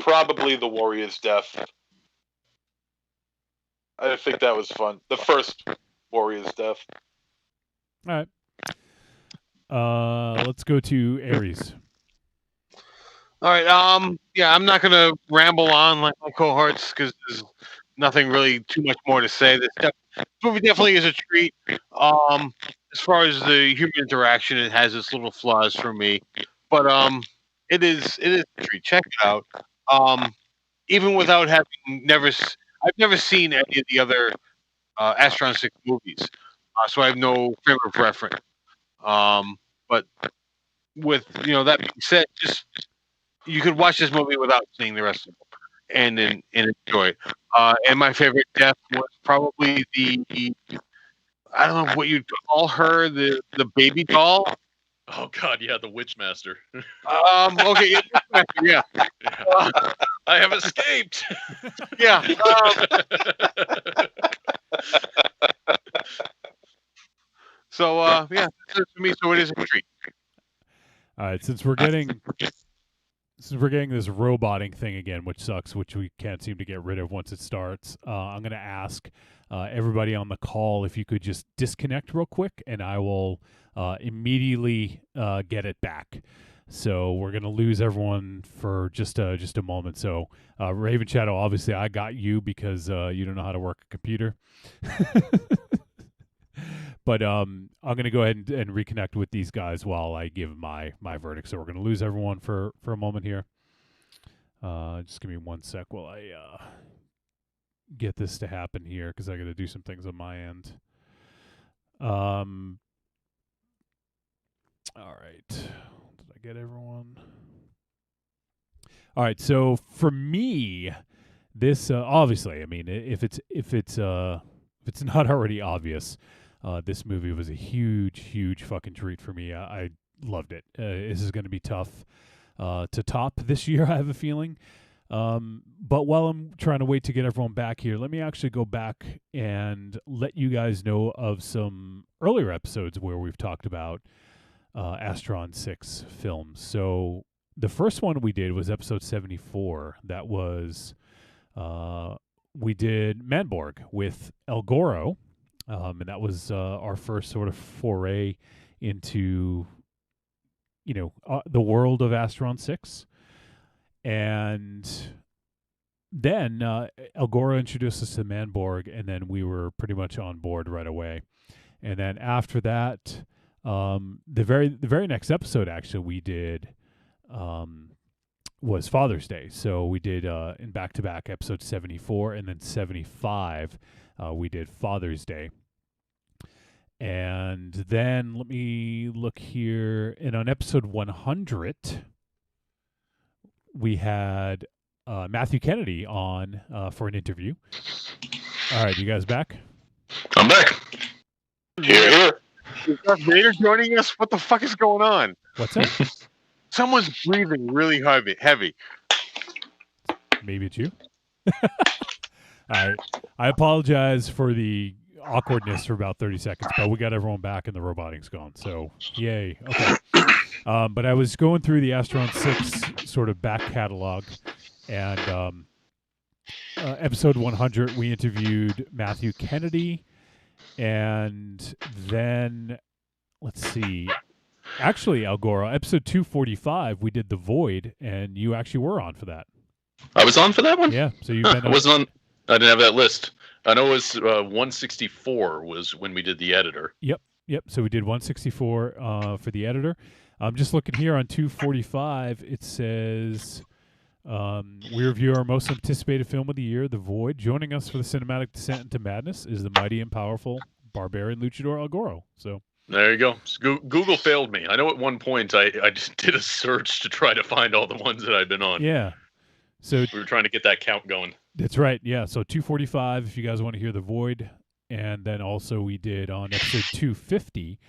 probably the Warrior's death. I think that was fun. The first Warrior's death. All right. Let's go to Aries. All right. Yeah, I'm not gonna ramble on like my cohorts because there's nothing really too much more to say. This movie definitely is a treat. As far as the human interaction, it has its little flaws for me, but it is a treat. Check it out. Even without having I've never seen any of the other Astron 6 movies. So I have no frame of reference. But with that being said, just you could watch this movie without seeing the rest of it and enjoy it. And my favorite death was probably the I don't know what you'd call her, the baby doll. Oh God, yeah, the Witchmaster. Okay, yeah. I have escaped. Yeah. So yeah, that's it for me. So it is a treat. All right, since we're getting this roboting thing again, which sucks, which we can't seem to get rid of once it starts, I'm going to ask everybody on the call if you could just disconnect real quick, and I will immediately get it back. So we're going to lose everyone for just a moment. So Raven Shadow, obviously I got you because you don't know how to work a computer. But I'm going to go ahead and reconnect with these guys while I give my verdict. So we're going to lose everyone for a moment here. Just give me 1 sec while I get this to happen here because I got to do some things on my end. All right. Did I get everyone? All right. So for me, this obviously, I mean, if it's not already obvious. This movie was a huge fucking treat for me. I loved it. This is going to be tough to top this year, I have a feeling. But while I'm trying to wait to get everyone back here, let me actually go back and let you guys know of some earlier episodes where we've talked about Astron 6 films. So the first one we did was episode 74. That was, we did Manborg with El Goro. And that was our first sort of foray into, the world of Astron 6. And then El Goro introduced us to Manborg, and then we were pretty much on board right away. And then after that, the very next episode actually we did was Father's Day. So we did in back-to-back episode 74 and then 75. We did Father's Day. And then let me look here. And on episode 100, we had Matthew Kennedy on for an interview. All right, you guys back? I'm back. Here. Is Darth Vader joining us? What the fuck is going on? What's that? Someone's breathing really heavy. Maybe it's you. All right. I apologize for the awkwardness for about 30 seconds, but we got everyone back and the roboting's gone. So, yay. Okay. But I was going through the Astron 6 sort of back catalog, and episode 100, we interviewed Matthew Kennedy, and then, let's see, actually, El Goro, episode 245, we did The Void, and you actually were on for that. I was on for that one? Yeah. So you've been I wasn't on. I didn't have that list. I know it was 164 was when we did the editor. Yep. So we did 164 for the editor. I'm just looking here on 245. It says we review our most anticipated film of the year, The Void. Joining us for the cinematic descent into madness is the mighty and powerful barbarian luchador El Goro. So there you go. Google failed me. I know at one point I just did a search to try to find all the ones that I've been on. Yeah. So we were trying to get that count going. That's right. Yeah. So 245, if you guys want to hear The Void. And then also we did on episode 250,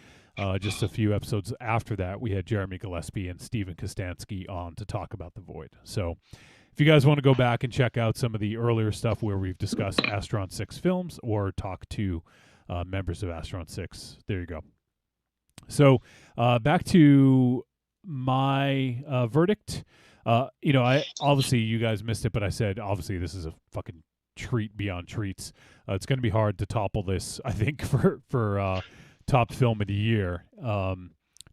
just a few episodes after that, we had Jeremy Gillespie and Steven Kostansky on to talk about The Void. So if you guys want to go back and check out some of the earlier stuff where we've discussed Astron 6 films or talk to members of Astron 6, there you go. So back to my verdict. I obviously you guys missed it, but I said obviously this is a fucking treat beyond treats. It's going to be hard to topple this, I think, for top film of the year.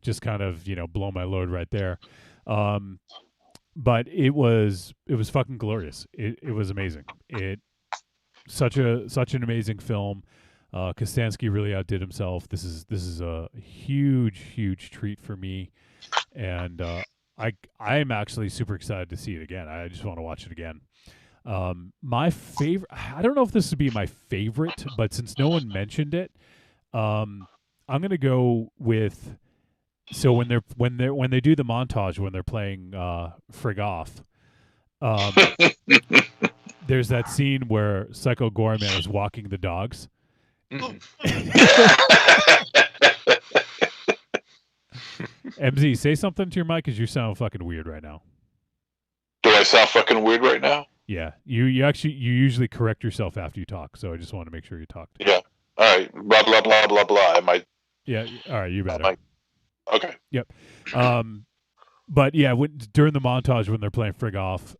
Just kind of blow my load right there. But it was fucking glorious. It was amazing. Such an amazing film. Kostansky really outdid himself. This is a huge treat for me, and I am actually super excited to see it again. I just want to watch it again. My favorite, I don't know if this would be my favorite, but since no one mentioned it, I'm gonna go with. So when they do the montage when they're playing Frig Off, there's that scene where Psycho Goreman is walking the dogs. MZ, say something to your mic because you sound fucking weird right now. Do I sound fucking weird right now? Yeah, you usually correct yourself after you talk, so I just want to make sure you talked. Yeah. All right. Blah blah blah blah blah. Am I? Yeah. All right. You better. Okay. Yep. But yeah, during the montage when they're playing Frig Off,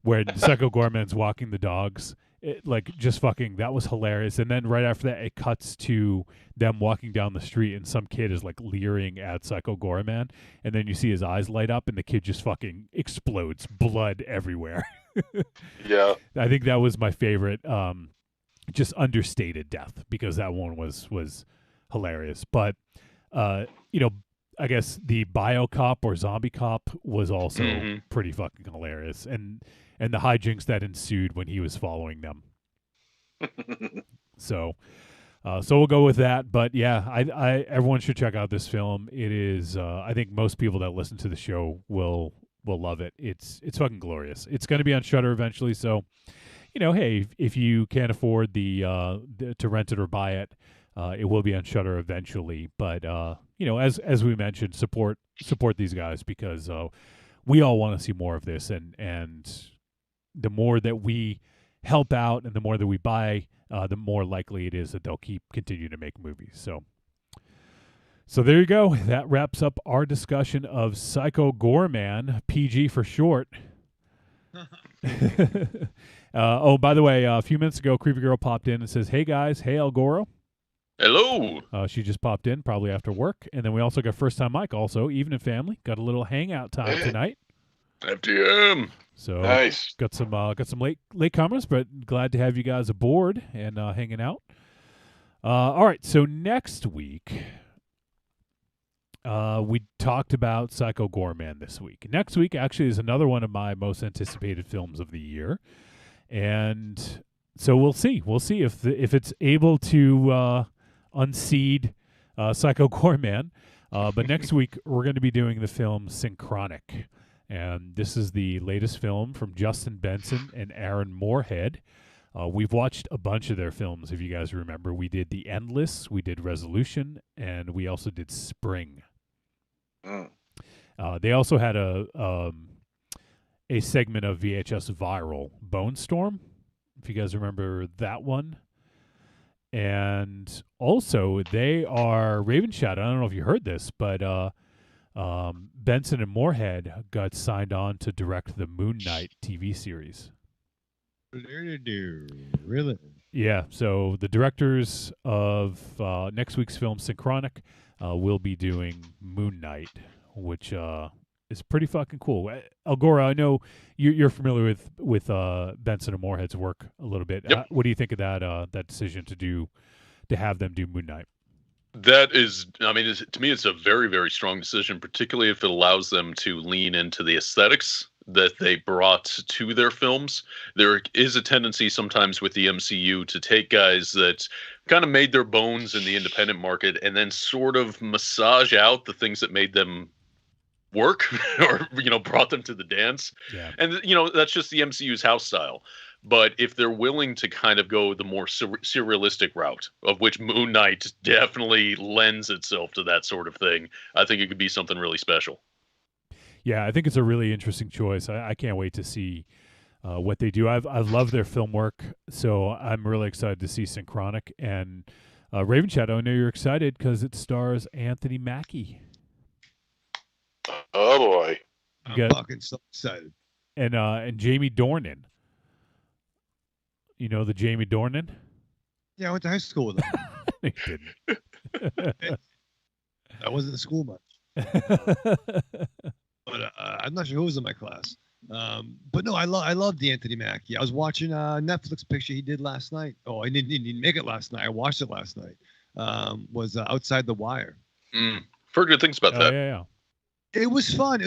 where Psycho Goreman's walking the dogs, that was hilarious. And then right after that, it cuts to them walking down the street, and some kid is like leering at Psycho Goreman, and then you see his eyes light up, and the kid just fucking explodes, blood everywhere. Yeah. I think that was my favorite, just understated death, because that one was hilarious. But I guess the bio cop or zombie cop was also pretty fucking hilarious, and the hijinks that ensued when he was following them. So we'll go with that. But yeah, I everyone should check out this film. It is I think most people that listen to the show will love it. It's fucking glorious. It's going to be on Shudder eventually, so hey, if you can't afford to rent it or buy it, it will be on Shudder eventually. But as we mentioned, support these guys, because we all want to see more of this, and the more that we help out and the more that we buy, the more likely it is that they'll continue to make movies. So there you go. That wraps up our discussion of Psycho Goreman, PG for short. By the way, a few minutes ago, Creepy Girl popped in and says, "Hey guys, hey El Goro." Hello. She just popped in, probably after work. And then we also got First Time Mike, also Evening Family. Got a little hangout time tonight. FTM. So nice. Got some late comers, but glad to have you guys aboard and hanging out. All right, so next week we talked about Psycho Goreman this week. Next week actually is another one of my most anticipated films of the year, and so we'll see if it's able to unseed Psycho Goreman. But next week we're going to be doing the film Synchronic. And this is the latest film from Justin Benson and Aaron Moorhead. We've watched a bunch of their films, if you guys remember. We did The Endless, we did Resolution, and we also did Spring. They also had a segment of VHS Viral, Bone Storm, if you guys remember that one. And also, they are Raven Shadow. I don't know if you heard this, but Benson and Moorhead got signed on to direct the Moon Knight TV series. Really? Yeah. So the directors of next week's film, Synchronic, will be doing Moon Knight, which is pretty fucking cool. Algora, I know you're familiar with Benson and Moorhead's work a little bit. Yep. What do you think of that decision to have them do Moon Knight? That is, I mean, to me, it's a very, very strong decision, particularly if it allows them to lean into the aesthetics that they brought to their films. There is a tendency sometimes with the MCU to take guys that kind of made their bones in the independent market and then sort of massage out the things that made them work or, brought them to the dance. Yeah. And, that's just the MCU's house style. But if they're willing to kind of go the more surrealistic route, of which Moon Knight definitely lends itself to that sort of thing, I think it could be something really special. Yeah, I think it's a really interesting choice. I can't wait to see what they do. I've loved their film work, so I'm really excited to see Synchronic. And Raven Shadow, I know you're excited because it stars Anthony Mackie. Oh boy, I'm fucking so excited. And Jamie Dornan. You know the Jamie Dornan? Yeah, I went to high school with him. You didn't. I wasn't in school much. But I'm not sure who was in my class. But no, I love the Anthony Mackie. I was watching a Netflix picture he did last night. Oh, I didn't make it last night. I watched it last night. Was Outside the Wire. Heard good things about that. Yeah. It was fun.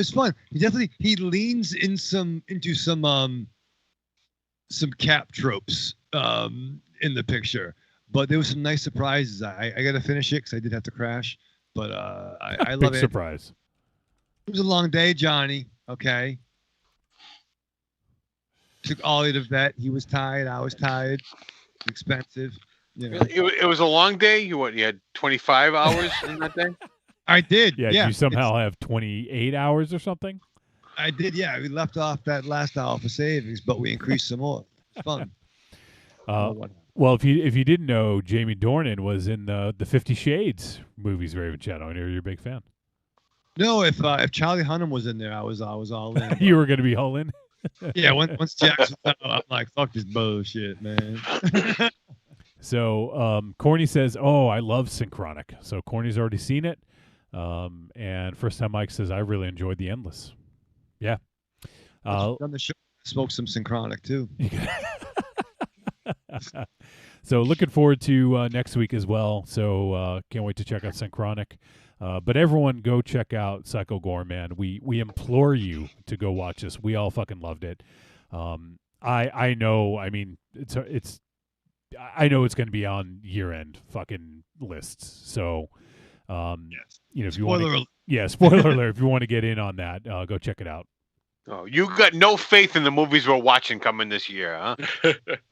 He leans into some some cap tropes in the picture, but there was some nice surprises. I got to finish it because I did have to crash, but I love Big it. surprise. It was a long day, Johnny. Okay. Took Ollie to vet. He was tired. I was tired. It's expensive. You know. It was a long day. You had 25 hours in that day? I did. Yeah. Did you somehow have 28 hours or something? I did. Yeah. We left off that last hour for savings, but we increased some more. It's fun. Well, if you didn't know, Jamie Dornan was in the 50 Shades movies, Raven Shadow. I know you're a big fan. No, if Charlie Hunnam was in there, I was all in. You were going to be all in? Yeah, once Jackson was out, I'm like, fuck this bullshit, man. So Corny says, oh, I love Synchronic. So Corny's already seen it. And First Time Mike says, I really enjoyed The Endless. Yeah. On the show, smoke some Synchronic, too. So looking forward to next week as well. So can't wait to check out Synchronic. But everyone go check out Psycho Goreman. We implore you to go watch this. We all fucking loved it. I know. I mean, I know it's going to be on year-end fucking lists. So, yes. You know, if you spoiler want, alert. Yeah, spoiler alert. If you want to get in on that, go check it out. Oh, you got no faith in the movies we're watching coming this year, huh?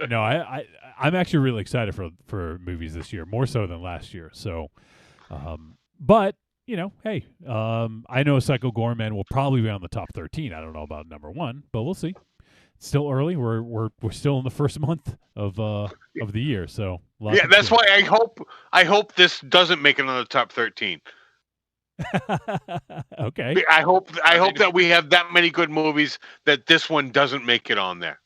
No, I'm actually really excited for movies this year, more so than last year. So, but you know, hey, I know Psycho Goreman will probably be on the top 13. I don't know about number 1, but we'll see. It's still early. We're still in the first month of the year, so yeah, that's why I hope this doesn't make it on the top 13. Okay. I hope that we have that many good movies that this one doesn't make it on there.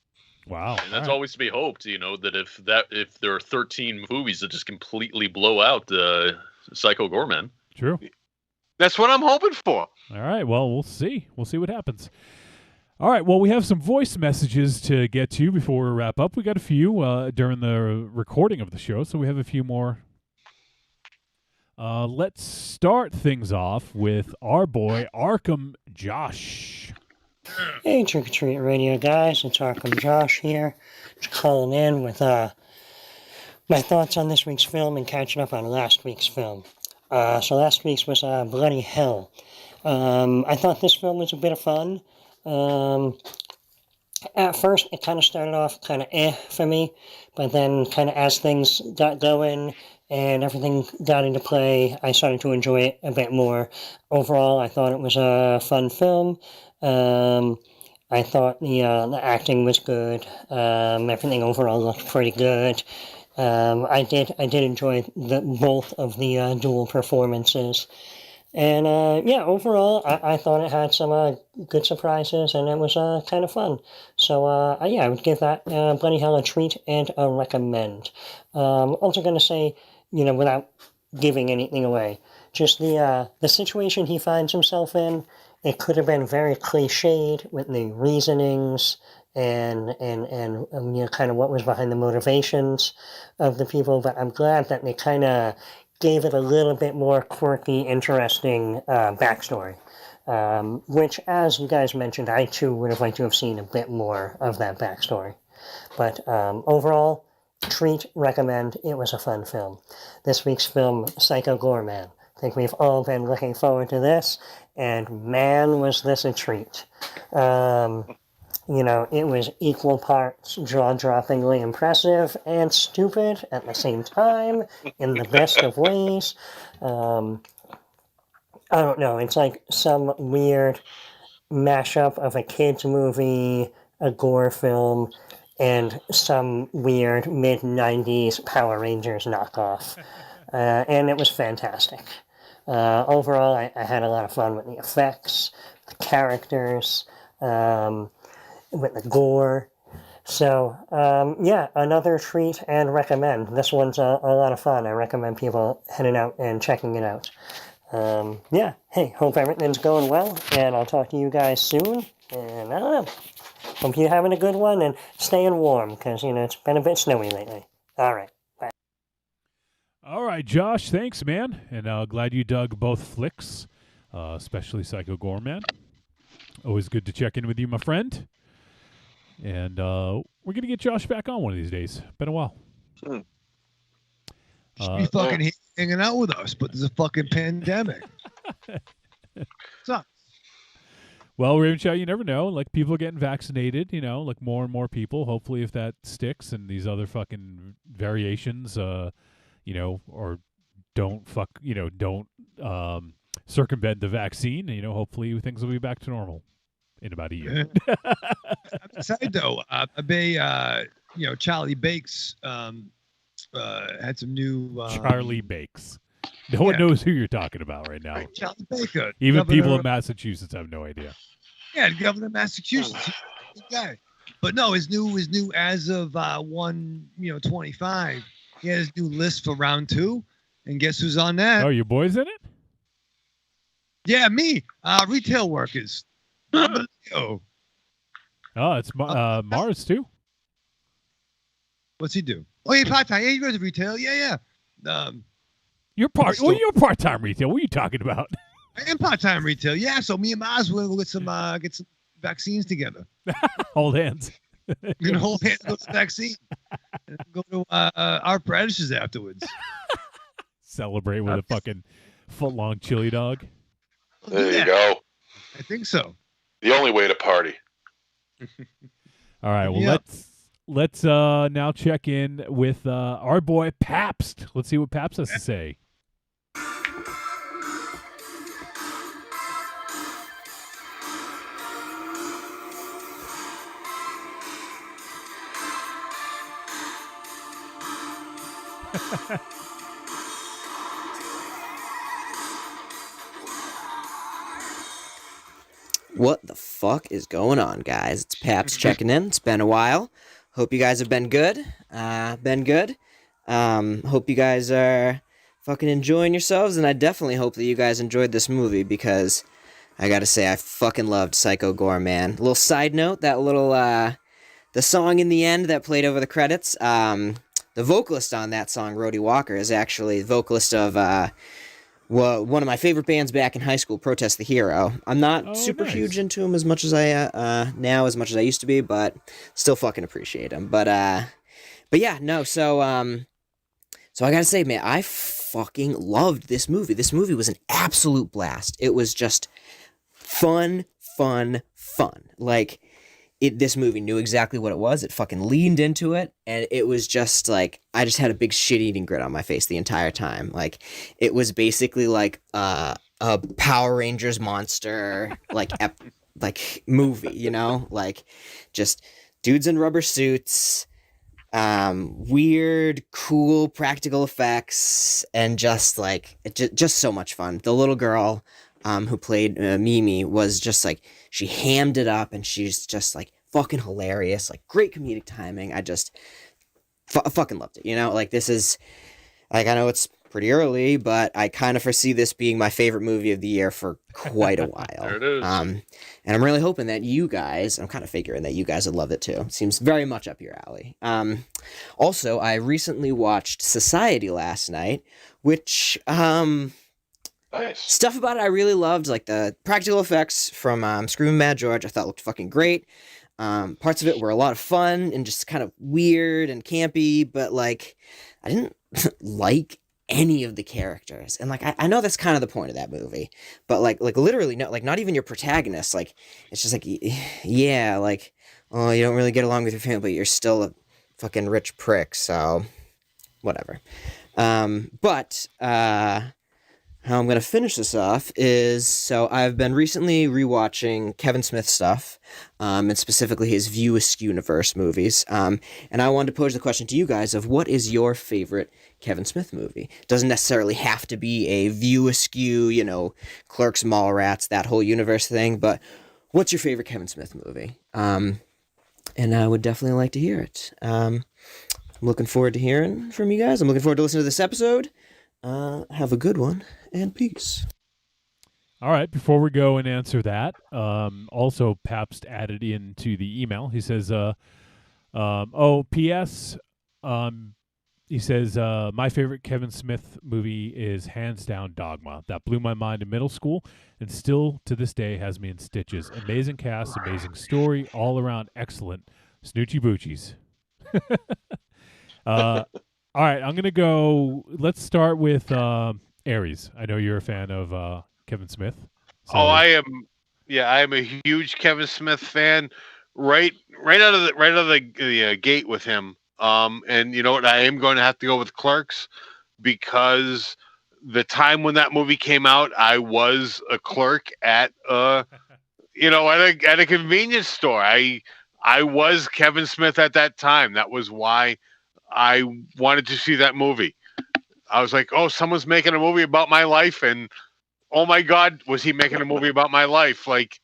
Wow. And that's always to be hoped, you know, that if there are 13 movies that just completely blow out Psycho Goreman. True. That's what I'm hoping for. All right. Well, we'll see. We'll see what happens. All right. Well, we have some voice messages to get to before we wrap up. We got a few during the recording of the show, so we have a few more. Let's start things off with our boy Arkham Josh. Hey, Trick or Treat Radio guys, it's Arkham Josh here. Just calling in with my thoughts on this week's film and catching up on last week's film. So last week's was Bloody Hell. I thought this film was a bit of fun. At first, it kind of started off kind of for me, but then kind of as things got going and everything got into play, I started to enjoy it a bit more. Overall, I thought it was a fun film. I thought the acting was good. Everything overall looked pretty good. I did enjoy both of the dual performances. And yeah, overall, I thought it had some good surprises, and it was kind of fun. So yeah, I would give that Bloody Hell a treat and a recommend. Also going to say, you know, without giving anything away, just the situation he finds himself in, it could have been very cliched with the reasonings and you know, kind of what was behind the motivations of the people, but I'm glad that they kind of gave it a little bit more quirky, interesting backstory, which, as you guys mentioned, I too would have liked to have seen a bit more of that backstory. But overall, treat, recommend. It was a fun film. This week's film, Psycho Goreman. I think we've all been looking forward to this, and man, was this a treat. You know, it was equal parts jaw-droppingly impressive and stupid at the same time, in the best of ways. I don't know, it's like some weird mashup of a kid's movie, a gore film, and some weird mid-90s Power Rangers knockoff. And it was fantastic. Overall, I had a lot of fun with the effects, the characters, with the gore. So, yeah, another treat and recommend. This one's a lot of fun. I recommend people heading out and checking it out. Yeah, hey, hope everything's going well, and I'll talk to you guys soon. And I don't know, hope you're having a good one and staying warm, because, you know, it's been a bit snowy lately. All right, bye. All right, Josh, thanks, man. And glad you dug both flicks, especially Psycho Goreman. Always good to check in with you, my friend. And we're going to get Josh back on one of these days. Been a while. Should be fucking hanging out with us, but there's a fucking pandemic. Sucks. Well, Raven Chow, you never know. Like, people are getting vaccinated, like more and more people. Hopefully, if that sticks and these other fucking variations, or don't circumvent the vaccine, hopefully things will be back to normal in about a year. I'm excited, though. Charlie Bakes had some new... Charlie Bakes. No one knows who you're talking about right now. Charlie Baker. Even Governor, people in Massachusetts have no idea. Yeah, the governor of Massachusetts. He's a good guy. But no, his new as of 1/25, he has his new list for round 2. And guess who's on that? Oh, your boy's in it? Yeah, me. Retail workers. Oh, it's Mars too. What's he do? Oh, yeah, part-time. Yeah, he goes to retail. Yeah. You're part-time retail. What are you talking about? I am part-time retail. Yeah, so me and Maz will get some vaccines together. Hold hands. We're gonna hold hands, go to the vaccine, and go to our radishes afterwards. Celebrate with a fucking foot-long chili dog. There you go. I think so. The only way to party. All right. Well, let's now check in with our boy Pabst. Let's see what Pabst has to say. What the fuck is going on, guys? It's Pabst checking in. It's been a while. Hope you guys have been good. Hope you guys are fucking enjoying yourselves, and I definitely hope that you guys enjoyed this movie, because I gotta say, I fucking loved Psycho Goreman. A little side note, that little, the song in the end that played over the credits, the vocalist on that song, Rhodey Walker, is actually the vocalist of, one of my favorite bands back in high school, Protest the Hero. I'm not super huge into him as much as I now, as much as I used to be, but still fucking appreciate him. But yeah, no. So I gotta say, man, I fucking loved this movie. This movie was an absolute blast. It was just fun. Like, this movie knew exactly what it was. It fucking leaned into it, and it was just like, I just had a big shit-eating grin on my face the entire time. Like, it was basically like a Power Rangers monster, like, movie, like, just dudes in rubber suits, weird, cool practical effects, and just like, just so much fun. The little girl who played Mimi was just like, she hammed it up, and she's just like fucking hilarious, like great comedic timing. I just fucking loved it. Like, this is, like, I know it's pretty early, but I kind of foresee this being my favorite movie of the year for quite a while. There it is. And I'm really hoping that you guys, I'm kind of figuring that you guys would love it too. It seems very much up your alley. Also, I recently watched Society last night, which, Nice. Stuff about it I really loved, like the practical effects from Screaming Mad George, I thought looked fucking great. Parts of it were a lot of fun and just kind of weird and campy, but like, I didn't like any of the characters. And like, I know that's kind of the point of that movie, but like literally, no, like, not even your protagonist. Like, it's just like, yeah, like, oh, you don't really get along with your family, but you're still a fucking rich prick, so whatever. But how I'm going to finish this off is, so I've been recently rewatching Kevin Smith stuff, and specifically his View Askew universe movies, and I wanted to pose the question to you guys of what is your favorite Kevin Smith movie? Doesn't necessarily have to be a View Askew, Clerks, Mallrats, that whole universe thing, but what's your favorite Kevin Smith movie? And I would definitely like to hear it. I'm looking forward to hearing from you guys. I'm looking forward to listening to this episode. Have a good one, and peace. All right, before we go and answer that, also Pabst added into the email. He says, P.S. He says, my favorite Kevin Smith movie is hands down Dogma. That blew my mind in middle school and still to this day has me in stitches. Amazing cast, amazing story, all around excellent. Snoochie Boochies. All right, I'm gonna go. Let's start with Aries. I know you're a fan of Kevin Smith. So, I am. Yeah, I am a huge Kevin Smith fan. Right out of the gate with him. And you know what? I am going to have to go with Clerks because the time when that movie came out, I was a clerk at at a convenience store. I was Kevin Smith at that time. That was why I wanted to see that movie. I was like, oh, someone's making a movie about my life, and oh my God, was he making a movie about my life? Like,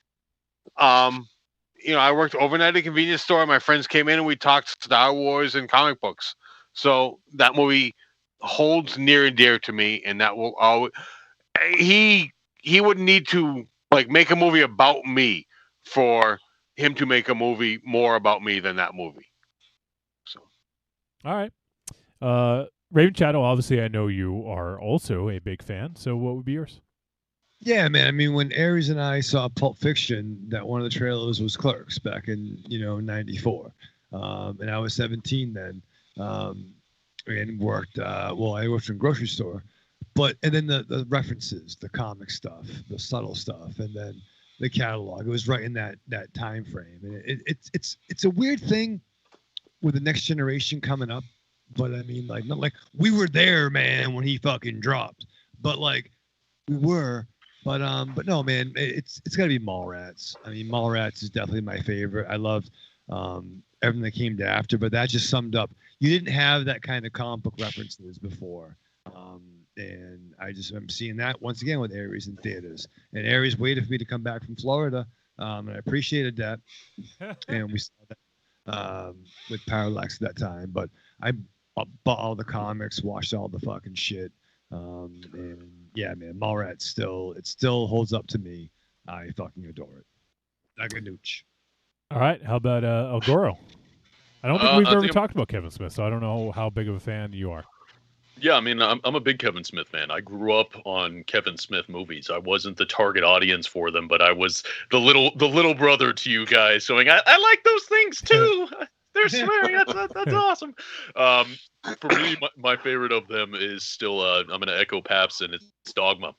I worked overnight at a convenience store. My friends came in and we talked Star Wars and comic books. So that movie holds near and dear to me, and that will always. He wouldn't need to make a movie about me for him to make a movie more about me than that movie. So, all right, Raven Shadow. Obviously, I know you are also a big fan. So, what would be yours? Yeah, man. I mean, when Aries and I saw Pulp Fiction, that one of the trailers was Clerks back in '94, and I was 17 then, and worked. I worked in a grocery store, and then the references, the comic stuff, the subtle stuff, and then the catalog. It was right in that time frame, and it's a weird thing with the next generation coming up. But I mean, not like we were there, man, when he fucking dropped, but we were. But no, man, it's got to be Mallrats. I mean, Mallrats is definitely my favorite. I loved everything that came after, but that just summed up. You didn't have that kind of comic book references before, and I'm seeing that once again with Aries in theaters. And Aries waited for me to come back from Florida, and I appreciated that. And we saw that with Parallax at that time. But I bought all the comics, watched all the fucking shit. And yeah, man, Mallrats still holds up to me. I fucking adore it. Like a nooch. All right, how about El Goro? I don't think we've ever talked about Kevin Smith, so I don't know how big of a fan you are. Yeah, I mean, I'm a big Kevin Smith fan. I grew up on Kevin Smith movies. I wasn't the target audience for them, but I was the little brother to you guys, showing I like those things too. They're swearing. That's awesome. For me, my favorite of them is still. I'm going to echo Paps, and it's Dogma.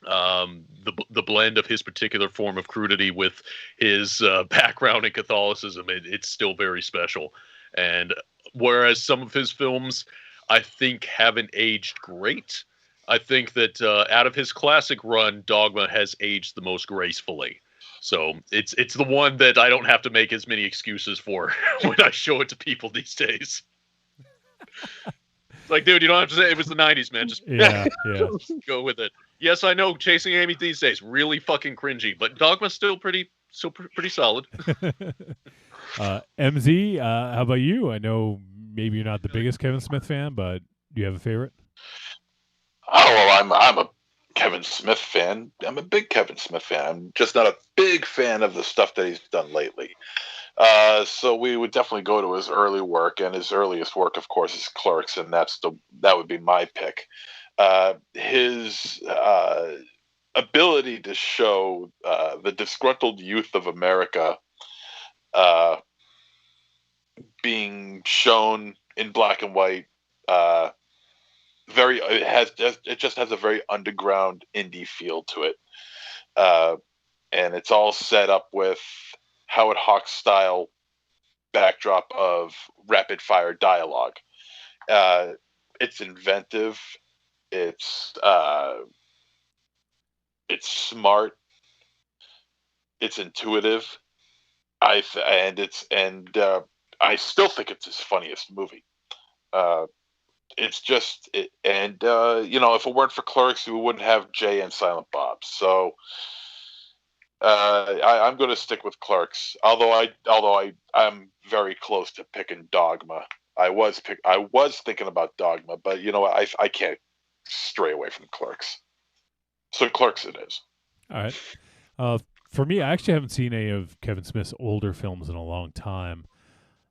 The blend of his particular form of crudity with his background in Catholicism, it's still very special. And whereas some of his films, I think, haven't aged great, I think that out of his classic run, Dogma has aged the most gracefully. So it's the one that I don't have to make as many excuses for when I show it to people these days. It's like, dude, you don't have to say it was the 90s, man. Just go with it. Yes, I know Chasing Amy these days really fucking cringy, but Dogma's still pretty solid. MZ, how about you? I know maybe you're not the biggest Kevin Smith fan, but do you have a favorite? Oh, well, I'm a Kevin Smith fan. I'm a big Kevin Smith fan. I'm just not a big fan of the stuff that he's done lately. So we would definitely go to his early work, and his earliest work, of course, is Clerks, and that would be my pick. His ability to show the disgruntled youth of America being shown in black and white. It just has a very underground indie feel to it, and it's all set up with Howard Hawks style backdrop of rapid fire dialogue. It's inventive. It's smart. It's intuitive. I still think it's his funniest movie. It's just, if it weren't for Clerks, we wouldn't have Jay and Silent Bob. So I'm going to stick with Clerks. Although I'm very close to picking Dogma. I was thinking about Dogma, but you know what? I can't stray away from Clerks. So Clerks it is. All right. For me, I actually haven't seen any of Kevin Smith's older films in a long time.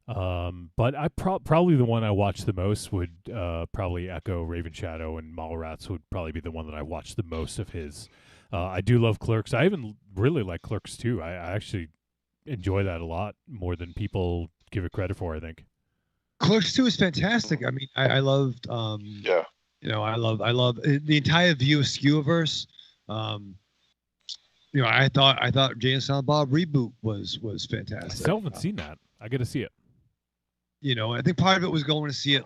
But I probably the one I watched the most would probably echo Raven Shadow, and Mallrats would probably be the one that I watched the most of his. I do love Clerks. I even really like Clerks too. I actually enjoy that a lot more than people give it credit for. I think. Clerks 2 is fantastic. I mean, I loved. Yeah. You know, I love the entire View Askew-verse. You know, I thought Jay and Silent Bob reboot was I fantastic. still haven't seen that. I got to see it. You know, I think part of it was going to see it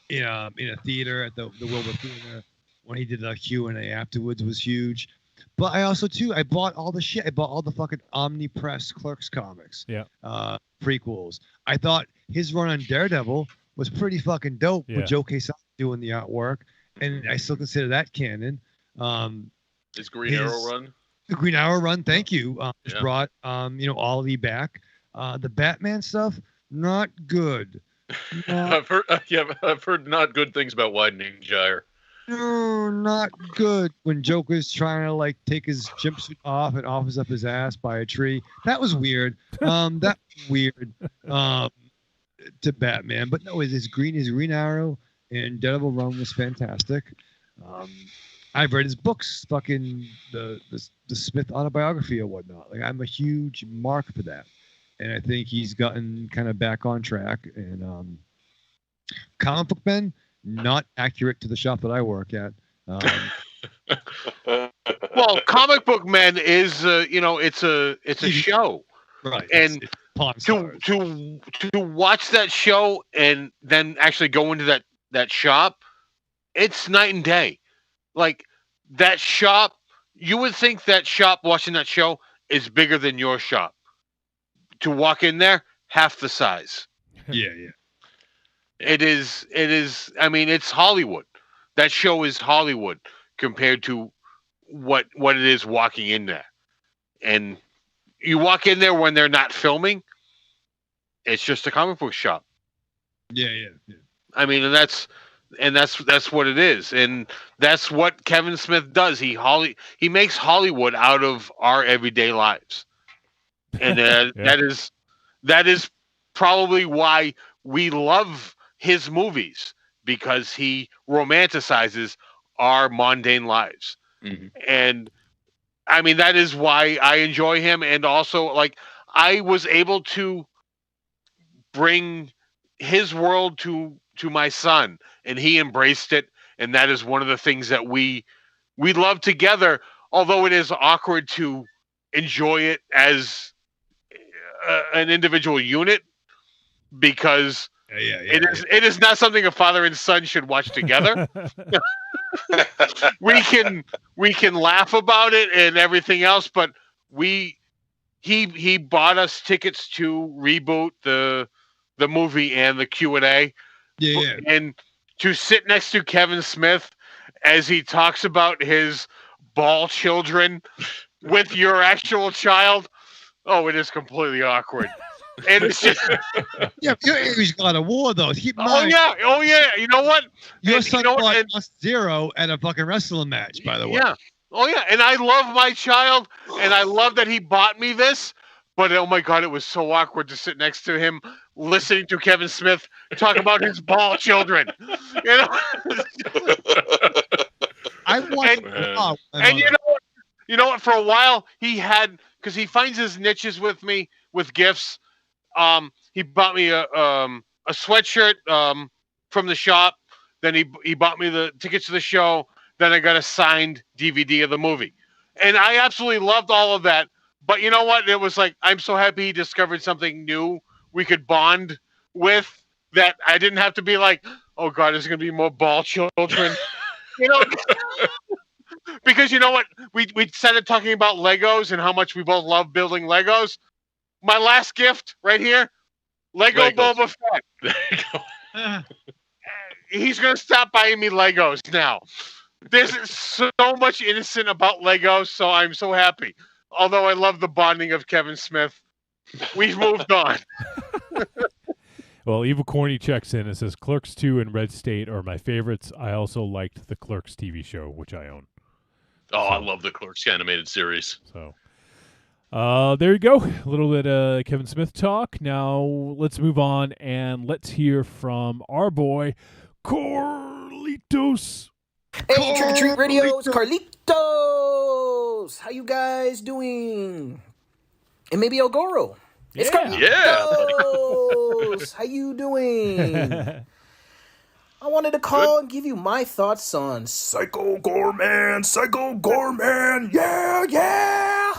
in a theater at the Wilbur Theater when he did the Q&A afterwards was huge. But I also too I bought all the shit. I bought all the fucking Omnipress Clerks comics. Yeah. Prequels. I thought his run on Daredevil was pretty fucking dope with Joe Quesada doing the artwork, and I still consider that canon. His Green Arrow run. The Green Arrow run, thank you. Yeah. Brought you know, Ollie back. The Batman stuff, not good. I've heard not good things about Widening Gyre. No, not good. When Joker's trying to like take his jumpsuit off and offers up his ass by a tree, that was weird. That was weird to Batman. But no, his Green Arrow and Daredevil run was fantastic. I've read his books, fucking the Smith autobiography or whatnot. Like, I'm a huge mark for that, and I think he's gotten kind of back on track. And Comic Book Men, not accurate to the shop that I work at. Well, Comic Book Men is you know, it's a show, right? And to watch that show and then actually go into that shop, it's night and day. Like, that shop, you would think that shop watching that show is bigger than your shop. To walk in there, half the size. Yeah. It is. I mean, it's Hollywood. That show is Hollywood compared to what it is walking in there. And you walk in there when they're not filming, it's just a comic book shop. Yeah. I mean, and that's what it is, and that's what Kevin Smith does. He makes Hollywood out of our everyday lives, and that is probably why we love his movies, because he romanticizes our mundane lives. Mm-hmm. And I mean, that is why I enjoy him. And also, like, I was able to bring his world to my son, and he embraced it. And that is one of the things that we love together, although it is awkward to enjoy it as an individual unit, because it is not something a father and son should watch together. we can laugh about it and everything else, but he bought us tickets to reboot the movie and the Q&A. Yeah. And to sit next to Kevin Smith as he talks about his ball children with your actual child, oh, it is completely awkward. And it's just he's got a war though. Keep in mind. Oh yeah. You know what? Your son lost 0 at a fucking wrestling match, by the way. Yeah. Oh yeah. And I love my child, and I love that he bought me this. But oh my God, it was so awkward to sit next to him, listening to Kevin Smith talk about his ball children. You know. I watched. And you know what? For a while, he had, because he finds his niches with me with gifts. He bought me a sweatshirt from the shop. Then he bought me the tickets to the show. Then I got a signed DVD of the movie, and I absolutely loved all of that. But you know what? It was like, I'm so happy he discovered something new we could bond with, that I didn't have to be like, oh God, there's going to be more ball children. You know, because you know what? We started talking about Legos and how much we both love building Legos. My last gift right here, Lego Boba Fett. There you go. He's going to stop buying me Legos now. There's so much innocent about Legos, so I'm so happy. Although I love the bonding of Kevin Smith, we've moved on. Well, Evil Corny checks in and says Clerks 2 and Red State are my favorites. I also liked the Clerks TV show, which I own. Oh, I love the Clerks animated series. So, there you go. A little bit of Kevin Smith talk. Now, let's move on and let's hear from our boy, Carlitos. Hey, Trick or Treat Radio, it's Carlitos. How you guys doing? And maybe El Goro. It's Yeah, Carlitos. How you doing? I wanted to call and give you my thoughts on Psycho Goreman, yeah.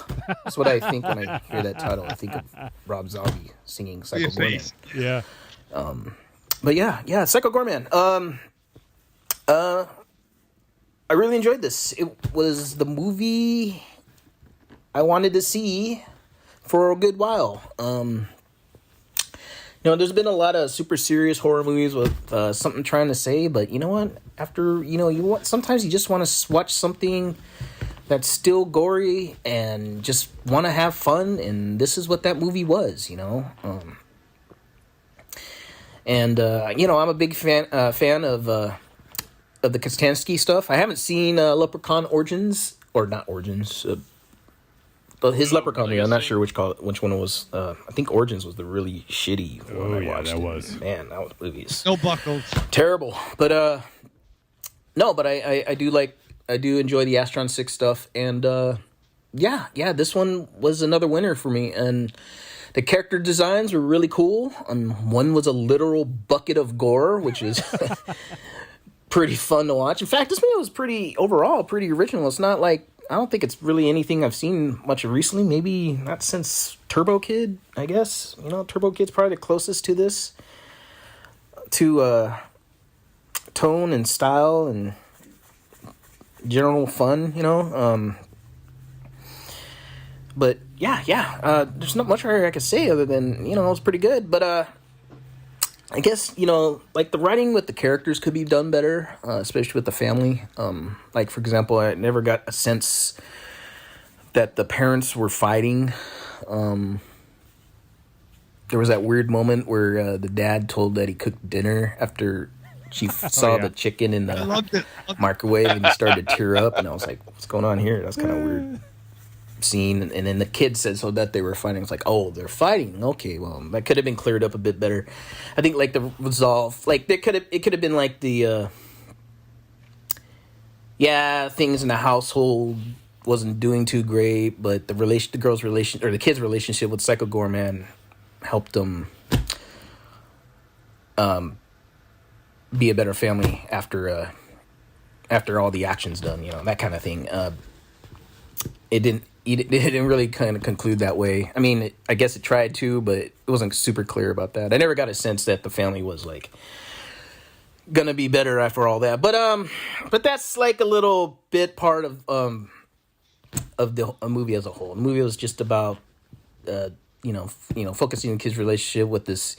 That's what I think when I hear that title. I think of Rob Zombie singing Psycho Goreman. Yeah. But yeah, Psycho Goreman. I really enjoyed this. It was the movie I wanted to see for a good while. There's been a lot of super serious horror movies with something trying to say, but you know what? After sometimes you just want to watch something that's still gory and just want to have fun, and this is what that movie was. I'm a big fan of the Kostansky stuff. I haven't seen Leprechaun Origins, or not Origins. His Leprechaun movie. I'm not sure which one it was. I think Origins was the really shitty one I watched. That was. Man, that was movies. No buckles. Terrible. But I do enjoy the Astron 6 stuff, and this one was another winner for me. And the character designs were really cool. One was a literal bucket of gore, which is pretty fun to watch. In fact, this movie was pretty original. It's not like, I don't think it's really anything I've seen much of recently. Maybe not since Turbo Kid, I guess. Turbo Kid's probably the closest to this. To tone and style and general fun, But yeah. There's not much I can say other than, it was pretty good. But I guess, like the writing with the characters could be done better, especially with the family. Like, for example, I never got a sense that the parents were fighting. There was that weird moment where the dad told that he cooked dinner after she saw the chicken in the microwave, and he started to tear up, and I was like, what's going on here? That's kind of weird scene. And then the kid said so that they were fighting. It's like, oh, they're fighting. Okay, well, that could have been cleared up a bit better. I think like the resolve, like it could have been like the things in the household wasn't doing too great, but the girl's relation, or the kid's relationship with Psycho Goreman helped them be a better family after all the action's done, that kind of thing. It didn't really kind of conclude that way. I mean, I guess it tried to, but it wasn't super clear about that. I never got a sense that the family was like gonna be better after all that. But that's like a little bit part of a movie as a whole. The movie was just about focusing on the kid's relationship with this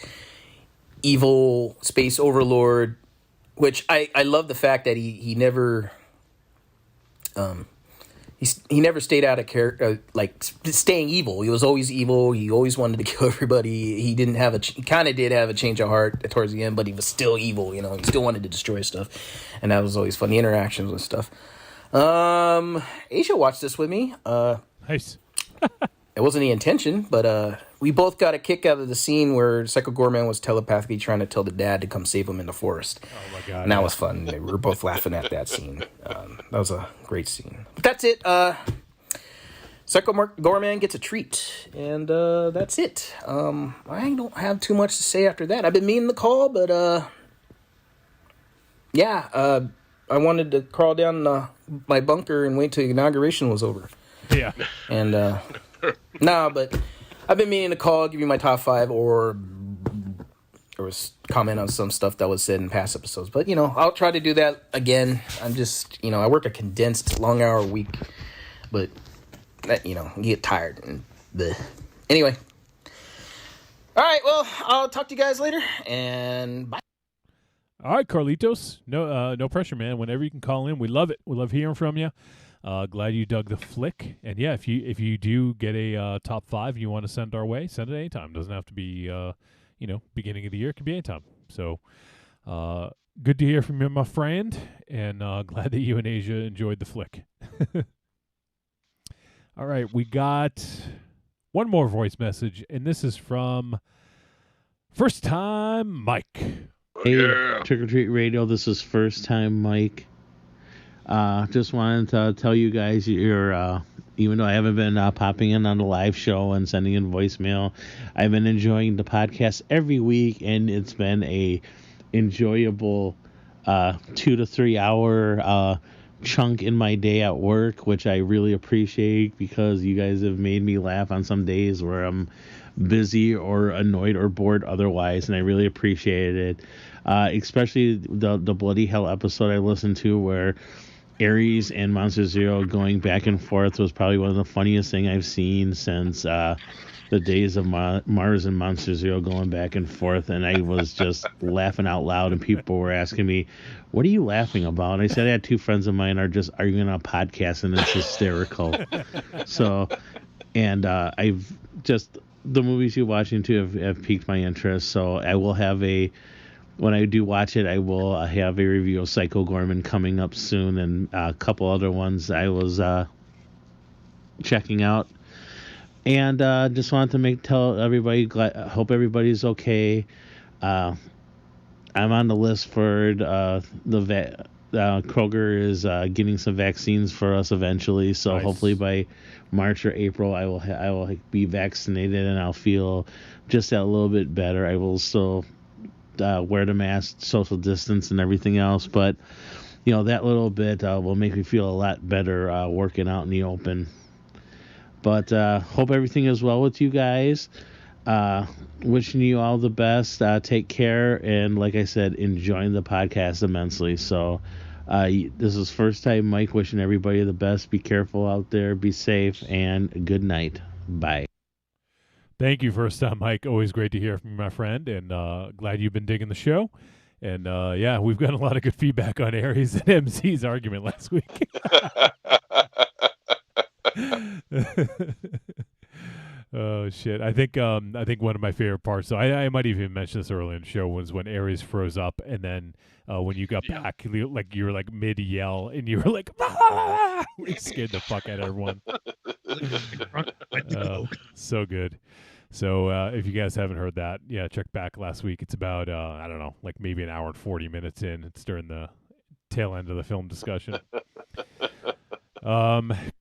evil space overlord, which I love the fact that he never he never stayed out of character, like staying evil. He was always evil. He always wanted to kill everybody. He kind of did have a change of heart towards the end, but he was still evil. He still wanted to destroy stuff, and that was always fun. The interactions and stuff. Asia watched this with me. Nice. It wasn't the intention, but we both got a kick out of the scene where Psycho Goreman was telepathically trying to tell the dad to come save him in the forest. Oh my god! And that was fun. We were both laughing at that scene. That was a great scene. But that's it. Psycho Goreman gets a treat, and that's it. I don't have too much to say after that. I've been meaning to call, but I wanted to crawl down my bunker and wait till the inauguration was over. Yeah. And but I've been meaning to call, give you my top 5, or comment on some stuff that was said in past episodes. But I'll try to do that again. I'm just I work a condensed long hour week, but that you get tired and anyway. All right, well, I'll talk to you guys later, and bye. All right, Carlitos. No pressure, man. Whenever you can call in, we love it. We love hearing from you. Glad you dug the flick. And yeah, if you do get a top 5 and you want to send our way, send it anytime. Doesn't have to be beginning of the year. It can be anytime. So good to hear from you, my friend, and glad that you and Asia enjoyed the flick. All right, we got one more voice message, and this is from First Time Mike. Hey, Trick or Treat Radio. This is First Time Mike. Just wanted to tell you guys even though I haven't been popping in on the live show and sending in voicemail, I've been enjoying the podcast every week, and it's been a enjoyable 2 to 3 hour chunk in my day at work, which I really appreciate because you guys have made me laugh on some days where I'm busy or annoyed or bored otherwise, and I really appreciate it. Especially the Bloody Hell episode I listened to where Ares and Monster Zero going back and forth was probably one of the funniest thing I've seen since the days of Mars and Monster Zero going back and forth, and I was just laughing out loud, and people were asking me, "What are you laughing about?" And I said I had two friends of mine are just arguing on a podcast, and it's hysterical. So, and I've just the movies you're watching too have piqued my interest. So I will have when I do watch it, I will have a review of Psycho Goreman coming up soon, and a couple other ones I was checking out. And just wanted to tell everybody, hope everybody's okay. I'm on the list for Kroger is getting some vaccines for us eventually. So Nice. Hopefully by March or April, I will be vaccinated and I'll feel just a little bit better. I will still wear the mask, social distance, and everything else, but that little bit will make me feel a lot better working out in the open. But hope everything is well with you guys. Wishing you all the best. Take care, and like I said, enjoying the podcast immensely. So this is first time Mike wishing everybody the best. Be careful out there, be safe, and good night. Bye. Thank you, first time, Mike. Always great to hear from you, my friend, and glad you've been digging the show. And yeah, we've got a lot of good feedback on Aries and MC's argument last week. Oh shit! I think one of my favorite parts. So I might even mention this earlier in the show was when Aries froze up, and then when you got back, you were like mid yell, and you were like, "Ah!" It scared the fuck out of everyone. So good. So if you guys haven't heard that, yeah, check back last week. It's about I don't know, like maybe an hour and 40 minutes in. It's during the tail end of the film discussion.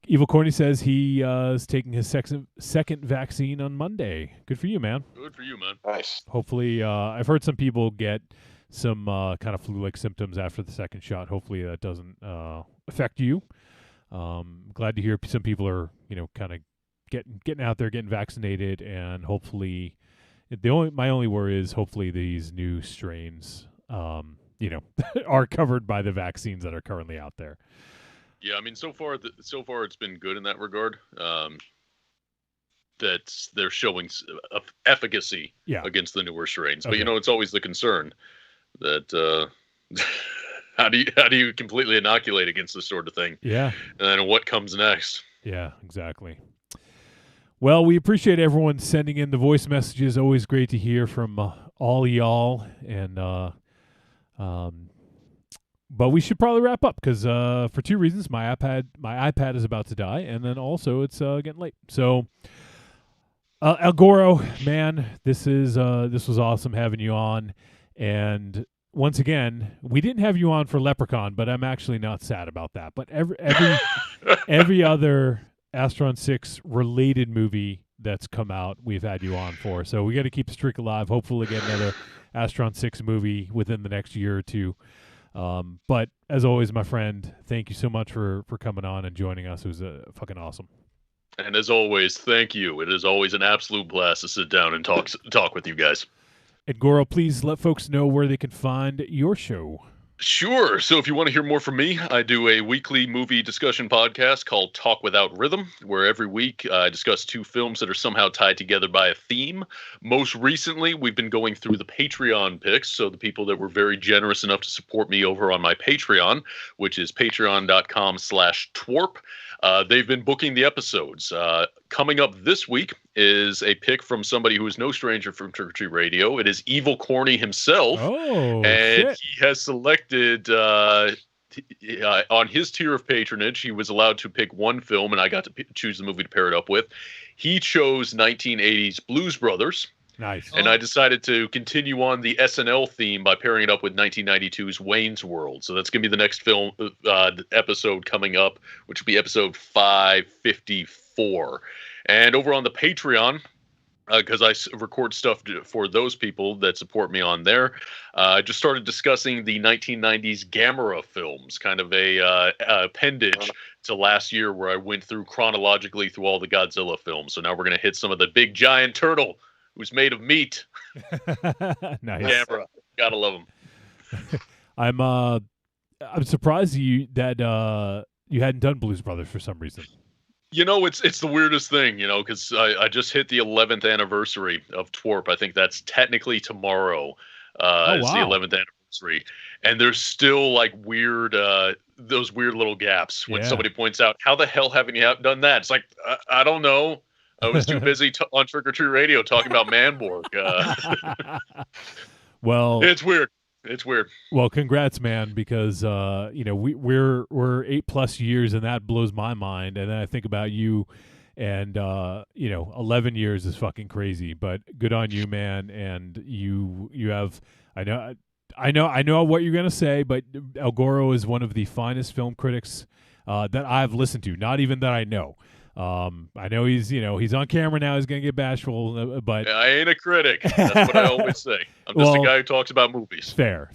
Evil Corny says he is taking his second vaccine on Monday. Good for you, man. Good for you, man. Nice. Hopefully, I've heard some people get some kind of flu-like symptoms after the second shot. Hopefully that doesn't affect you. Glad to hear some people are, kind of getting out there, getting vaccinated, and hopefully, my only worry is hopefully these new strains, are covered by the vaccines that are currently out there. Yeah, I mean, so far it's been good in that regard. That they're showing efficacy against the newer strains, Okay. But it's always the concern that how do you completely inoculate against this sort of thing? Yeah, and then what comes next? Yeah, exactly. Well, we appreciate everyone sending in the voice messages. Always great to hear from all y'all, and but we should probably wrap up because for two reasons: my iPad is about to die, and then also it's getting late. So, El Goro, man, this was awesome having you on, and once again, we didn't have you on for Leprechaun, but I'm actually not sad about that. But every other Astron 6 related movie that's come out, we've had you on for. So we got to keep the streak alive. Hopefully get another Astron 6 movie within the next year or two. But as always, my friend, thank you so much for coming on and joining us. It was fucking awesome. And as always, thank you. It is always an absolute blast to sit down and talk with you guys. And Goro, please let folks know where they can find your show. Sure. So if you want to hear more from me, I do a weekly movie discussion podcast called Talk Without Rhythm, where every week I discuss two films that are somehow tied together by a theme. Most recently, we've been going through the Patreon picks, so the people that were very generous enough to support me over on my Patreon, which is patreon.com/twarp. They've been booking the episodes. Coming up this week is a pick from somebody who is no stranger from Trick or Treat Radio. It is Evil Corny himself. Oh, and shit. He has selected on his tier of patronage, he was allowed to pick one film, and I got to choose the movie to pair it up with. He chose 1980's Blues Brothers. Nice. And I decided to continue on the SNL theme by pairing it up with 1992's Wayne's World. So that's going to be the next film episode coming up, which will be episode 554. And over on the Patreon, because I record stuff for those people that support me on there, I just started discussing the 1990s Gamera films, kind of a appendage to last year where I went through chronologically through all the Godzilla films. So now we're going to hit some of the big giant turtle who's made of meat. Nice. Gamera. Gotta love him. I'm surprised that you hadn't done Blues Brothers for some reason. You know, it's the weirdest thing, you know, because I just hit the 11th anniversary of TWRP. I think that's technically tomorrow. It's the 11th anniversary. And there's still like those weird little gaps when somebody points out, how the hell haven't you done that? It's like, I don't know. I was too busy on Trick or Treat Radio talking about Manborg. Well, it's weird. It's weird. Well, congrats, man, because we're 8+ years, and that blows my mind. And then I think about you, and 11 years is fucking crazy. But good on you, man. And you have I know what you're gonna say, but El Goro is one of the finest film critics that I've listened to. Not even that I know. I know he's on camera now. He's gonna get bashful, but I ain't a critic. That's what I always say. I'm just a guy who talks about movies. Fair.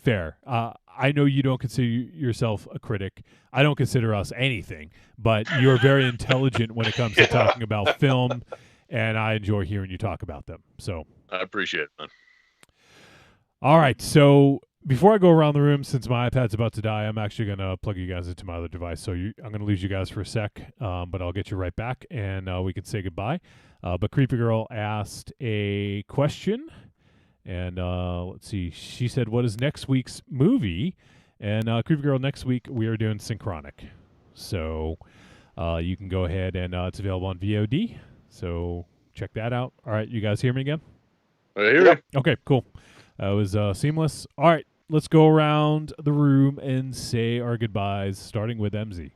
I know you don't consider yourself a critic. I don't consider us anything, but you're very intelligent when it comes to talking about film, and I enjoy hearing you talk about them. So I appreciate it, man. All right, so before I go around the room, since my iPad's about to die, I'm actually going to plug you guys into my other device. So I'm going to lose you guys for a sec, but I'll get you right back, and we can say goodbye. But Creepy Girl asked a question, and let's see. She said, what is next week's movie? And Creepy Girl, next week we are doing Synchronic. So you can go ahead, and it's available on VOD. So check that out. All right, you guys hear me again? I hear you. Okay, cool. That was seamless. All right, let's go around the room and say our goodbyes, starting with MZ.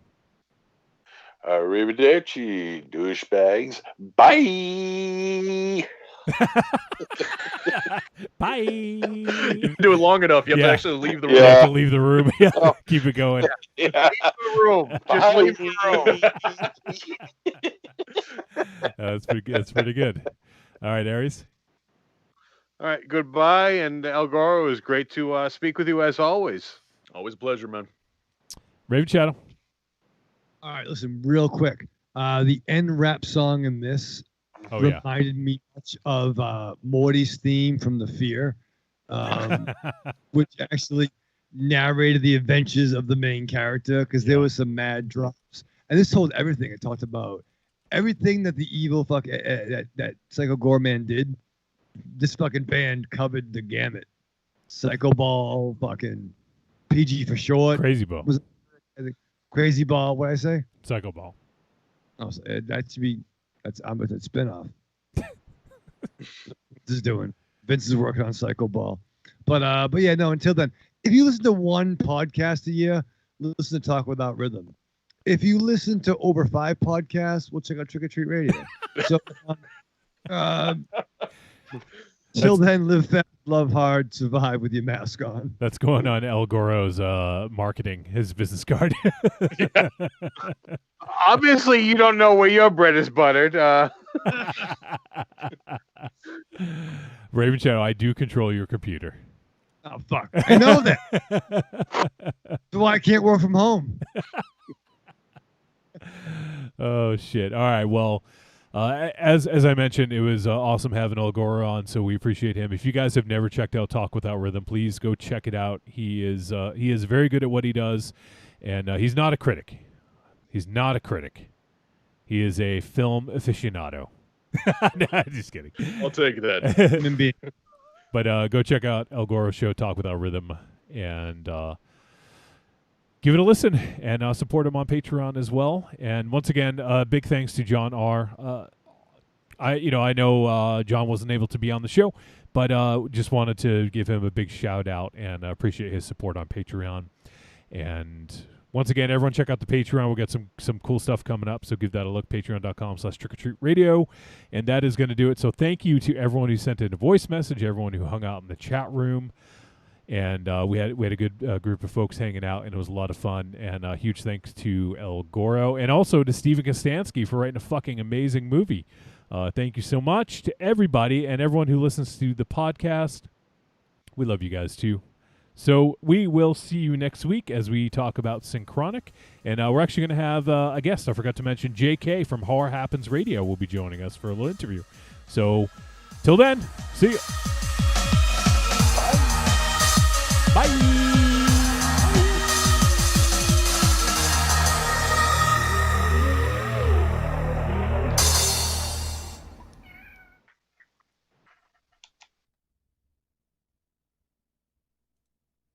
Arrivederci, douchebags. Bye. Bye. You didn't do it long enough. You have to actually leave the room. You have to leave the room. Keep it going. Yeah. Leave the room. Just leave the room. That's pretty good. That's pretty good. All right, Aries. All right, goodbye, and El Goro, it was great to speak with you as always. Always a pleasure, man. Raven Shadow. All right, listen, real quick. The end rap song in this reminded me much of Morty's theme from The Fear, which actually narrated the adventures of the main character, because there was some mad drops. And this told everything. It talked about everything that the evil that Psycho Goreman did. This fucking band covered the gamut. Psycho Ball, fucking PG for short. Crazy Ball. Crazy Ball, what did I say? Psycho Ball. Oh, so that should be, I'm with a spinoff. Just doing. Vince is working on Psycho Ball. But yeah, no, until then, if you listen to one podcast a year, listen to Talk Without Rhythm. If you listen to over 5 podcasts, we'll check out Trick or Treat Radio. So, till then, live fast, love hard, survive with your mask on. That's going on El Goro's marketing, his business card. Obviously, you don't know where your bread is buttered. Raven Shadow, I do control your computer. Oh, fuck. I know that. That's why I can't work from home. Oh, shit. All right, well... as I mentioned, it was awesome having El Goro on, so we appreciate him. If you guys have never checked out Talk Without Rhythm, please go check it out. He is very good at what he does, and he's not a critic. He's not a critic. He is a film aficionado. No, just kidding. I'll take that. But go check out El Goro's show, Talk Without Rhythm, and give it a listen, and support him on Patreon as well. And once again, big thanks to John R. I know John wasn't able to be on the show, but just wanted to give him a big shout out and appreciate his support on Patreon. And Once again, everyone check out the Patreon. We'll get some cool stuff coming up, so give that a look, patreon.com/trickortreatradio. And that is going to do it. So thank you to everyone who sent in a voice message, everyone who hung out in the chat room. And we had a good group of folks hanging out, and it was a lot of fun. And huge thanks to El Goro and also to Steven Kostansky for writing a fucking amazing movie. Thank you so much to everybody and everyone who listens to the podcast. We love you guys too. So we will see you next week as we talk about Synchronic. And we're actually going to have a guest. I forgot to mention JK from Horror Happens Radio will be joining us for a little interview. So till then, see you. Bye.